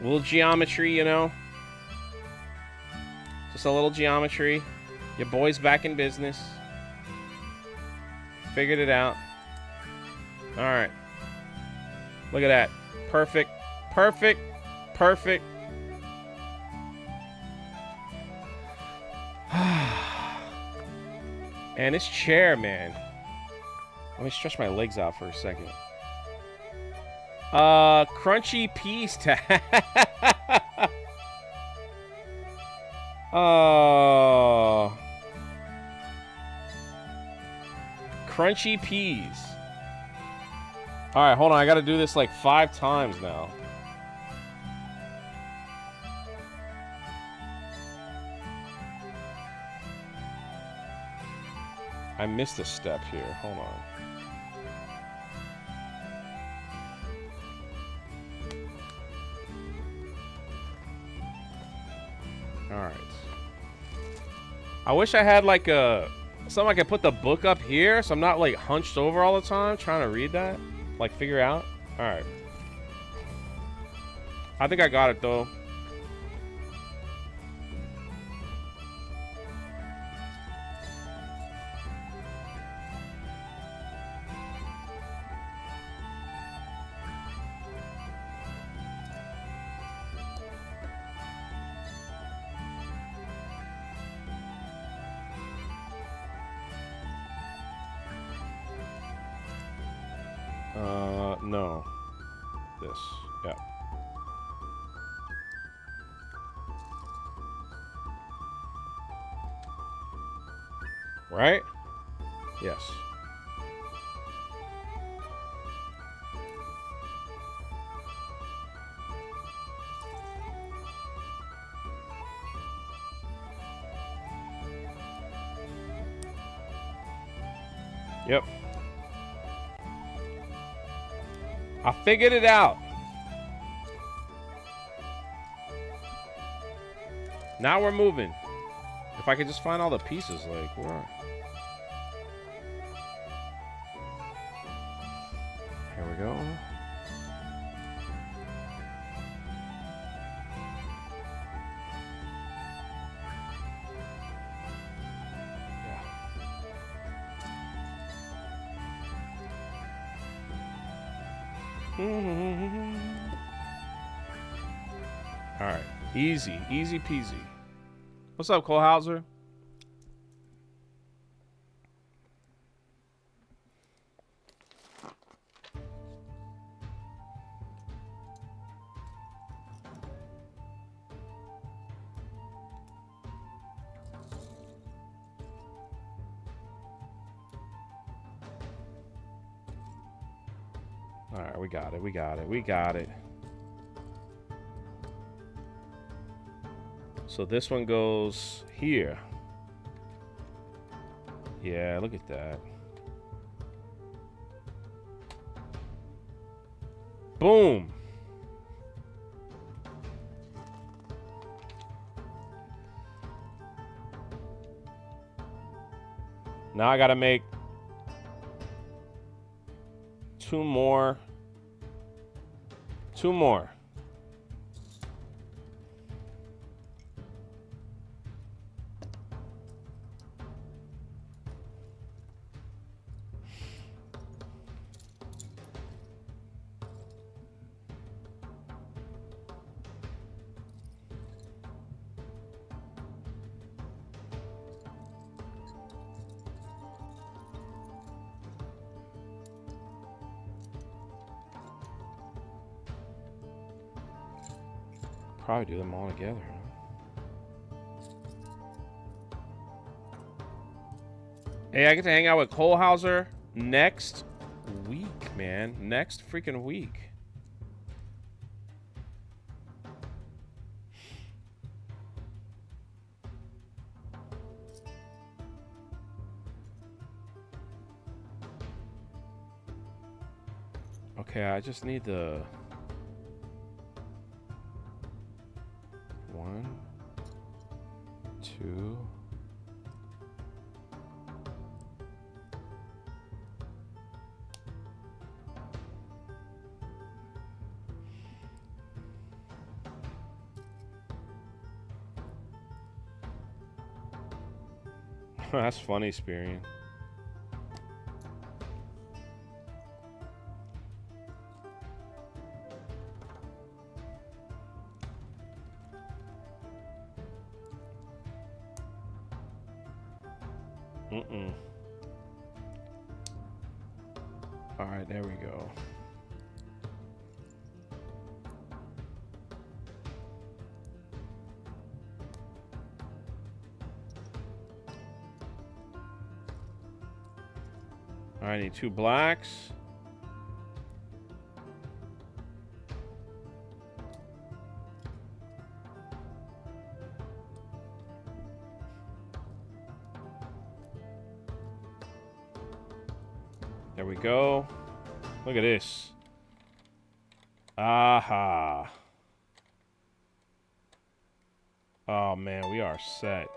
A little geometry, you know. Just a little geometry. Your boy's back in business. Figured it out. Alright. Look at that. Perfect. Perfect. Perfect. Man, this chair, man. Let me stretch my legs out for a second. Crunchy peas tag. Oh. Crunchy peas. Alright, hold on. I gotta do this like 5 times now. I missed a step here. Hold on. Alright. I wish I had like something I could put the book up here so I'm not like hunched over all the time trying to read that. Like figure out. Alright. I think I got it though. No. This. Yeah. Right? Yes. Yep. I figured it out. Now we're moving. If I could just find all the pieces, like, where? Here we go. All right, easy peasy. What's up, Cole Hauser? All right, we got it. We got it. So this one goes here. Yeah, look at that. Boom. Now I gotta make 2 more. 2 more. Probably do them all together. Hey, I get to hang out with Cole Hauser next week, man. Next freaking week. Okay, I just need the 1, 2. That's funny, Spirian. All right, there we go. All right, I need 2 blacks. There we go. Look at this. Aha. Oh, man, we are set.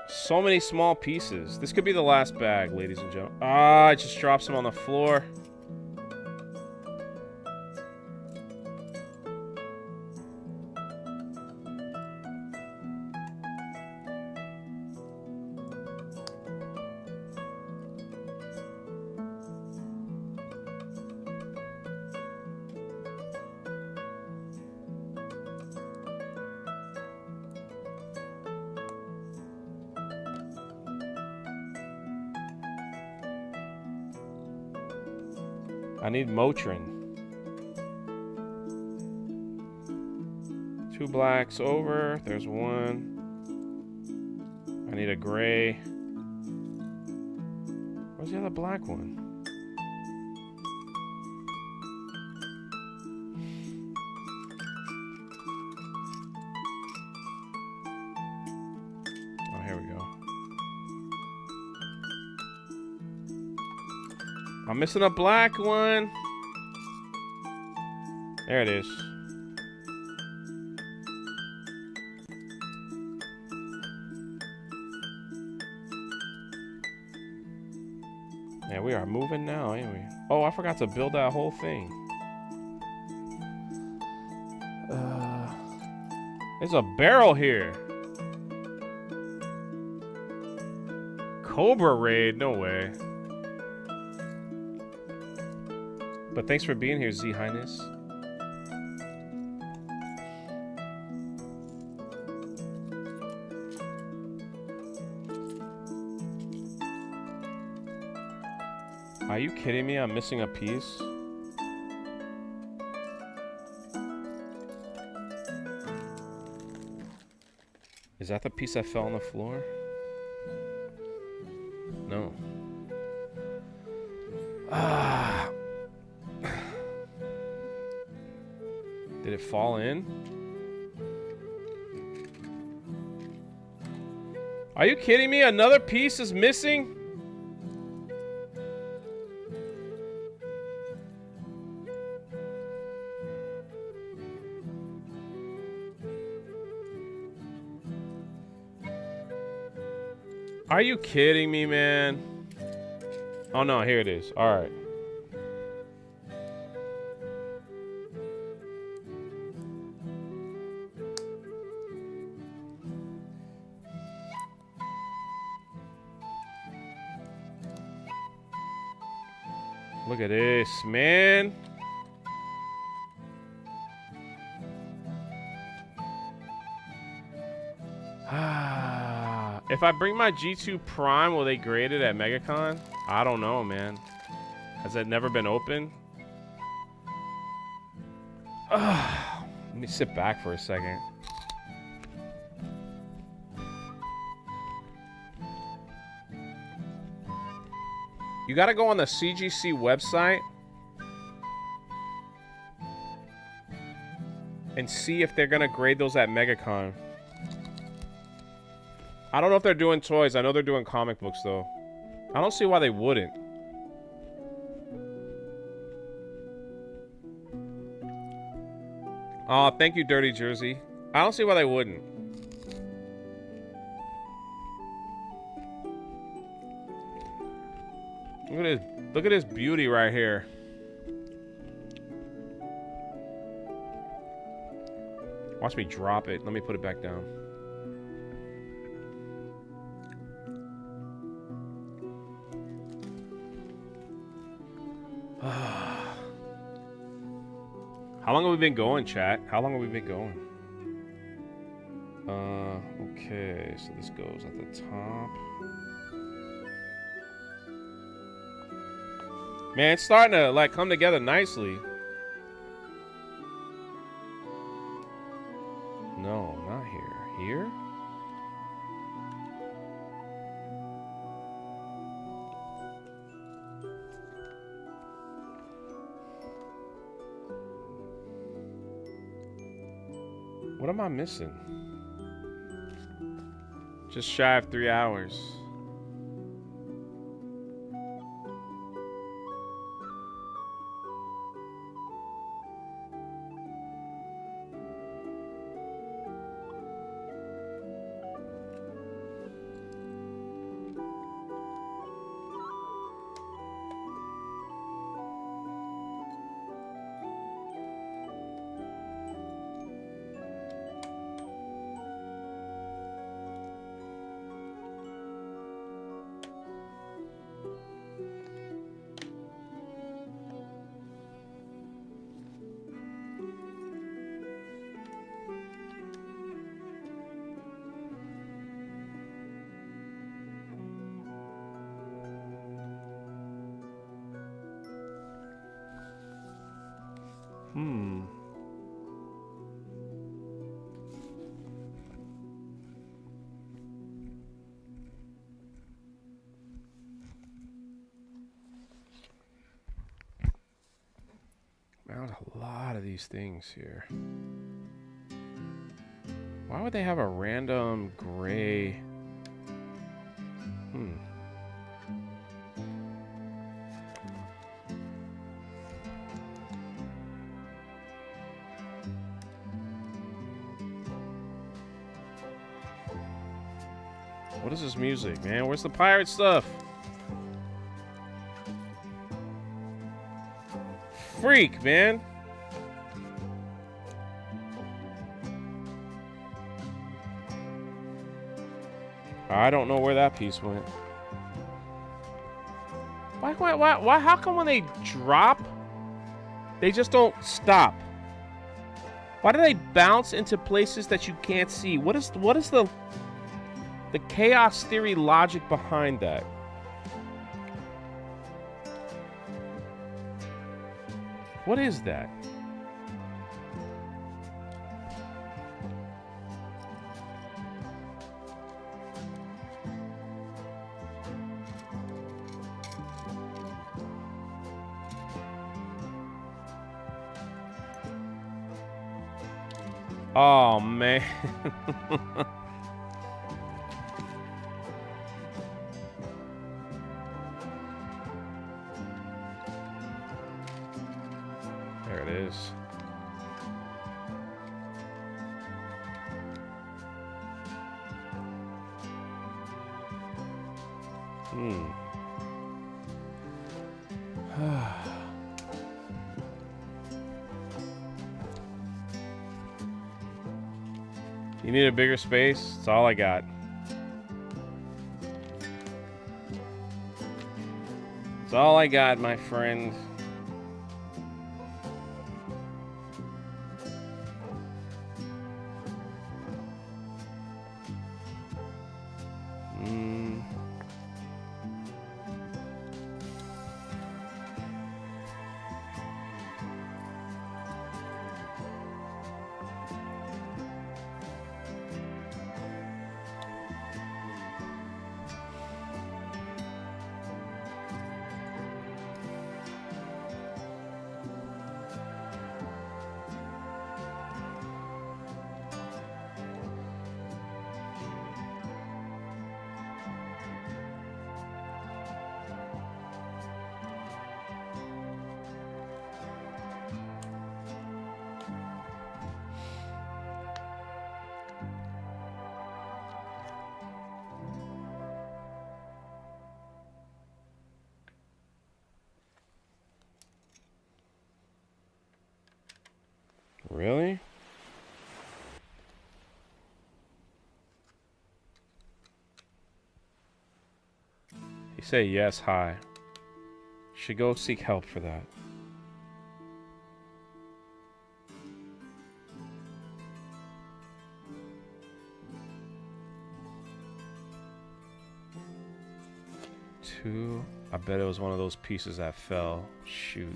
So many small pieces. This could be the last bag, ladies and gentlemen. Ah, it just drops them on the floor. I need Motrin. 2 blacks over. There's 1. I need a gray. Where's the other black one? Oh, here we go. I'm missing a black one. There it is. Yeah, we are moving now, ain't we? Oh, I forgot to build that whole thing. There's a barrel here. Cobra raid? No way. But thanks for being here, Z Highness. Are you kidding me? I'm missing a piece. Is that the piece that fell on the floor? No. Ah. Did it fall in? Are you kidding me? Another piece is missing? Are you kidding me, man? Oh no, here it is. All right. Look at this, man. If I bring my G2 Prime, will they grade it at MegaCon? I don't know, man. Has that never been open? Let me sit back for a second. You gotta go on the CGC website and see if they're gonna grade those at MegaCon. I don't know if they're doing toys. I know they're doing comic books, though. I don't see why they wouldn't. Oh, thank you, Dirty Jersey. I don't see why they wouldn't. Look at this. Look at this beauty right here. Watch me drop it. Let me put it back down. How long have we been going, chat? How long have we been going? Okay, so this goes at the top. Man, it's starting to, like, come together nicely. No, not here. Here? What am I missing? Just shy of 3 hours. Found a lot of these things here. Why would they have a random gray? What is this music, man? Where's the pirate stuff? Freak, man. I don't know where that piece went. Why, how come when they drop, they just don't stop? Why do they bounce into places that you can't see? What is the chaos theory logic behind that? What is that? Oh, man. it is. You need a bigger space? That's all I got. That's all I got, my friend. Really? You say yes, hi. You should go seek help for that. Two. I bet it was one of those pieces that fell. Shoot.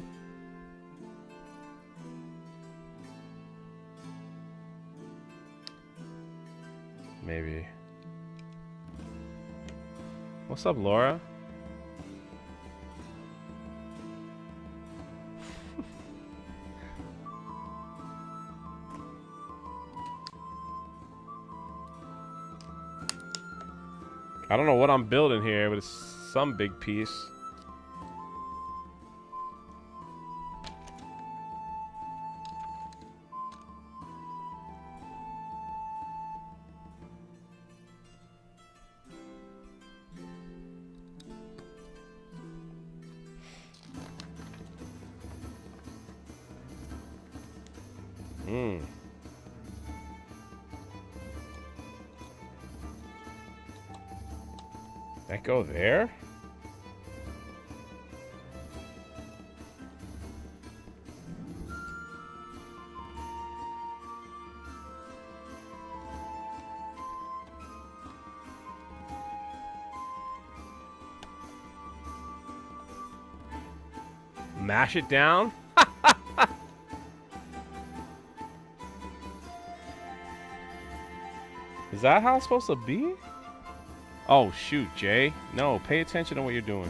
Maybe. What's up, Laura? I don't know what I'm building here, but it's some big piece. That go there? Mash it down? Is that how it's supposed to be? Oh, shoot, Jay. No, pay attention to what you're doing.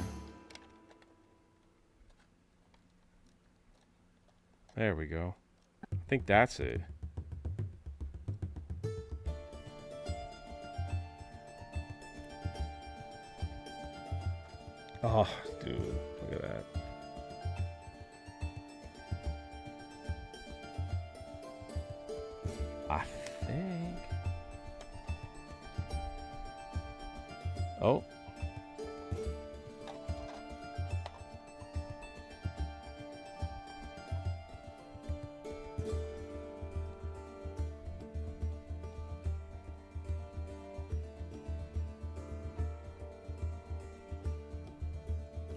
There we go. I think that's it. Oh, dude. Look at that. I think... Oh.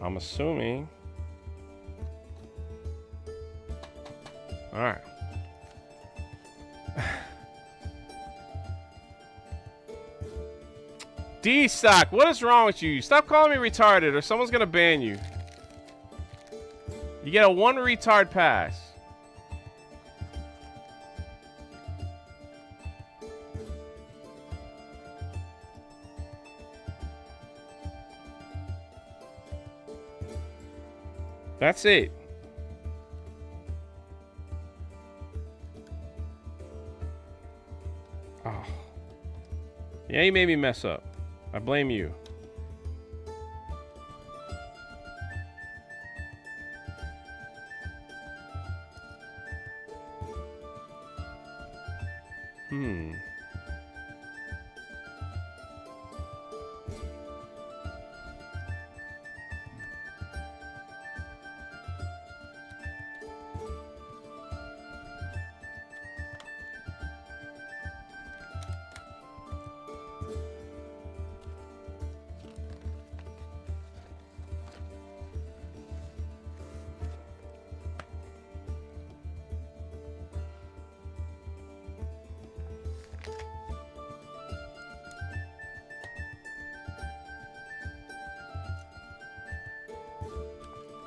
I'm assuming. All right. D-Stock, what is wrong with you? Stop calling me retarded or someone's gonna ban you. You get a 1 retard pass. That's it. Oh. Yeah, you made me mess up. I blame you.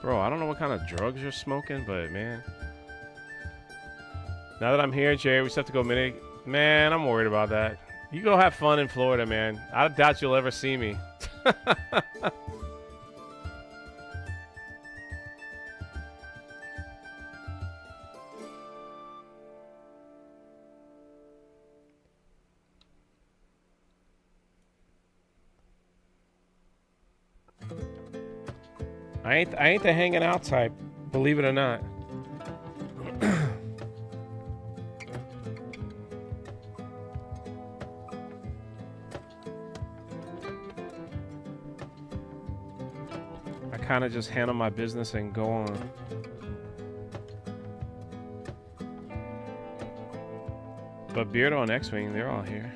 Bro, I don't know what kind of drugs you're smoking, but man. Now that I'm here, Jerry, we still have to go mini. Man, I'm worried about that. You go have fun in Florida, man. I doubt you'll ever see me. I ain't the hanging out type, believe it or not. I kind of just handle my business and go on. But Beardo and X-Wing, they're all here.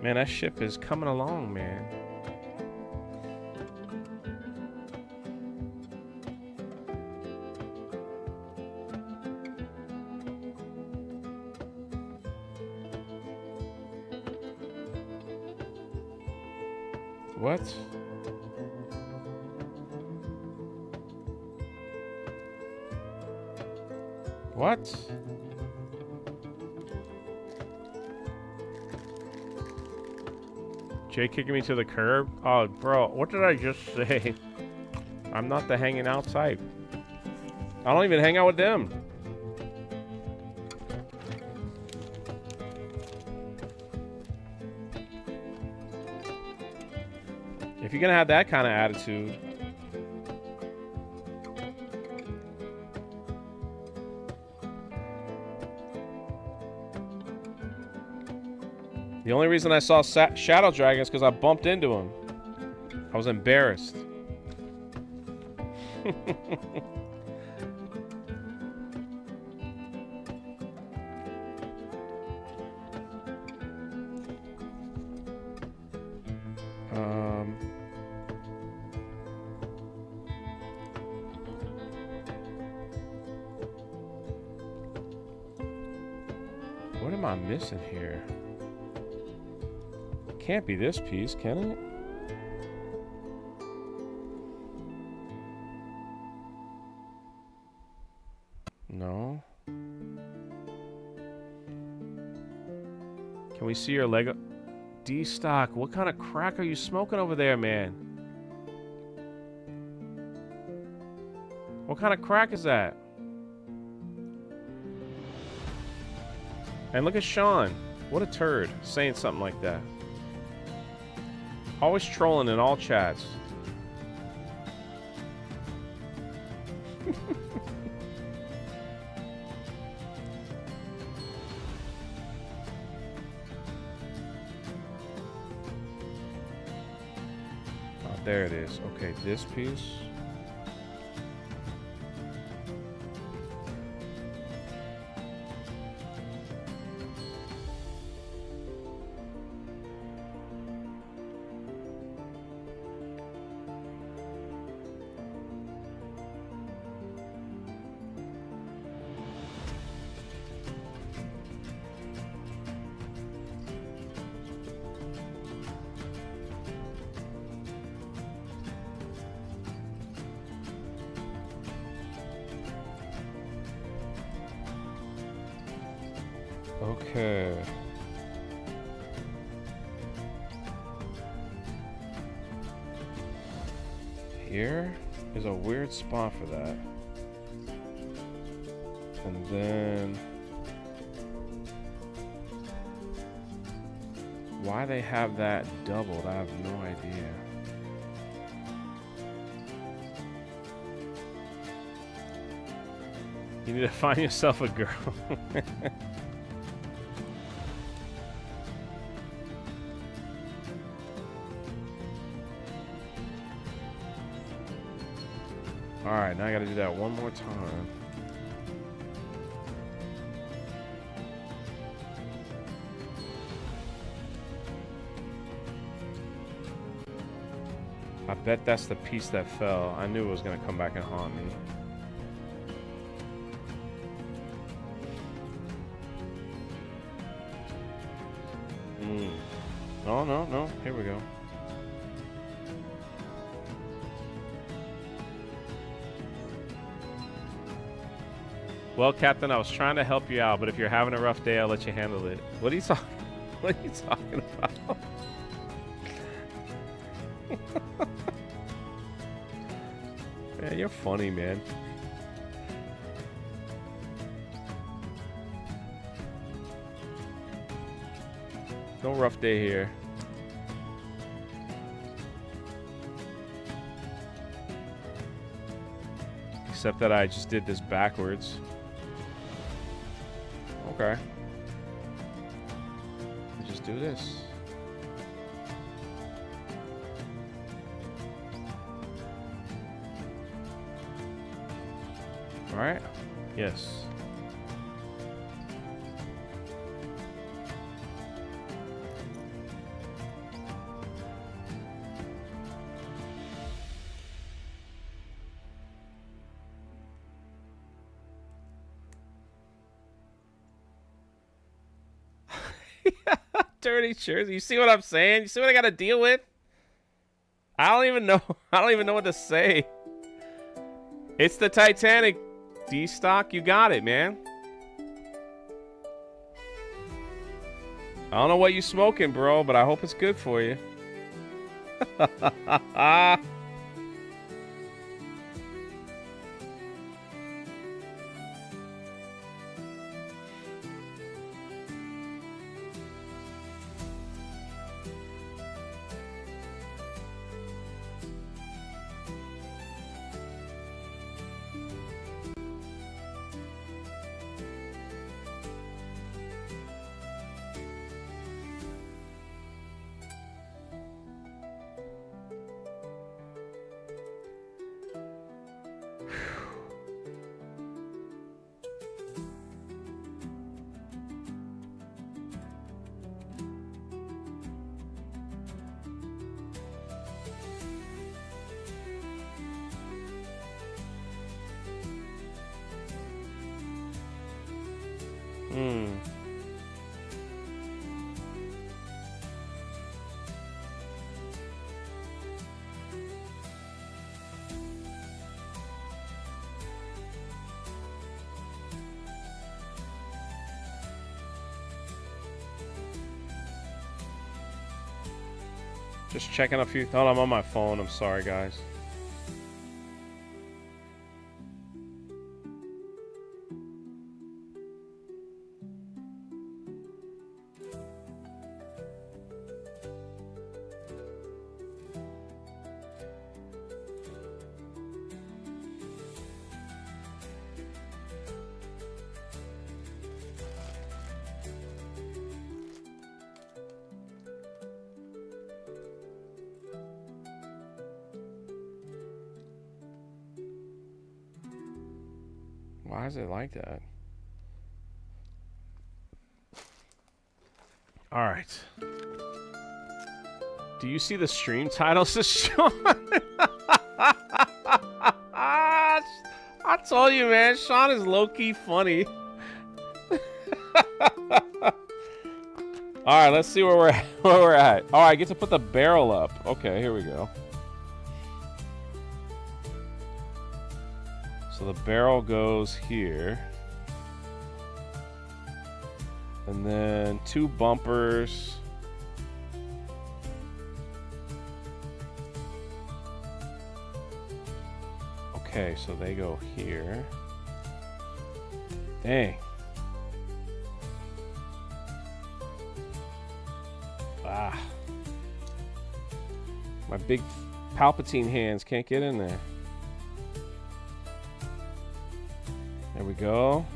Man, that ship is coming along, man. What? What? Jay kicking me to the curb? Oh, bro, what did I just say? I'm not the hanging out type. I don't even hang out with them. If you're gonna have that kind of attitude, the only reason I saw Shadow Dragon is because I bumped into him. I was embarrassed. What am I missing here? Can't be this piece, can it? No. Can we see your Lego? D-Stock, what kind of crack are you smoking over there, man? What kind of crack is that? And look at Sean. What a turd, saying something like that. Always trolling in all chats. Oh, there it is. Okay, this piece. Okay. Here is a weird spot for that. And then why they have that doubled, I have no idea. You need to find yourself a girl. Alright, now I gotta do that one more time. I bet that's the piece that fell. I knew it was gonna come back and haunt me. No, no, no. Here we go. Well, Captain, I was trying to help you out, but if you're having a rough day, I'll let you handle it. What are you talking? What are you talking about? Man, you're funny, man. No rough day here. Except that I just did this backwards. Okay. I just do this. All right. Yes. Dirty shirts. You see what I'm saying? You see what I got to deal with? I don't even know. I don't even know what to say. It's the Titanic. D-Stock, you got it, man. I don't know what you smoking, bro, but I hope it's good for you. Just checking a few. Oh, I'm on my phone. I'm sorry, guys. Why is it like that? All right. Do you see the stream title, says Sean? I told you, man. Sean is low-key funny. All right, let's see where we're at. All right, I get to put the barrel up. Okay, here we go. So the barrel goes here. And then 2 bumpers. Okay, so they go here. Dang. Ah. My big Palpatine hands can't get in there. There we go.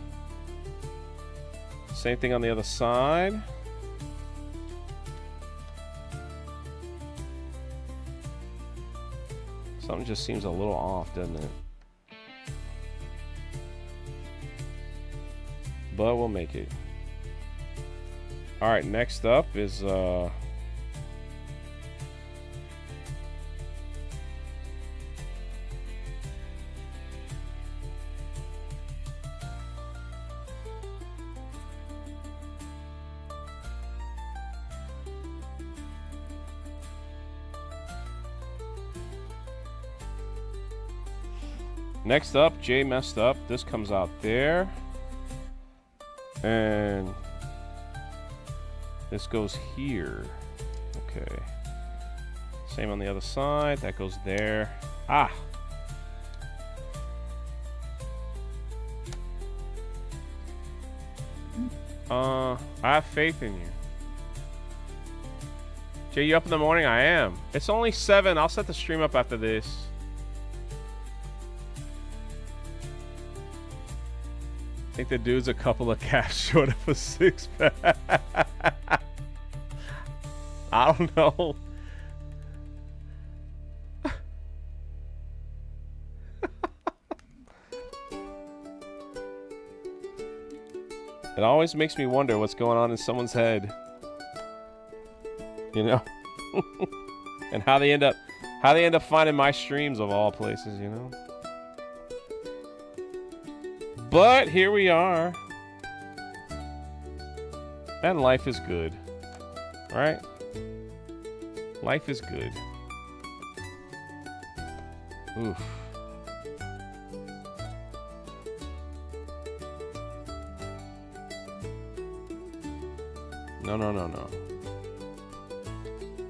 Same thing on the other side. Something just seems a little off, doesn't it? But we'll make it. All right, next up is next up, Jay messed up. This comes out there. And this goes here. Okay. Same on the other side. That goes there. Ah. I have faith in you. Jay, you up in the morning? I am. It's only 7. I'll set the stream up after this. I think the dude's a couple of calves short of a 6-pack. I don't know. It always makes me wonder what's going on in someone's head. You know? And how they end up finding my streams of all places, you know? But here we are. And life is good. Right? Life is good. Oof. No, no, no, no.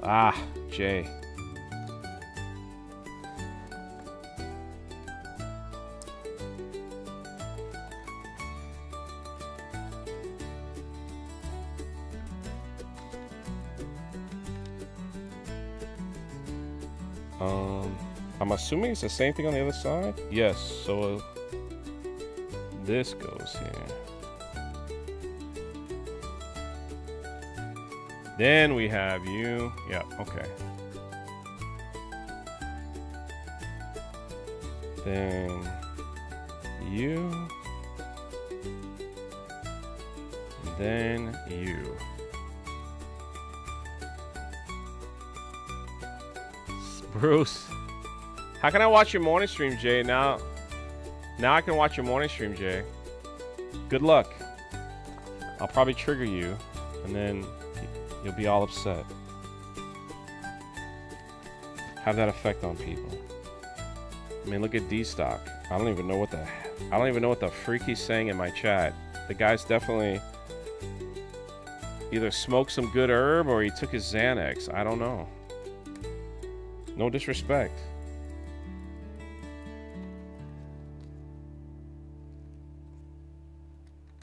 Ah, Jay. I'm assuming it's the same thing on the other side? Yes, so this goes here. Then we have you. Yeah, okay. Then you. Then you. Bruce. How can I watch your morning stream, Jay? Now I can watch your morning stream, Jay. Good luck. I'll probably trigger you, and then you'll be all upset. Have that effect on people. I mean, look at D-Stock. I don't even know what the freak he's saying in my chat. The guy's definitely either smoked some good herb or he took his Xanax. I don't know. No disrespect.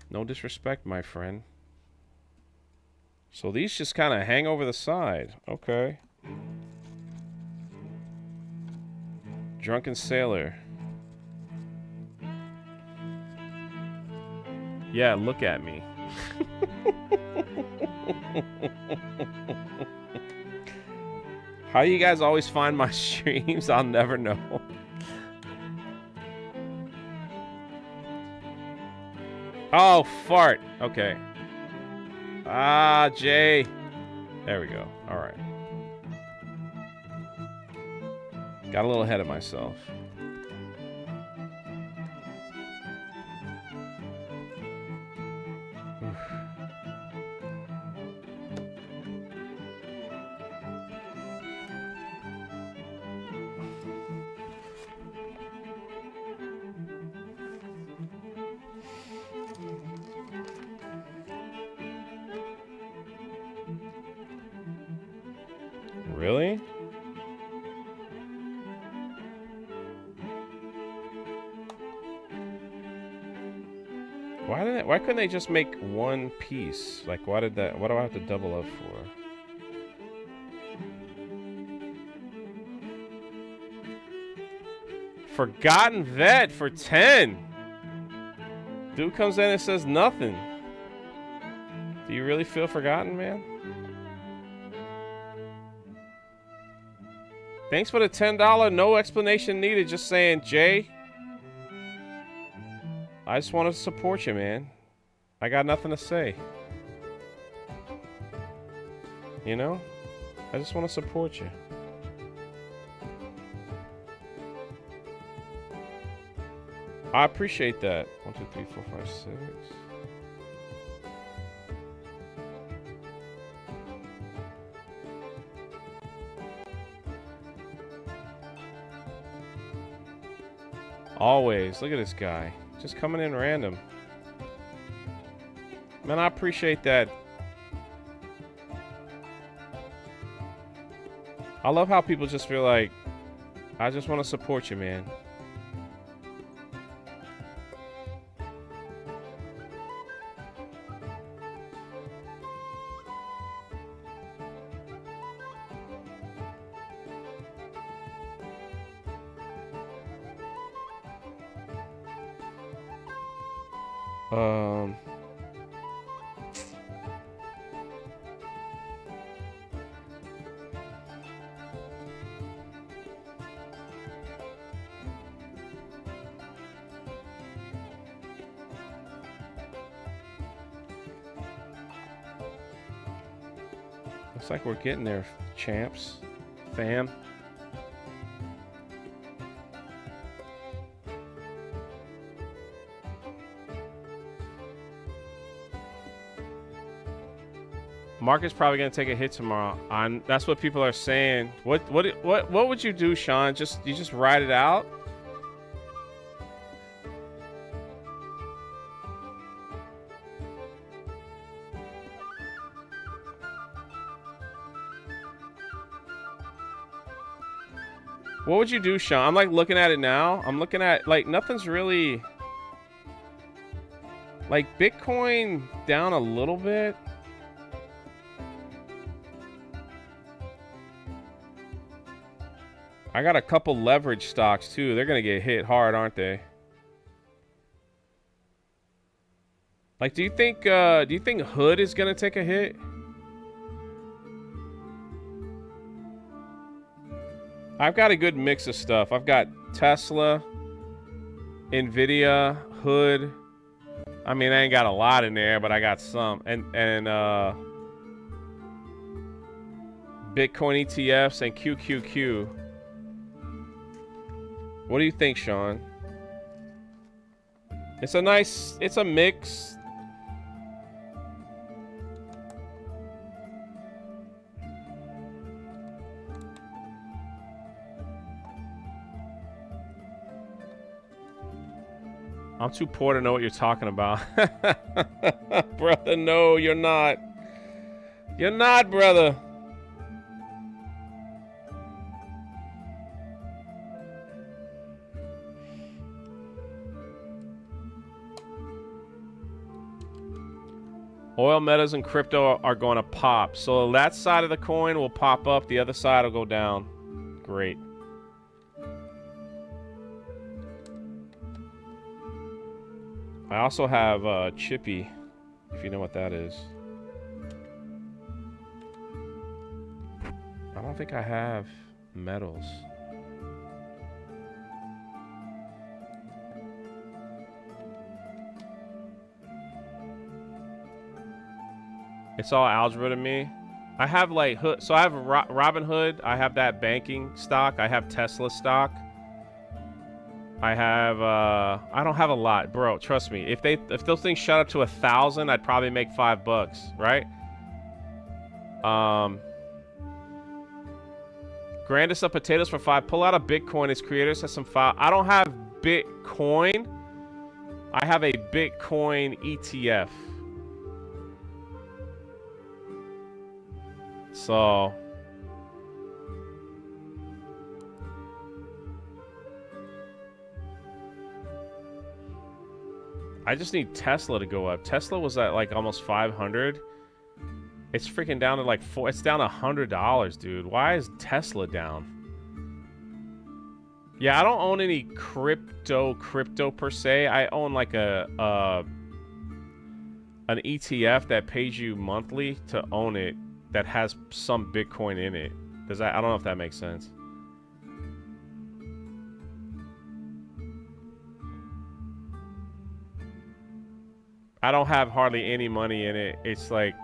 No disrespect, my friend. So these just kind of hang over the side. Okay. Drunken Sailor. Yeah, look at me. How you guys always find my streams? I'll never know. Oh, fart. Okay. Ah, Jay. There we go. All right. Got a little ahead of myself. Really? Why couldn't they just make one piece? Like, what do I have to double up for? Forgotten Vet for 10. Dude comes in and says nothing. Do you really feel forgotten, man? Thanks for the $10. No explanation needed. Just saying, Jay. I just want to support you, man. I got nothing to say. You know? I just want to support you. I appreciate that. 1, 2, 3, 4, 5, 6. Always. Look at this guy. Just coming in random. Man, I appreciate that. I love how people just feel like, I just want to support you, man. Looks like we're getting there, champs, fam. Market's probably gonna take a hit tomorrow. That's what people are saying. What would you do, Sean? You just ride it out? What would you do, Sean? I'm like looking at it now. I'm looking at like nothing's really like Bitcoin down a little bit. I got a couple leverage stocks too. They're gonna get hit hard, aren't they? Like, do you think Hood is gonna take a hit? I've got a good mix of stuff. I've got Tesla, Nvidia, Hood. I mean, I ain't got a lot in there, but I got some. And Bitcoin ETFs and QQQ. What do you think, Sean? It's a mix. I'm too poor to know what you're talking about. Brother, no, you're not. You're not, brother. Oil, metas, and crypto are going to pop. So that side of the coin will pop up. The other side will go down. Great. I also have Chippy, if you know what that is. I don't think I have metals. It's all algebra to me. I have like Hood, so I have Robinhood. I have that banking stock. I have Tesla stock. I have I don't have a lot, bro. Trust me. If those things shot up to 1,000, I'd probably make $5, right? Grant us some potatoes for 5. Pull out a Bitcoin. Its creators has some file. I don't have Bitcoin. I have a Bitcoin ETF. So I just need Tesla to go up. Tesla was at like almost 500. It's freaking down to like it's down $100, dude. Why is Tesla down? Yeah, I don't own any crypto per se. I own like an ETF that pays you monthly to own it that has some Bitcoin in it. I don't know if that makes sense. I don't have hardly any money in it. It's like,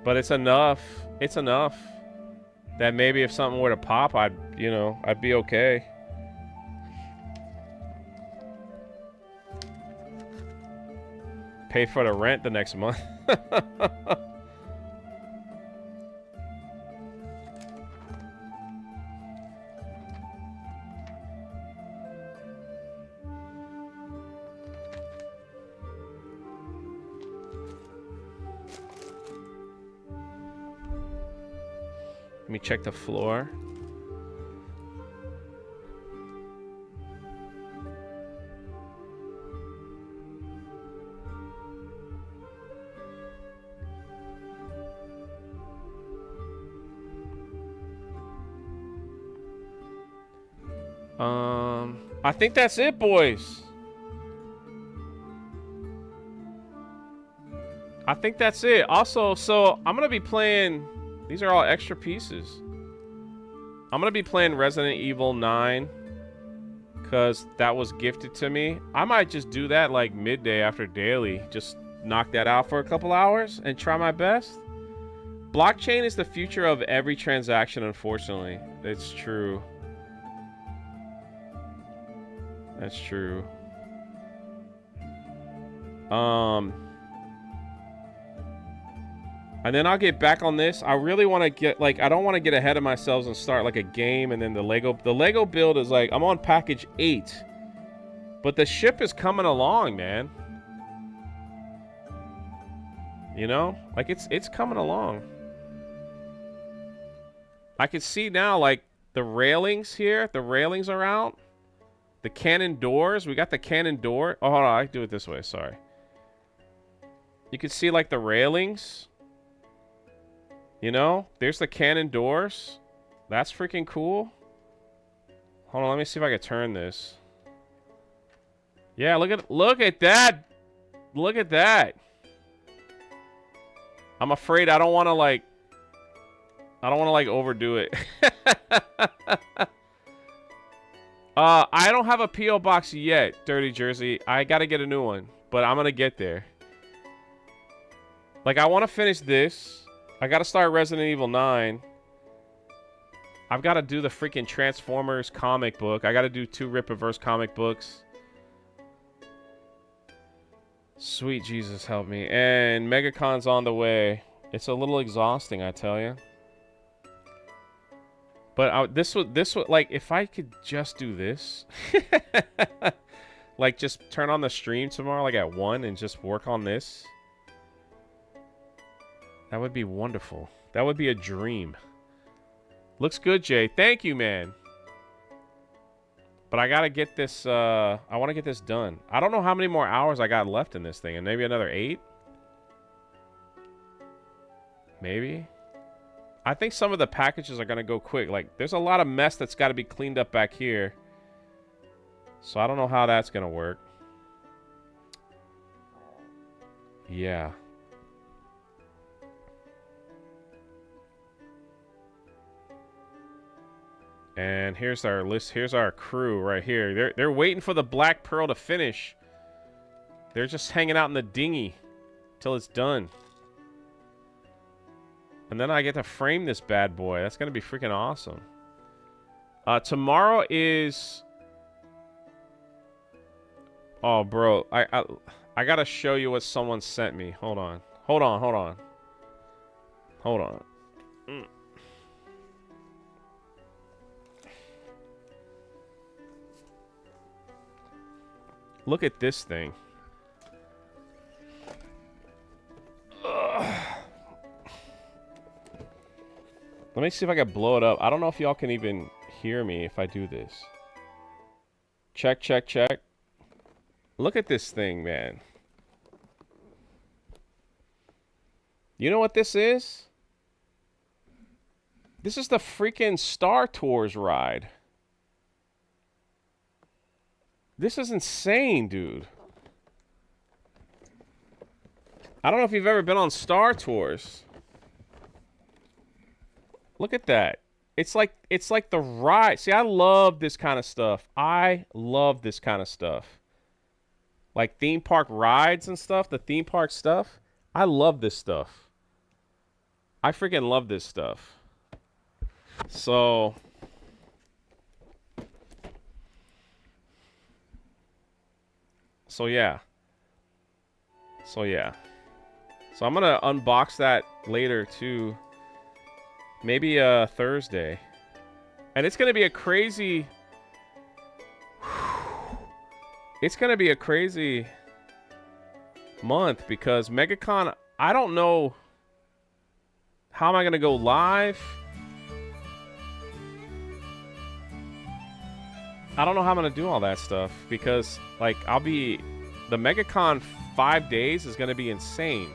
but it's enough. It's enough that maybe if something were to pop, I'd be okay. Pay for the rent the next month. Let me check the floor. I think that's it, boys. I think that's it. Also, so I'm gonna be playing. These are all extra pieces. I'm gonna be playing Resident Evil 9 because that was gifted to me. I might just do that like midday after daily. Just knock that out for a couple hours and try my best. Blockchain is the future of every transaction, unfortunately. It's true. That's true. And then I'll get back on this. I really want to get, like, I don't want to get ahead of myself and start, like, a game and then the Lego build is, like, I'm on package 8. But the ship is coming along, man. You know? Like, it's coming along. I can see now, like, the railings here. The railings are out. The cannon doors. We got the cannon door. Oh, hold on. I can do it this way. Sorry. You can see, like, the railings. You know, there's the cannon doors. That's freaking cool. Hold on, let me see if I can turn this. Yeah, look at that. Look at that. I'm afraid I don't want to like overdo it. I don't have a PO box yet, Dirty Jersey. I got to get a new one, but I'm going to get there. Like, I want to finish this. I gotta start Resident Evil 9. I've got to do the freaking Transformers comic book. I gotta do 2 Rippaverse comic books. Sweet Jesus, help me. And MegaCon's on the way. It's a little exhausting, I tell you. But this would like, if I could just do this. Like, just turn on the stream tomorrow, like at 1, and just work on this. That would be wonderful. That would be a dream. Looks good, Jay. Thank you, man. But I gotta get this, I want to get this done. I don't know how many more hours I got left in this thing. And maybe another 8? Maybe? I think some of the packages are gonna go quick. Like, there's a lot of mess that's got to be cleaned up back here. So I don't know how that's gonna work. Yeah. And here's our list. Here's our crew right here. They're waiting for the Black Pearl to finish. They're just hanging out in the dinghy till it's done. And then I get to frame this bad boy. That's gonna be freaking awesome. Tomorrow is. Oh, bro, I gotta show you what someone sent me. Hold on. Hold on. Hold on. Hold on. Look at this thing. Ugh. Let me see if I can blow it up. I don't know if y'all can even hear me if I do this. Check, check, check. Look at this thing, man. You know what this is? This is the freaking Star Tours ride. This is insane, dude. I don't know if you've ever been on Star Tours. Look at that. It's like the ride. See, I love this kind of stuff. I love this kind of stuff. Like theme park rides and stuff, the theme park stuff. I love this stuff. I freaking love this stuff. So yeah. So I'm gonna unbox that later too. Maybe Thursday. And it's gonna be a crazy. It's gonna be a crazy month because MegaCon. I don't know. How am I gonna go live? I don't know how I'm gonna do all that stuff because, like, the MegaCon 5 days is gonna be insane.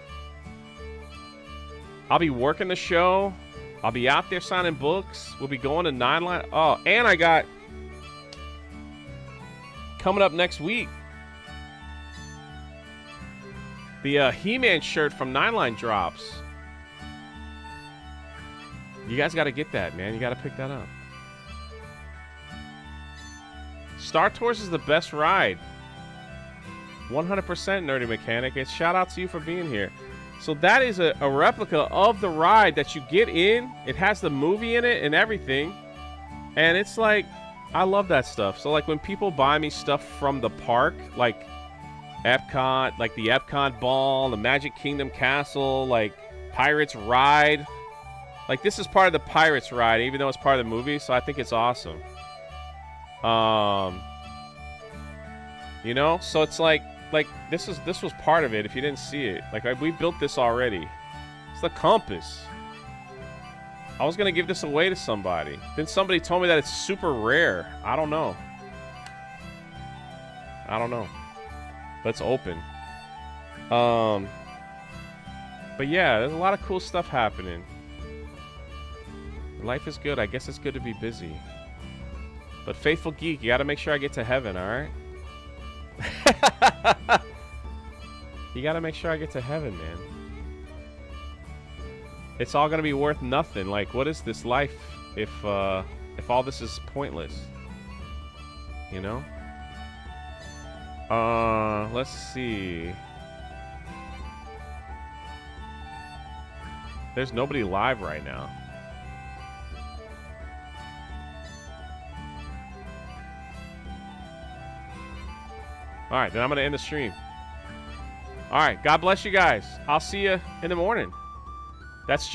I'll be working the show. I'll be out there signing books. We'll be going to Nine Line. Oh, and I got coming up next week the He-Man shirt from Nine Line drops. You guys got to get that, man. You got to pick that up. Star Tours is the best ride. 100% Nerdy Mechanic. It's shout out to you for being here. So that is a replica of the ride that you get in. It has the movie in it and everything. And it's like, I love that stuff. So like when people buy me stuff from the park, like Epcot, like the Epcot Ball, the Magic Kingdom Castle, like Pirates Ride. Like this is part of the Pirates Ride, even though it's part of the movie. So I think it's awesome. You know, so it's like this was part of it. If you didn't see it, like we built this already. It's the compass. I was gonna give this away to somebody. Then somebody told me that it's super rare. I don't know. But it's open. But yeah, there's a lot of cool stuff happening. Life is good. I guess it's good to be busy. But Faithful Geek, you gotta make sure I get to heaven, alright? You gotta make sure I get to heaven, man. It's all gonna be worth nothing. Like, what is this life if all this is pointless? You know? Let's see. There's nobody live right now. Alright, then I'm gonna end the stream. Alright, God bless you guys. I'll see you in the morning. That's